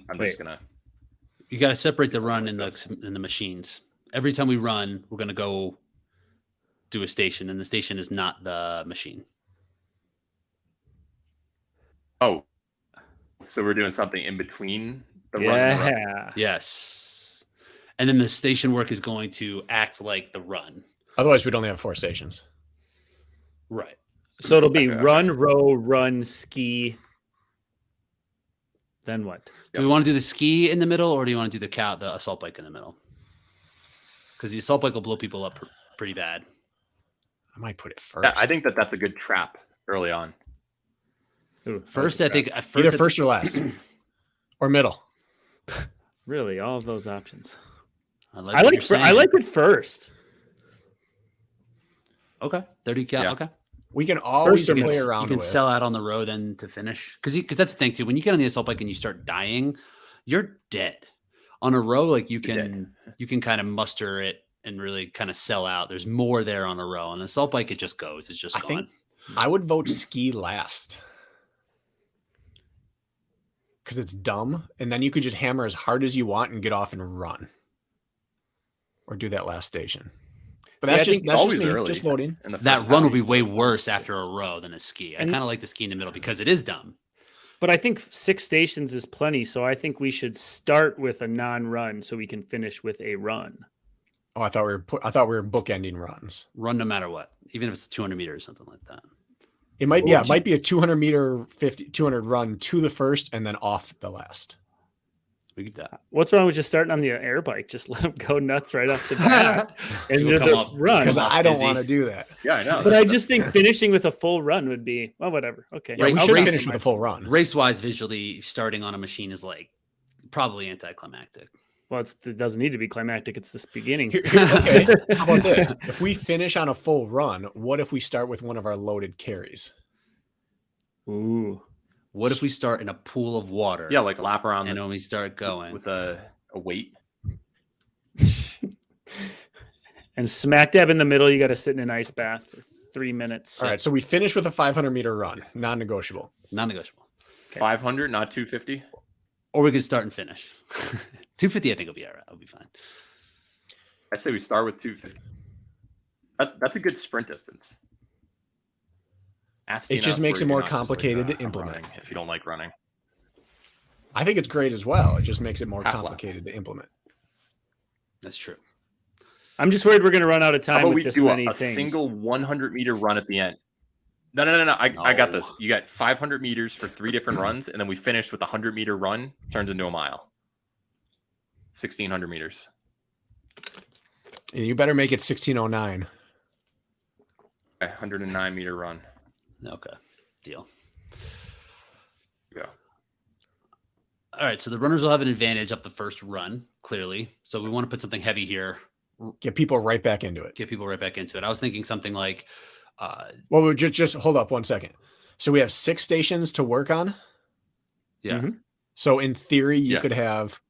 I'm Wait. just gonna. You got to separate the Something run like and this. the machines. Every time we run, we're going to go do a station, and the station is not the machine. Oh, so we're doing something in between the run and the row. Yeah. Yes. And then the station work is going to act like the run. Otherwise, we'd only have 4 stations. Right. So it'll be Okay. run, row, run, ski. Then what? Do we want to do the ski in the middle, or do you want to do the assault bike in the middle? Because the assault bike will blow people up pretty bad. I might put it first. Yeah, I think that's a good trap early on. Ooh, First, I think either first or last, or middle. Really, all of those options. I I what you're like saying. it first. Okay, 30 cal. Yeah. Okay, We can always First or play middle. around you can with. sell out on the row then to finish. Because that's the thing too. When you get on the assault bike and you start dying, you're dead. On a row, like you can kind of muster it and really kind of sell out. There's more there on a row. On the assault bike, it just goes. It's just I gone. think I would vote ski last. Because it's dumb. And then you could just hammer as hard as you want and get off and run. Or do that last station. But See, that's I just, think that's always just me, early. just voting. In the That first run will half. be way worse after a row than a ski. I And- kind of like the ski in the middle because it is dumb. But I think 6 stations is plenty. So I think we should start with a non-run so we can finish with a run. Oh, I thought we were bookending runs. Run no matter what, even if it's 200 meters or something like that. It might be, Well, it might be a 200 run to the first and then off the last. We could do that. What's wrong with just starting on the air bike? Just let them go nuts right off the bat and People do come the off- run. Because off I don't dizzy. want to do that. Yeah, I know. But I just think finishing with a full run would be, well, whatever. Okay. Yeah, we I'll should race finish with a full run. Race wise, visually starting on a machine is like probably anticlimactic. Well, it doesn't need to be climactic. It's this beginning. Okay, how about this? If we finish on a full run, what if we start with one of our loaded carries? Ooh. What if we start in a pool of water? Yeah, like lap around and when we start going, with a weight. And smack dab in the middle, you got to sit in an ice bath for 3 minutes. All right, so we finish with a 500-meter run, non-negotiable. non-negotiable. 500, not 250. Or we could start and finish. 250, I think will be all right. I'll be fine. I'd say we start with 250. That's a good sprint distance. It just makes it more complicated to implement. If you don't like running. I think it's great as well. It just makes it more Half lap. complicated to implement. That's true. I'm just worried we're going to run out of How time about with we this do many a things. single 100-meter run at the end? No. I got this. You got 500 meters for 3 different runs, and then we finish with a 100-meter run, turns into a mile. 1,600 meters. You better make it 1609. A 109-meter run. Okay. Deal. Yeah. All right. So the runners will have an advantage up the first run, clearly. So we want to put something heavy here, Get people right back into it. get people right back into it. I was thinking something like, Well, we just hold up 1 second. So we have 6 stations to work on. yeah, Mhm. So in theory, you Yes. could have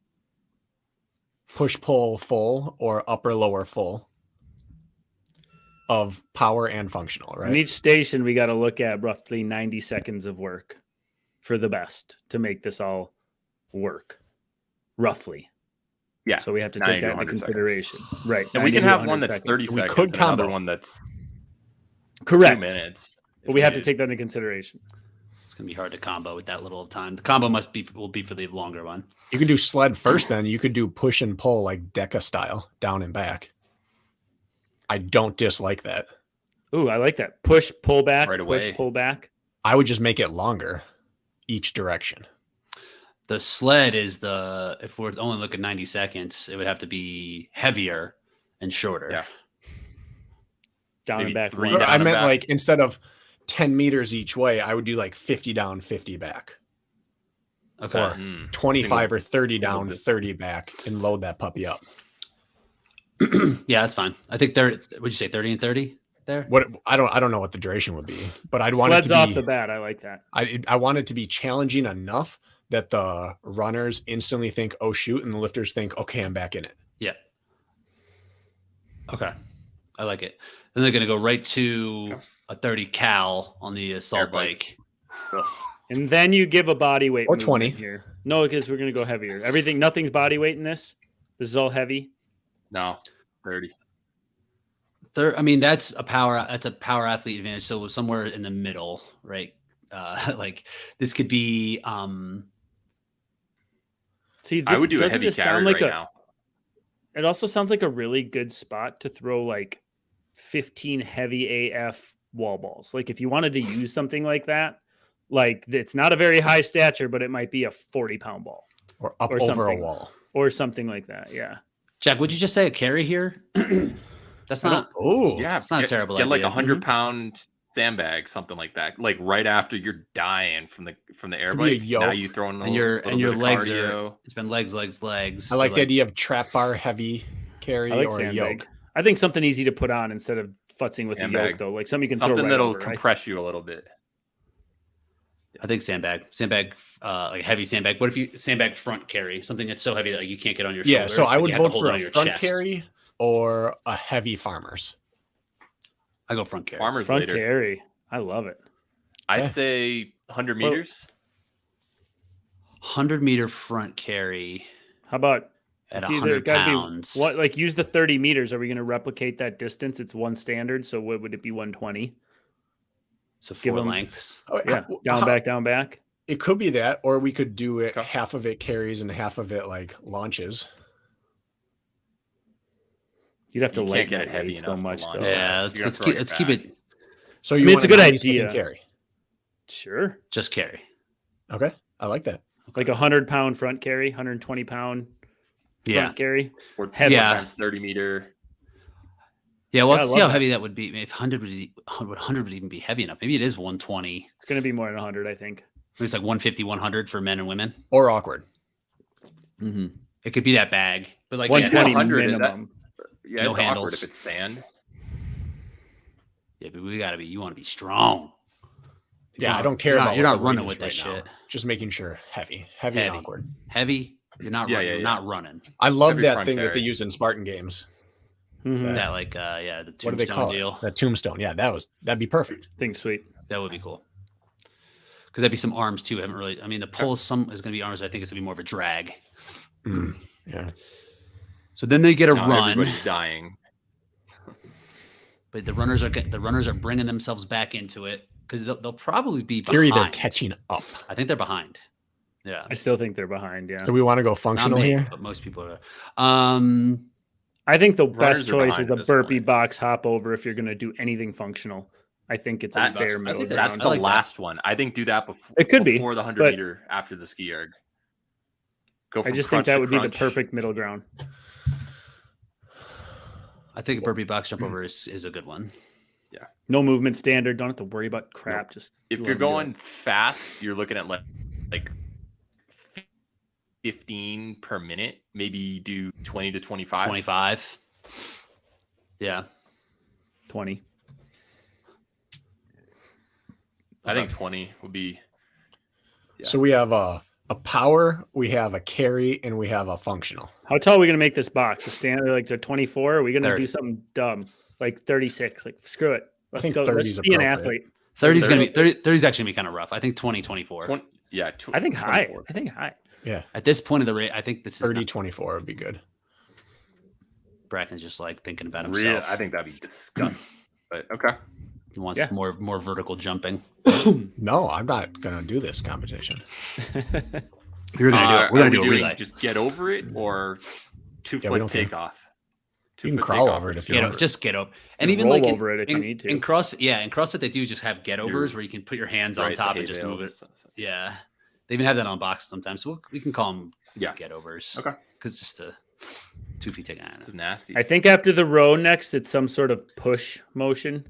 push pull full or upper lower full of power and functional, right? In each station, we got to look at roughly 90 seconds of work for the best to make this all work, roughly. Yeah. So we have to 90 take to that into 100 seconds. consideration. Right. And we 90 can to have 100 one that's seconds. 30 We seconds. could Another combo. one that's Correct. 2 minutes. But we have to take that into consideration. it's gonna be hard to combo with that little time. The combo will be for the longer one. You could do sled first, then you could do push and pull like Deca style, down and back. I don't dislike that. Ooh, I like that. Push, pull back, Right push, away. pull back. I would just make it longer each direction. The sled is if we're only looking 90 seconds, it would have to be heavier and shorter. Yeah. Down Maybe and back. 3 one. down I and meant back. like instead of 10 meters each way, I would do like 50 down, 50 back, Okay. Or 25 or 30 single down, distance. 30 back, and load that puppy up. Yeah, that's fine. I think would you say 30 and 30 there? What I don't know what the duration would be, but I'd want Sleds it to off be, the bat. I like that. I want it to be challenging enough that the runners instantly think, "Oh shoot," and the lifters think, "Okay, I'm back in it." Yeah. Okay. I like it. Then they're gonna go right to a 30 cal on the assault Air bike. bike. And then you give a body weight Or movement 20. here. No, because we're going to go heavier. Nothing's body weight in this. This is all heavy. No, 30. I mean, that's a power athlete advantage. So somewhere in the middle, right? Like this could be See, this, I would do a doesn't heavy this sound carry like right now. It also sounds like a really good spot to throw like 15 heavy AF wall balls. Like if you wanted to use something like that, like it's not a very high stature, but it might be a 40-pound ball or up or over something, a wall. or something like that. Yeah. Jack, would you just say a carry here? That's not. Oh, Yeah, It's not a terrible get like idea. 100-pound sandbag, something like that. Like right after you're dying from the air Could be a bike, now yoke. you throw in And your legs cardio. are. It's been legs. I like the idea of trap bar heavy carry I like or a sandbag. yoke. I think something easy to put on instead of futzing with a Sandbag. yoke, though. Like something you can throw Something right that'll over. compress you a little bit. I think sandbag, like heavy sandbag. What if you sandbag front carry, something that's so heavy that you can't get on your shoulder? Yeah, so I but would you have to vote hold for it a on your front chest. carry or a heavy farmers. I go front carry. Farmers Front later. carry. I love it. I Yeah. say 100 Well- meters. 100-meter front carry How about at it's either 100 gotta pounds. be what, like use the 30 meters. Are we going to replicate that distance? It's one standard. So what would it be? 120? So give 4 them- lengths. Oh, Yeah. Down, back. It could be that, or we could do it. Okay. Half of it carries and half of it like launches. You'd have to You can't lighten get that it heavy weight so enough to much, launch. though. Yeah, You're gonna let's throw it keep back. it So you mean, it's want a good 90-something idea. carry. Sure. just carry. Okay, I like that. Like 100-pound front carry, 120-pound Yeah. front carry. Or Heavy. Yeah. times 30 meter. Yeah, well, Yeah, I let's see love how that. heavy that would be. If 100 would even be heavy enough. Maybe it is 120. It's going to be more than 100, I think. Maybe it's like 150, 100 for men and women. Or awkward. Mm-hmm. It could be that bag, but like 120 100 is that- minimum. Yeah, No it's awkward handles. if it's sand. Yeah, but we gotta be. You want to be strong. Yeah, I don't care You're not, about. you're what not the running weight with is that right shit. now. Just making sure heavy and Heavy. awkward. Heavy. You're not Yeah, running. yeah, You're yeah. not running. I love Heavy that front thing that they carry. use in Spartan games. Mm-hmm. That like yeah, the What do they tombstone call deal. it? That tombstone. Yeah, that'd be perfect. Thing's sweet. That would be cool. Because that'd be some arms too. I haven't really. I mean, the pull is going to be arms. I think it's going to be more of a drag. Yeah. So then they get a Now run, everybody's dying. but the runners are bringing themselves back into it because they'll probably be Here, behind. they're catching up. I think they're behind. Yeah, I still think they're behind. Yeah. Do we want to go not functional me, here? but most people are. I think the Runners best are choice behind is a at this burpee point. box hop over if you're going to do anything functional. I think it's a That- fair I middle think That's ground. the like that. last one. I think do that before. It could be, before the 100 but- meter after the ski erg. Go I from just think crunch that to would be the crunch. perfect middle ground. I think a burpee box jump over is a good one. No movement standard. Don't have to worry about crap. Just If let you're them do it. going fast, you're looking at like 15 per minute. Maybe do 20 to 25. 25. Yeah. 20. I think 20 would be. Yeah. So we have a power, we have a carry, and we have a functional. How tall are we going to make this box? A standard like to 24? Or are we going to 30. do something dumb like 36? Like screw it. Let's think go. 30 Let's is be an appropriate. athlete. 30 is 30. going to be 30 is actually going to be kind of rough. I think 20, 24. 20, yeah. I think high. 24. I think high. Yeah. At this point of the rate, I think this is 30, not, 24 would be good. Bracken's just like thinking about Real, himself. I think that'd be disgusting. But okay. He wants Yeah. more vertical jumping. No, I'm not going to do this competition. You're gonna do it. We're Are gonna we do a doing relay. Just get over it or 2 Yeah, we foot don't care. takeoff. You can 2 foot crawl takeoff over or it if just you Get want. over, just get over. And You even roll like over it if you need to. in CrossFit, in CrossFit they do just have get overs You're- where you can put your hands on right, the top hay and just move it. bales. Yeah, they even have that on boxes sometimes. So we can call them Yeah. get overs. Okay. Because just a 2 feet take. This is nasty. I think after the row next, it's some sort of push motion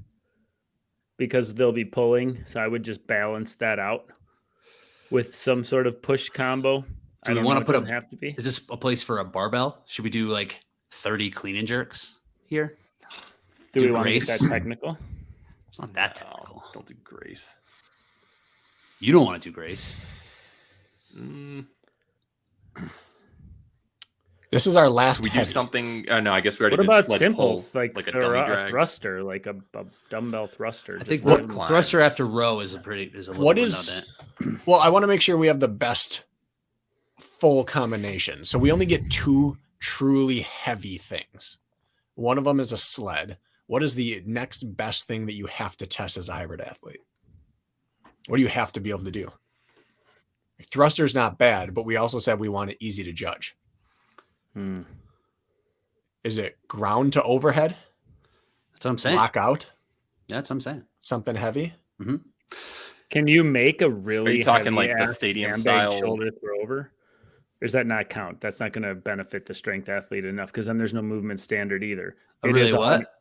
because they'll be pulling. So I would just balance that out with some sort of push combo. Do I we don't wanna know, it put a- doesn't have to be. Is this a place for a barbell? Should we do like 30 clean and jerks here? Do do we want to get grace? that technical? It's not that No, technical. Don't do grace. You don't want to do grace. This is our last Should we do heavy. something? No, I guess we already What did about sled simple, pull, like, a a dummy drag. thruster, like a dumbbell thruster? I just think let rope them- climb. thruster after row is a little What bit is- redundant. Well, I want to make sure we have the best full combination. So we only get 2 truly heavy things. One of them is a sled. What is the next best thing that you have to test as a hybrid athlete? What do you have to be able to do? Thruster's not bad, but we also said we want it easy to judge. Hmm. Is it ground to overhead? That's what I'm saying. Lock out? That's what I'm saying. Something heavy. Can you make a really talking heavy like the ass stadium sandbag style? shoulder throw over? Or does that not count? That's not going to benefit the strength athlete enough because then there's no movement standard either. Really what?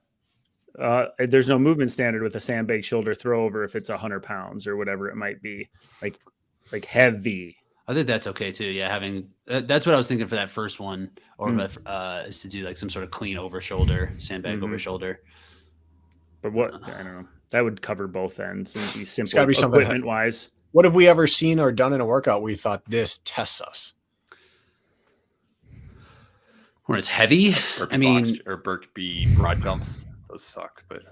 There's no movement standard with a sandbag shoulder throw over if it's 100 pounds or whatever it might be, like heavy. I think that's okay too. Yeah, having that's what I was thinking for that first one, or is to do like some sort of clean over shoulder, sandbag over shoulder. But what I don't know, that would cover both ends and be simple gotta be something equipment wise. What have we ever seen or done in a workout we thought this tests us? When it's heavy, or Burpee broad jumps. Those suck, but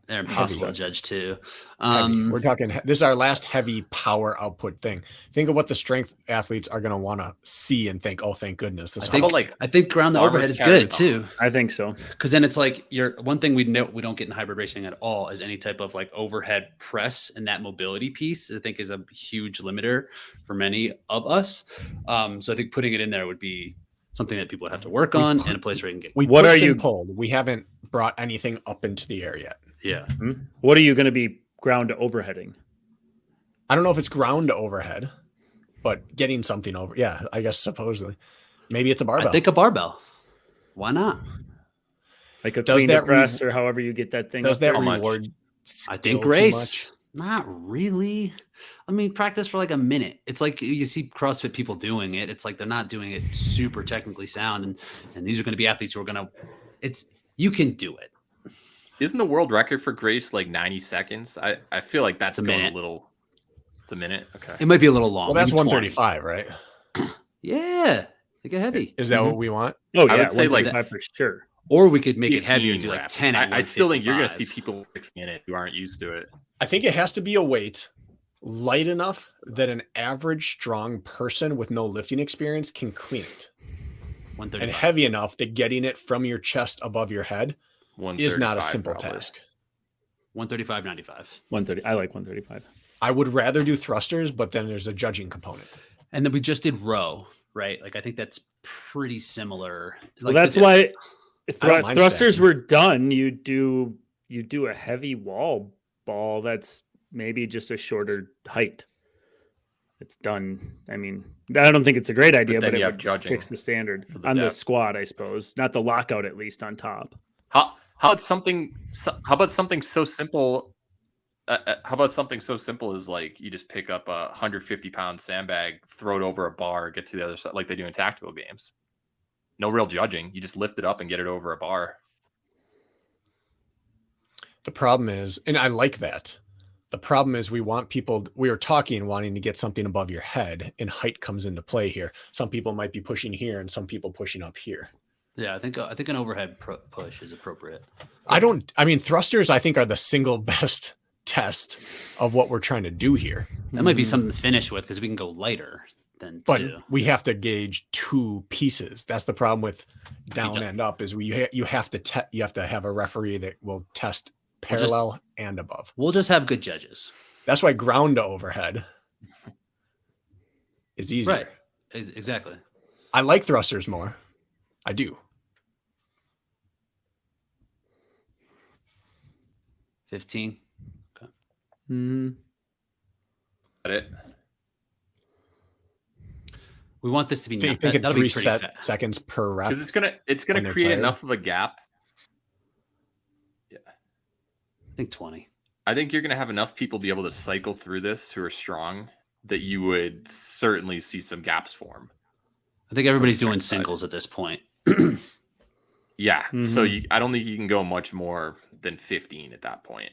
they're impossible to judge too. We're talking. This is our last heavy power output thing. Think of what the strength athletes are going to want to see and think. Oh, thank goodness! I think ground the overhead is good too. I think so because then it's like one thing we don't get in hybrid racing at all is any type of like overhead press, and that mobility piece I think is a huge limiter for many of us. So I think putting it in there would be something that people would have to work on and a place where you can get. What are you pulled? We haven't brought anything up into the air yet. Yeah. What are you going to be ground to overheading? I don't know if it's ground to overhead, but getting something over. Yeah, I guess supposedly. Maybe it's a barbell. I think a barbell. Why not? Like a cleaner press or however you get that thing. Does that reward? I think race. Not really. I mean, practice for like a minute. It's like you see CrossFit people doing it. It's like they're not doing it super technically sound. And these are going to be athletes who are going to, you can do it. Isn't the world record for Grace like 90 seconds? I feel like that's a little. It's a minute. Okay. It might be a little long. Well, that's 135, right? Yeah. They get heavy. Is that what we want? Oh, yeah. I would say like for sure. Or we could make it heavier and do like 10. I still think you're going to see people in it who aren't used to it. I think it has to be a weight light enough that an average strong person with no lifting experience can clean it. And heavy enough that getting it from your chest above your head is not a simple task. 135.95. 130. I like 135. I would rather do thrusters, but then there's a judging component. And then we just did row, right? Like I think that's pretty similar. Well, that's why thrusters were done. You do a heavy wall ball that's maybe just a shorter height. It's done. I mean, I don't think it's a great idea, but it would fix the standard on the squat, I suppose. Not the lockout, at least on top. How about something so simple? How about something so simple as like you just pick up a 150-pound sandbag, throw it over a bar, get to the other side like they do in tactical games. No real judging. You just lift it up and get it over a bar. The problem is, and I like that. The problem is we are talking wanting to get something above your head, and height comes into play here. Some people might be pushing here and some people pushing up here. Yeah, I think an overhead push is appropriate. Thrusters I think are the single best test of what we're trying to do here. That might be something to finish with because we can go lighter than two. But we have to gauge two pieces. That's the problem with down and up is you have to have a referee that will test parallel and above. We'll just have good judges. That's why ground to overhead is easier. Right. Exactly. I like thrusters more. I do. 15. Okay. That it? We want this to be. You think 3 seconds per rep? Because it's gonna create enough of a gap. Yeah. I think 20. I think you're going to have enough people be able to cycle through this who are strong that you would certainly see some gaps form. I think everybody's doing singles at this point. Yeah. Mm-hmm. So I don't think you can go much more than 15 at that point.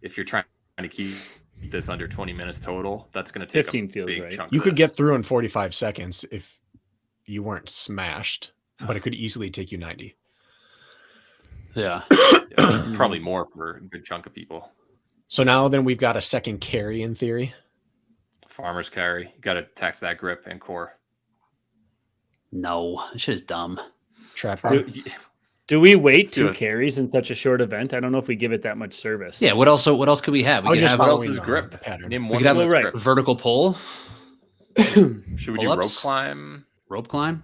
If you're trying to keep this under 20 minutes total, that's going to take 15 a feels big right. chunk. You could get through in 45 seconds if you weren't smashed, but it could easily take you 90. Yeah. Probably more for a good chunk of people. So now then we've got a second carry in theory. Farmer's carry. You got to tax that grip and core. No, this shit is dumb. Trap bar. Do we wait 2 carries in such a short event? I don't know if we give it that much service. Yeah. What else could we have? We could have what else is grip pattern. We could have a vertical pull. Should we do rope climb? Rope climb?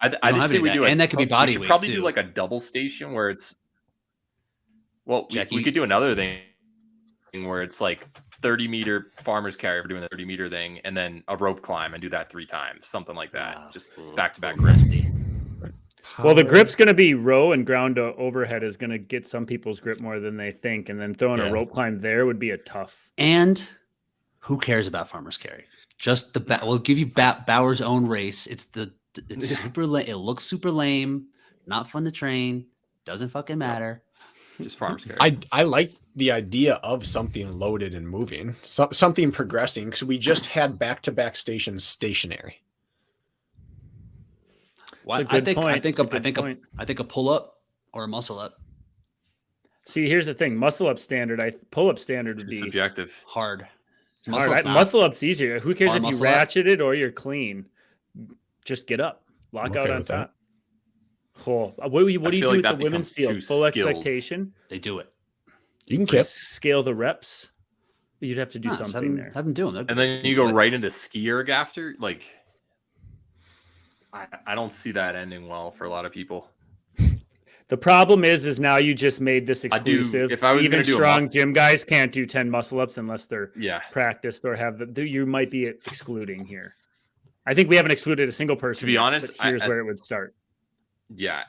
I just say we do and that could be body weight. Probably too. do like a double station where it's. Well, we Jackie- could do another thing where it's like 30-meter farmer's carry for doing the 30-meter thing, and then a rope climb and do that 3 times, something like that. Just back-to-back grips. Well, the Power. grip's going to be row and ground to overhead is going to get some people's grip more than they think. And then throwing Yeah. a rope climb there would be a tough. And who cares about farmer's carry? Just we'll give you Bauer's own race. It's super lame. It looks super lame. Not fun to train. Doesn't fucking matter. Just farmer's carry. I like the idea of something loaded and moving, something progressing, because we just had back-to-back stations stationary. Why, It's a good point. It's a good point. I think a pull up or a muscle up See, here's the thing: muscle up standard. Pull up standard would It's be subjective. hard. hard. Muscle up's easier. Who cares Bar if you muscle up. ratchet it or you're clean? Just get up, lock I'm out okay on with that. top. Cool. What do you do feel with like that the women's becomes field? too Full skilled. expectation. They do it. You can kip. Scale the reps. You'd have to do Nah, just something there. Have them do them. And then you go right into ski erg after. Like, I don't see that ending well for a lot of people. The problem is now you just made this I do- exclusive. if I was Even gonna do a strong muscle- gym guys can't do 10 muscle ups unless they're Yeah. practiced or have the. You might be excluding here. I think we haven't excluded a single person. To be yet, honest, but here's where it would start. Yeah.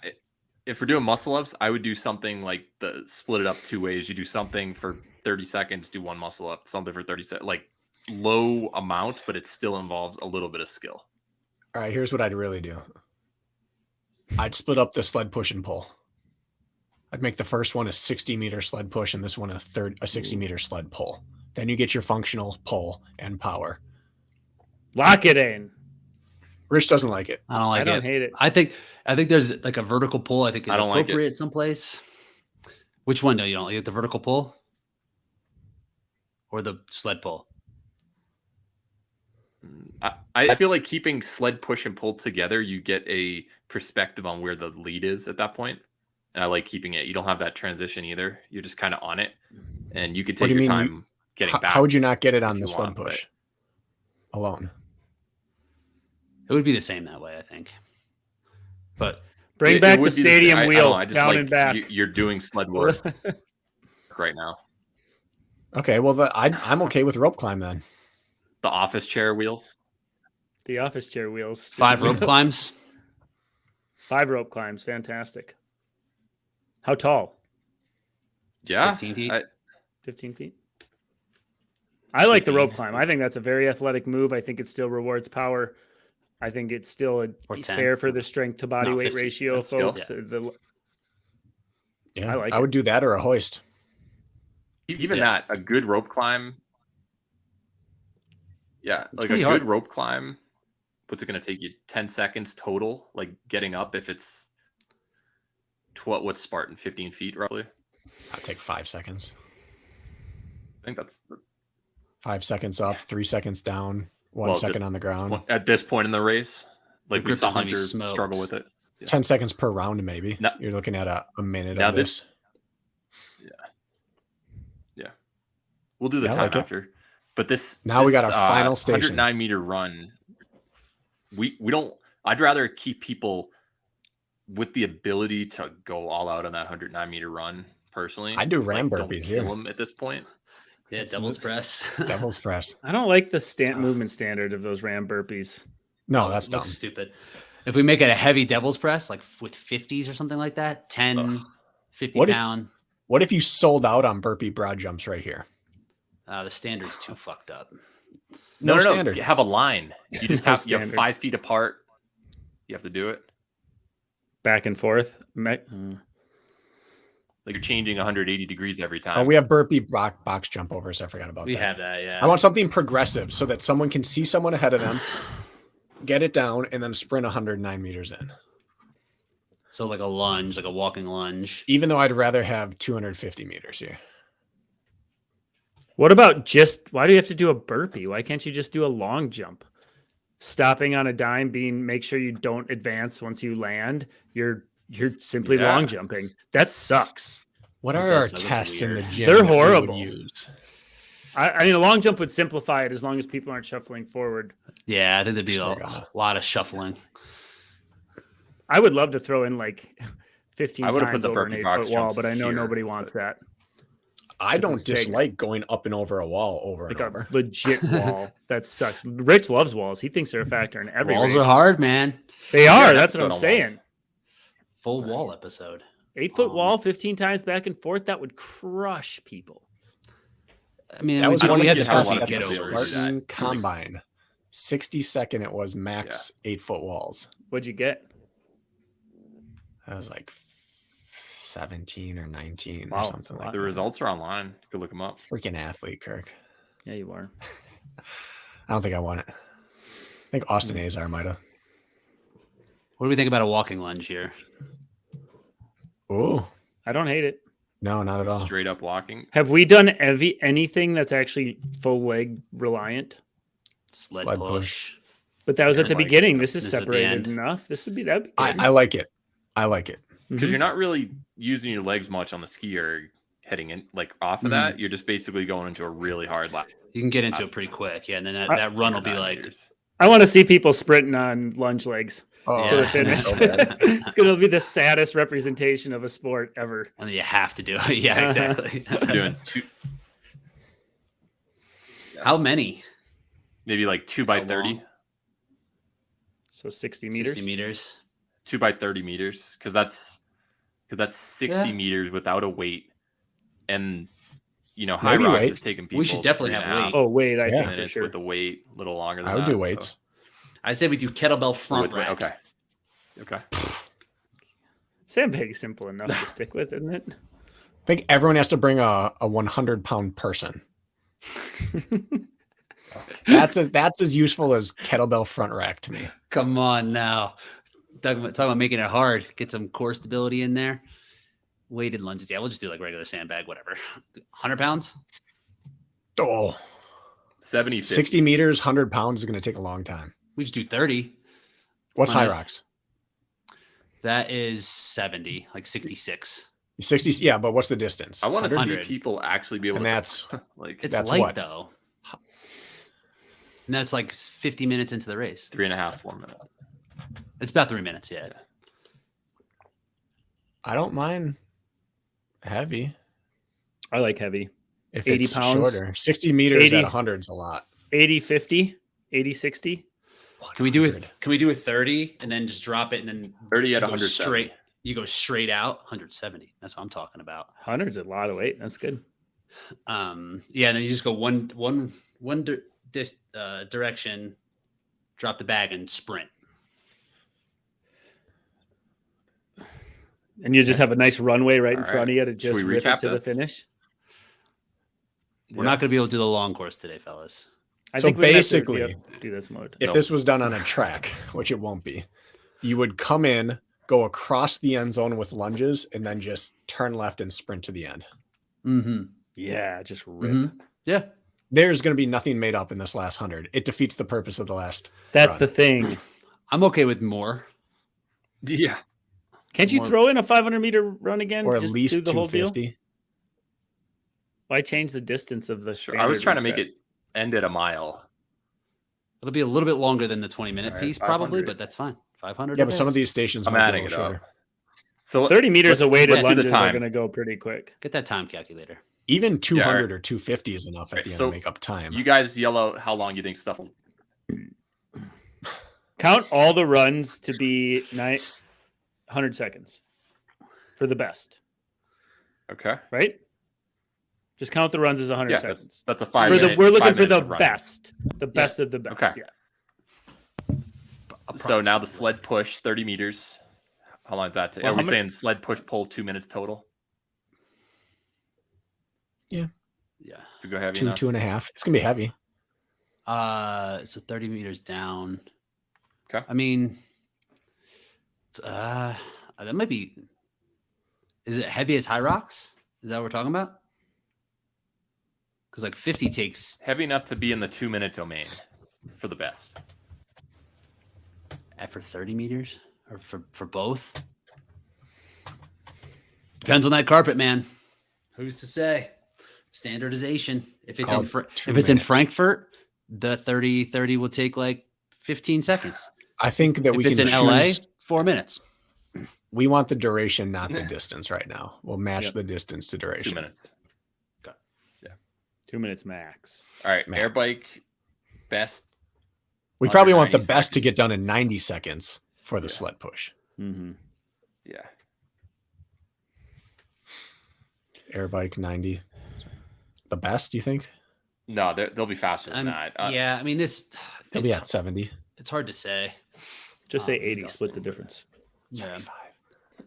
If we're doing muscle ups, I would do something like split it up 2 ways. You do something for 30 seconds, do 1 muscle up, something for 30 seconds, like low amount, but it still involves a little bit of skill. All right, here's what I'd really do. I'd split up the sled push and pull. I'd make the first one a 60-meter sled push and this one a 60-meter sled pull. Then you get your functional pull and power. Lock it in. Rich doesn't like it. I don't like I don't it. hate it. I think there's like a vertical pull. I think it's I don't like it. appropriate someplace. Which one do you don't like? The vertical pull or the sled pull? I feel like keeping sled push and pull together, you get a perspective on where the lead is at that point. And I like keeping it. You don't have that transition either. You're just kind of on it. And you can What take do you your mean? time getting back. How would you not get it on if the you sled want, push alone? It would be the same that way, I think. But Bring It back the would be stadium same. I wheel don't know, I just down like and back. You're doing sled work right now. Okay, well, I'm okay with rope climb then. The office chair wheels. The office chair wheels. 5 rope climbs. 5 rope climbs. Fantastic. How tall? Yeah. 15 feet. 15 feet. I like the 15. rope climb. I think that's a very athletic move. I think it still rewards power. I think it's still Or 10. fair for the strength to body No, weight 15. ratio, That's skill. folks. Yeah, I like I it. would do that or a hoist. Even Yeah. that, a good rope climb. Yeah, like a pretty good hard. rope climb. What's it going to take you? 10 seconds total? Like getting up if it's what's Spartan? 15 feet roughly? I'd take 5 seconds. I think that's 5 seconds up, 3 seconds down, 1 Well, second just on the ground. at this point in the race. Like we grip saw is gonna be Hunter smoked. struggle with it. 10 seconds per round, maybe. No. You're looking at a minute Now of this. Yeah. We'll do the Yeah, I time like it. after. But this Now we got our final station. 109-meter run. We don't. I'd rather keep people with the ability to go all out on that 109-meter run. Personally, I do ram don't burpees kill here. them at this point. Yeah, devil's press. Devil's press. I don't like the movement standard of those ram burpees. No, that's looks dumb. stupid. If we make it a heavy devil's press, like with 50s or something like that, 10, Ugh. 50 What if- pound, What if you sold out on burpee broad jumps right here? the standard's too fucked up. No No. standard. You have a line. You just No have you have standard. 5 feet apart. You have to do it. Back and forth. Like you're changing 180 degrees every time. Oh, we have burpee box jump overs. I forgot about We that. have that, yeah. I want something progressive so that someone can see someone ahead of them, get it down, and then sprint 109 meters in. So like a lunge, like a walking lunge. Even though I'd rather have 250 meters here. What about why do you have to do a burpee? Why can't you just do a long jump? Stopping on a dime, make sure you don't advance once you land. You're simply Yeah. long jumping. That sucks. What It are does our sound tests in the weird. gym? They're that we would horrible. Use? I mean, a long jump would simplify it as long as people aren't shuffling forward. Yeah, I think there'd be Sure, a gonna. lot of shuffling. I would love to throw in like 15 I would've times put the over an burpee 8-foot box wall, jumps but I know here, nobody wants that. I don't it's stagnant. dislike going up and over a wall over Like and a over. legit wall. That sucks. Rich loves walls. He thinks they're a factor in every Walls race. are hard, man. They got are. an That's what I'm episode on walls. saying. Full wall episode. 8-foot wall, 15 times back and forth. That would crush people. I mean, That was we one of had the to have a tests lot at of the people able to do Spartan that. Combine. 60-second, it was max 8-foot walls. What'd you get? That was like 17 or 19 Wow, or something like The that. results are online. You can look them up. Freaking athlete, Kirk. Yeah, you are. I don't think I won it. I think Austin Azar might have. What do we think about a walking lunge here? Oh, I don't hate it. no, not at all. Straight up walking. Have we done anything that's actually full leg reliant? Sled, Sled push. But that was at the Like, beginning. This is this is at the separated end. enough. That'd be good. I like it. I like it. Because Mhm. you're not really using your legs much on the skier heading in, like off of that. You're just basically going into a really hard lap. You can get into it That's- pretty quick. Yeah, and then that run will be 9 like, meters. I want to see people sprinting on lunge legs Oh, to the Yeah. finish. so bad. It's going to be the saddest representation of a sport ever. and then you have to do it. Yeah, exactly. Doing two, How many? maybe like 2 by How 30, long? So 60 meters. 60 meters. 2 by 30 meters. Because that's 60 Yeah. meters without a weight. And, you know, high Maybe rocks weight. is taking people. We should definitely have 3.5 weight. Oh, wait, I Yeah. think for minutes sure. with the weight a little longer than I would that. do weights. I say we do kettlebell So front with weight, rack. okay. Okay. Sandbag's simple enough to stick with, isn't it? I think everyone has to bring a 100-pound person. That's as useful as kettlebell front rack to me. Come on now. Talking about making it hard. Get some core stability in there. Weighted lunges. Yeah, we'll just do like regular sandbag, whatever. 100 pounds? Oh, 70, 50. 60 meters, 100 pounds is going to take a long time. We just do 30. What's high 100. rocks? That is 70, like 66. 60. Yeah, but what's the distance? I want to see 100. people actually be able And to. that's like It's That's light what? though. And that's like 50 minutes into the race. 3.5, 4 minutes. It's about 3 minutes, yeah. I don't mind heavy I like heavy. if 80 it's pounds? shorter. 60 meters 80. at 100 is a lot. 80, 50, 80, 60. Can we do it? 100. Can we do a 30 and then just drop it and then 30 at go 100 straight? You go straight out 170. That's what I'm talking about. 100's a lot of weight. That's good. Yeah, and then you just go this direction, drop the bag and sprint. And you just have a nice runway right in All front of you to Should just we rip recap it to the this? finish. We're not going to be able to do the long course today, fellas. I So think we're gonna have to, basically, do this mode. If No. this was done on a track, which it won't be, you would come in, go across the end zone with lunges, and then just turn left and sprint to the end. Mm-hmm. Yeah, just rip. Mm-hmm. Yeah. There's going to be nothing made up in this last 100. It defeats the purpose of the last. That's run. the thing. I'm okay with more. Yeah. Can't you More- throw in a 500-meter run again? Or at Just least do the whole deal? 250. Why change the distance of the Sure. I was trying to make standard it end at a mile. It'll be a little bit longer than the 20-minute All right, piece, probably, 500. but that's fine. 500. Yeah, it but some is. of these stations I'm might be a adding it little up. shorter. So reset. 30 meters of weighted let's do the lunges are time. going to go pretty quick. Get that time calculator. Even 200 all right. or 250 is enough at Right, the end so to make up time. You guys yell out how long you think stuff will. Count all the runs to be 100 seconds for the best, Okay. right? Just count the runs as 100 Yeah, seconds. that's a 5 For minute. we're looking 5 for minutes the of running. best, the best of the best. Okay. Yeah. So now the Approximately. sled push 30 meters. How long is that? Well, Are how we many- saying sled push pull 2 minutes total? Yeah. To go heavy Two, enough? 2.5. It's going to be heavy. So 30 meters down. Okay. I mean, that might be. Is it heavy as high rocks? Is that what we're talking about? Because like 50 takes Heavy enough to be in the 2 minute domain for the best. for 30 meters or for both. Depends on that carpet, man. Who's to say? Standardization. If it's Call in it 2 if it's in minutes. Frankfurt, the 30 will take like 15 seconds. I think that If we it's can in LA, choose- 4 minutes. We want the duration, not the distance right now. We'll match Yep. the distance to 2 duration. minutes. 2 minutes max. All right, Max. air bike best. We Under probably want the 90 best to get seconds. done in 90 seconds for the Yeah. sled push. Mm-hmm. Yeah. Air bike 90. The best, you think? No, they'll be faster than that. Yeah, I mean this. He'll be It's, at 70. it's hard to say. Just say Oh, 80, split the disgusting. difference. Yeah. 75.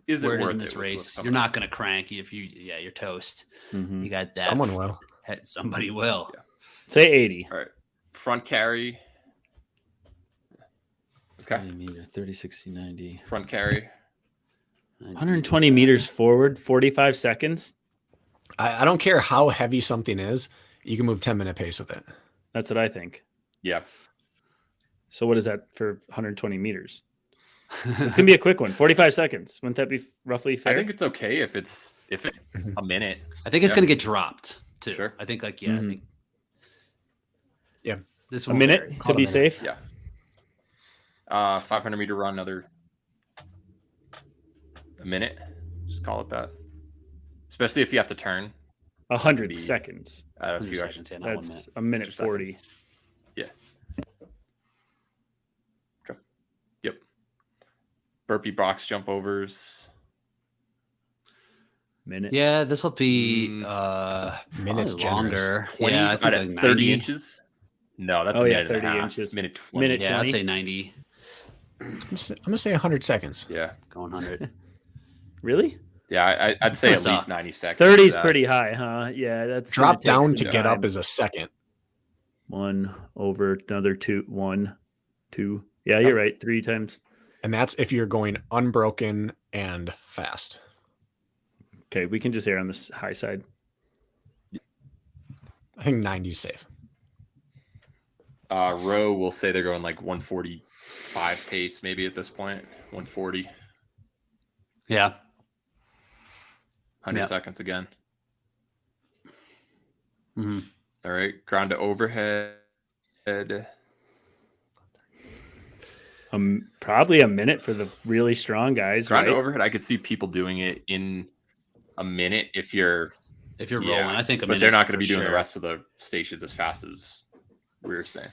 Is it Where it is worth in it this with race, what's you're coming not up? going to crank if you. Yeah, you're toast. Mm-hmm. You got that. Someone will. Somebody will. Yeah. Say 80. All right, front carry. Okay, 20 meter, 30, 60, 90. front carry. 120 meters forward, 45 seconds. I don't care how heavy something is. You can move 10-minute pace with it. That's what I think. Yeah, So what is that for 120 meters? It's going to be a quick one. 45 seconds. Wouldn't that be roughly fair? I think it's okay if it's a minute. I think it's Yeah. going to get dropped too. Sure. I think I Mhm. think. Yeah. This a one minute to Call it be a minute. safe. Yeah. 500 meter run, another a minute. Just call it that. Especially if you have to turn 100 Be- seconds. at a 100 few seconds, extra. yeah, not 1 That's minute. a minute Extra 40. seconds. Yeah. Okay. Yep. Burpee box jump overs. Minute. Yeah, this will be Minutes probably generous. longer. 20 yeah, I at think like 30 90. inches. No, that's Oh, a yeah, minute and 30 a half. inches. Minute 20. Minute. Yeah, I'd 20? say 90. I'm gonna say 100 seconds. Yeah. Going 100. Really? Yeah, I'd say I at saw. least 90 seconds. 30 for is that. pretty high, huh? Yeah, that's Drop gonna take down some to get up time. is a second. 1 over another 2. 1, 2. Yeah, you're right. 3 times. And that's if you're going unbroken and fast. Okay, we can just err on this high side. I think 90 is safe. Row will say they're going like 145 pace maybe at this point. 140. Yeah. 100 Yeah. seconds again. hmm All right. Ground to overhead. Probably a minute for the really strong guys, Ground right? to overhead. I could see people doing it in a minute if you're If you're Yeah, rolling, I think a but minute they're not going for to be doing sure. the rest of the stations as fast as we were saying.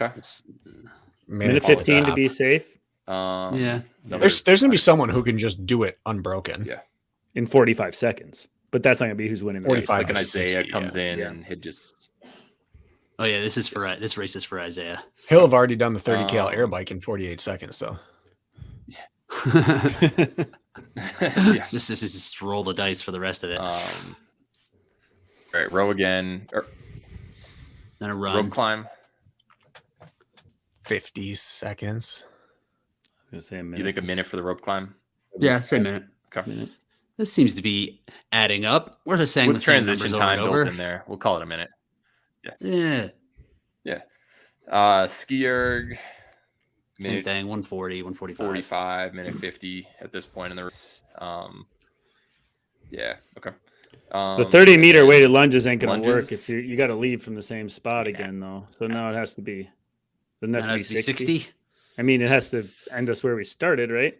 Okay. Minute Call it 15 to that. be safe Yeah. another- There's going to be someone who can just do it unbroken. Yeah. in 45 seconds. But that's not going to be who's winning the race. 45. like an to Isaiah 60, comes in Yeah. and he just Oh yeah, this race is for Isaiah. He'll have already done the 30 kl air Um, bike in 48 seconds, though. yeah. This is just roll the dice for the rest of it. All right, row again. Or Then a run. rope climb. 50 seconds. I was going to say a minute. You think a minute for the rope climb? Yeah, say a minute. Okay. Minute. This seems to be adding up. We're just saying With the same transition numbers time over and built in there, we'll call it a minute. Yeah, Ski erg. same Minute thing. 140, 145. 45, minute 50 at this point in the race. Yeah. Okay. The 30 meter and weighted lunges ain't going to work lunges. if you got to leave from the same spot Yeah. again, though. So now it has to be. Doesn't That have to be has to be 60? 60. I mean, it has to end us where we started, right?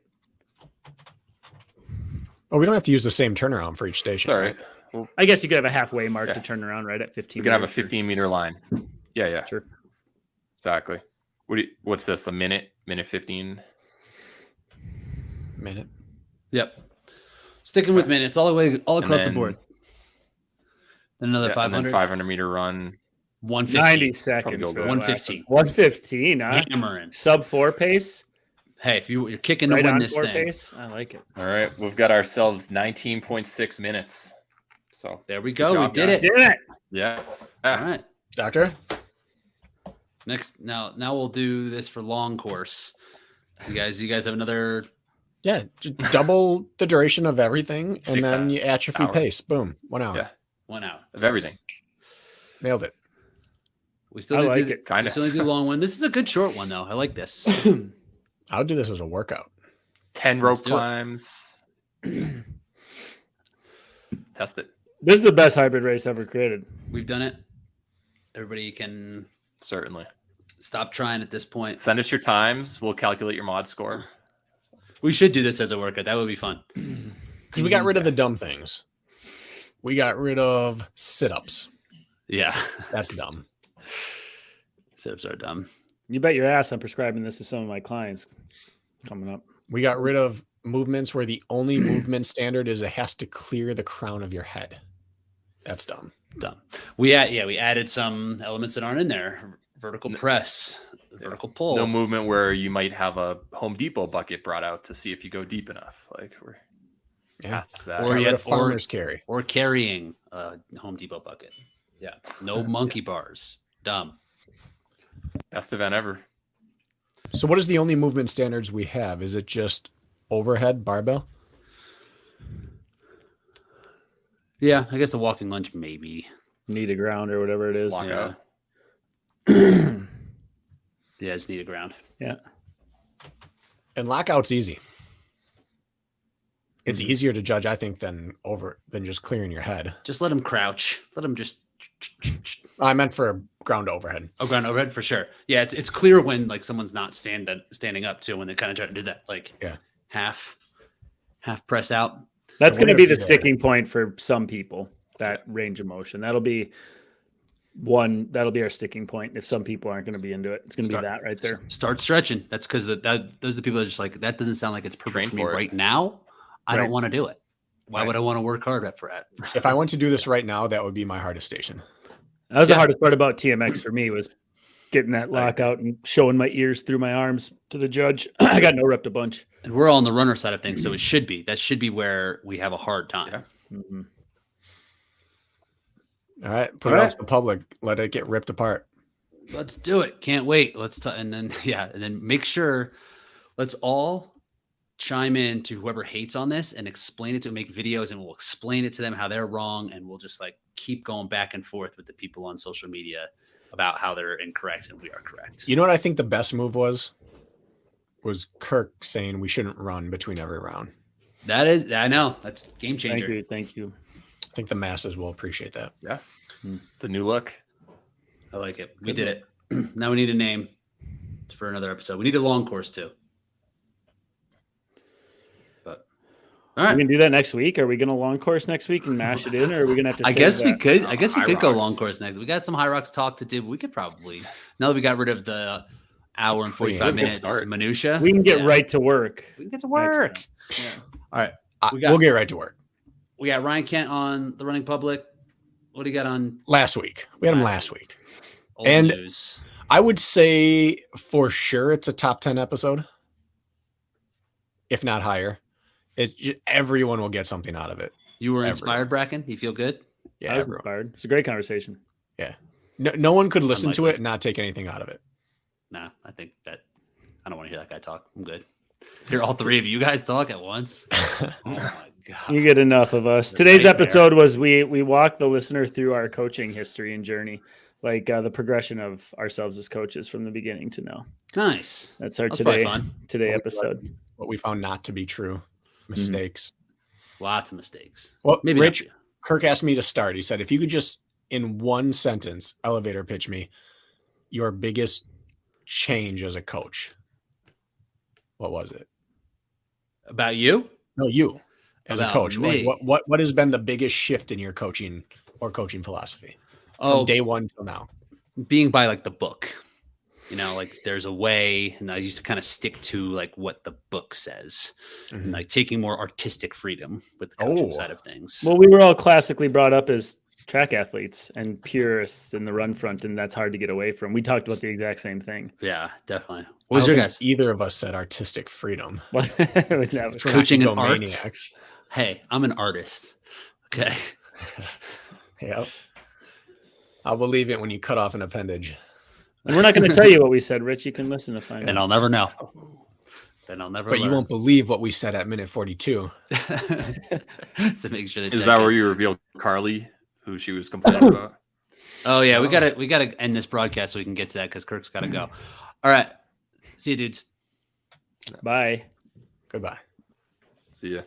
Oh, we don't have to use the same turnaround for each station. It's all right. right? I guess you could have a halfway mark Yeah. to turn around right at 15. We can have a meters or- 15-meter line. Yeah. Sure. Exactly. What's this? A minute? Minute 15? Minute. Yep. Sticking with minutes all And across the then- board. Then another Yeah, and then 500. 500-meter run. 115. 90 seconds. go For that 115. last one. 115, huh? Hammering. Sub 4 pace. Hey, if you're kicking to Right win on this 4 thing, pace. I like it. All right. We've got ourselves 19.6 minutes. So, there we go. job, We did guys. it. Did it. yeah. All right. Doctor? Next, now we'll do this for long course. You guys have another. Yeah, just double the duration of everything, 6 and then you atrophy hours. pace. Boom. 1 hour. Yeah. 1 hour. Of everything. Nailed it. We still I need like to, it. Kinda. We still need to do a long one. This is a good short one though. I like this. I'll do this as a workout. 10 Let's rope do it. climbs. Test it. This is the best hybrid race ever created. We've done it. Everybody can Certainly. stop trying at this point. Send us your times. We'll calculate your mod score. We should do this as a workout. That would be fun. Because we got rid of the dumb things. We got rid of sit-ups. Yeah. That's dumb. Sit-ups are dumb. You bet your ass I'm prescribing this to some of my clients coming up. We got rid of movements where the only movement standard is it has to clear the crown of your head. That's dumb. Dumb. We added some elements that aren't in there. Vertical press, vertical pull. No movement where you might have a Home Depot bucket brought out to see if you go deep enough. Like we're past that. Got rid of farmer's carry. Or carrying a Home Depot bucket. Yeah. No monkey bars. Dumb. Best event ever. So what is the only movement standards we have? Is it just overhead barbell? Yeah, I guess the walking lunge maybe. Knee to ground or whatever it is. Lockout. Yeah, it's knee to ground. Yeah. And lockout's easy. It's easier to judge, I think, than just clearing your head. Just let him crouch. Let him just. I meant for ground overhead. Oh, ground overhead for sure. Yeah, it's clear when like someone's not standing up too, when they kind of try to do that like half press out. That's going to be the sticking point for some people. That range of motion. That'll be our sticking point. If some people aren't going to be into it, it's going to be that right there. Start stretching. That's because those are the people that are just like, that doesn't sound like it's perfect for me right now. I don't want to do it. Why would I want to work hard for it? If I went to do this right now, that would be my hardest station. That was the hardest part about TMX for me, was getting that lockout and showing my ears through my arms to the judge. I got no repped a bunch. And we're all on the runner side of things, so that should be where we have a hard time. Yeah. Mm-hmm. All right, put it out to the public. Let it get ripped apart. Let's do it. Can't wait. And then make sure. Let's all chime in to whoever hates on this and explain it to make videos, and we'll explain it to them how they're wrong, and we'll just like keep going back and forth with the people on social media about how they're incorrect and we are correct. You know what I think the best move was Kirk saying we shouldn't run between every round. I know that's game changer. Thank you. I think the masses will appreciate that. Yeah. It's a new look. I like it. We did it. Now we need a name for another episode. We need a long course too. But all right. We can do that next week. Are we going to long course next week and mash it in, or are we going to have to I guess we could go rocks. long course next. We got some high rocks talk to do. But we could probably, now that we got rid of the hour and 45 minutes minutia. We can get right to work. We can get to work. Yeah. All right. We'll get right to work. We got Ryan Kent on the Running Public. What do you got on last week? We had him last week. Old and news. I would say for sure it's a top 10 episode, if not higher. Everyone will get something out of it. You were inspired, Bracken? You feel good? Yeah, I was inspired. It's a great conversation. Yeah. No one could listen to it and not take anything out of it. Nah, I think that I don't want to hear that guy talk. I'm good. Hear all three of you guys talk at once. Oh my God. You get enough of us. Today's episode was we walk the listener through our coaching history and journey, like the progression of ourselves as coaches from the beginning to now. Nice. That's our fun. today episode. What we found not to be true. Mistakes. Lots of mistakes. Well, maybe Rich, Kirk asked me to start. He said, if you could just in one sentence elevator pitch me your biggest change as a coach, what was it? About you? No, you as a coach. Me. Like, what has been the biggest shift in your coaching or coaching philosophy from day one till now? Being by like the book, like there's a way, and I used to kind of stick to like what the book says, and like taking more artistic freedom with the coaching side of things. Well, we were all classically brought up as track athletes and purists in the run front, and that's hard to get away from. We talked about the exact same thing. Yeah, definitely. What was your guys? Either of us said artistic freedom. Coaching and art. Maniacs. Hey, I'm an artist. Okay. Yeah. I'll believe it when you cut off an appendage. And we're not going to tell you what we said, Rich. You can listen to find out. And I'll never know. Then I'll never. But you won't believe what we said at minute 42. So make sure. Is that where you revealed Carly, who she was complaining about? Oh yeah, we gotta end this broadcast so we can get to that because Kirk's gotta go. All right, see you, dudes. Bye. Goodbye. See ya.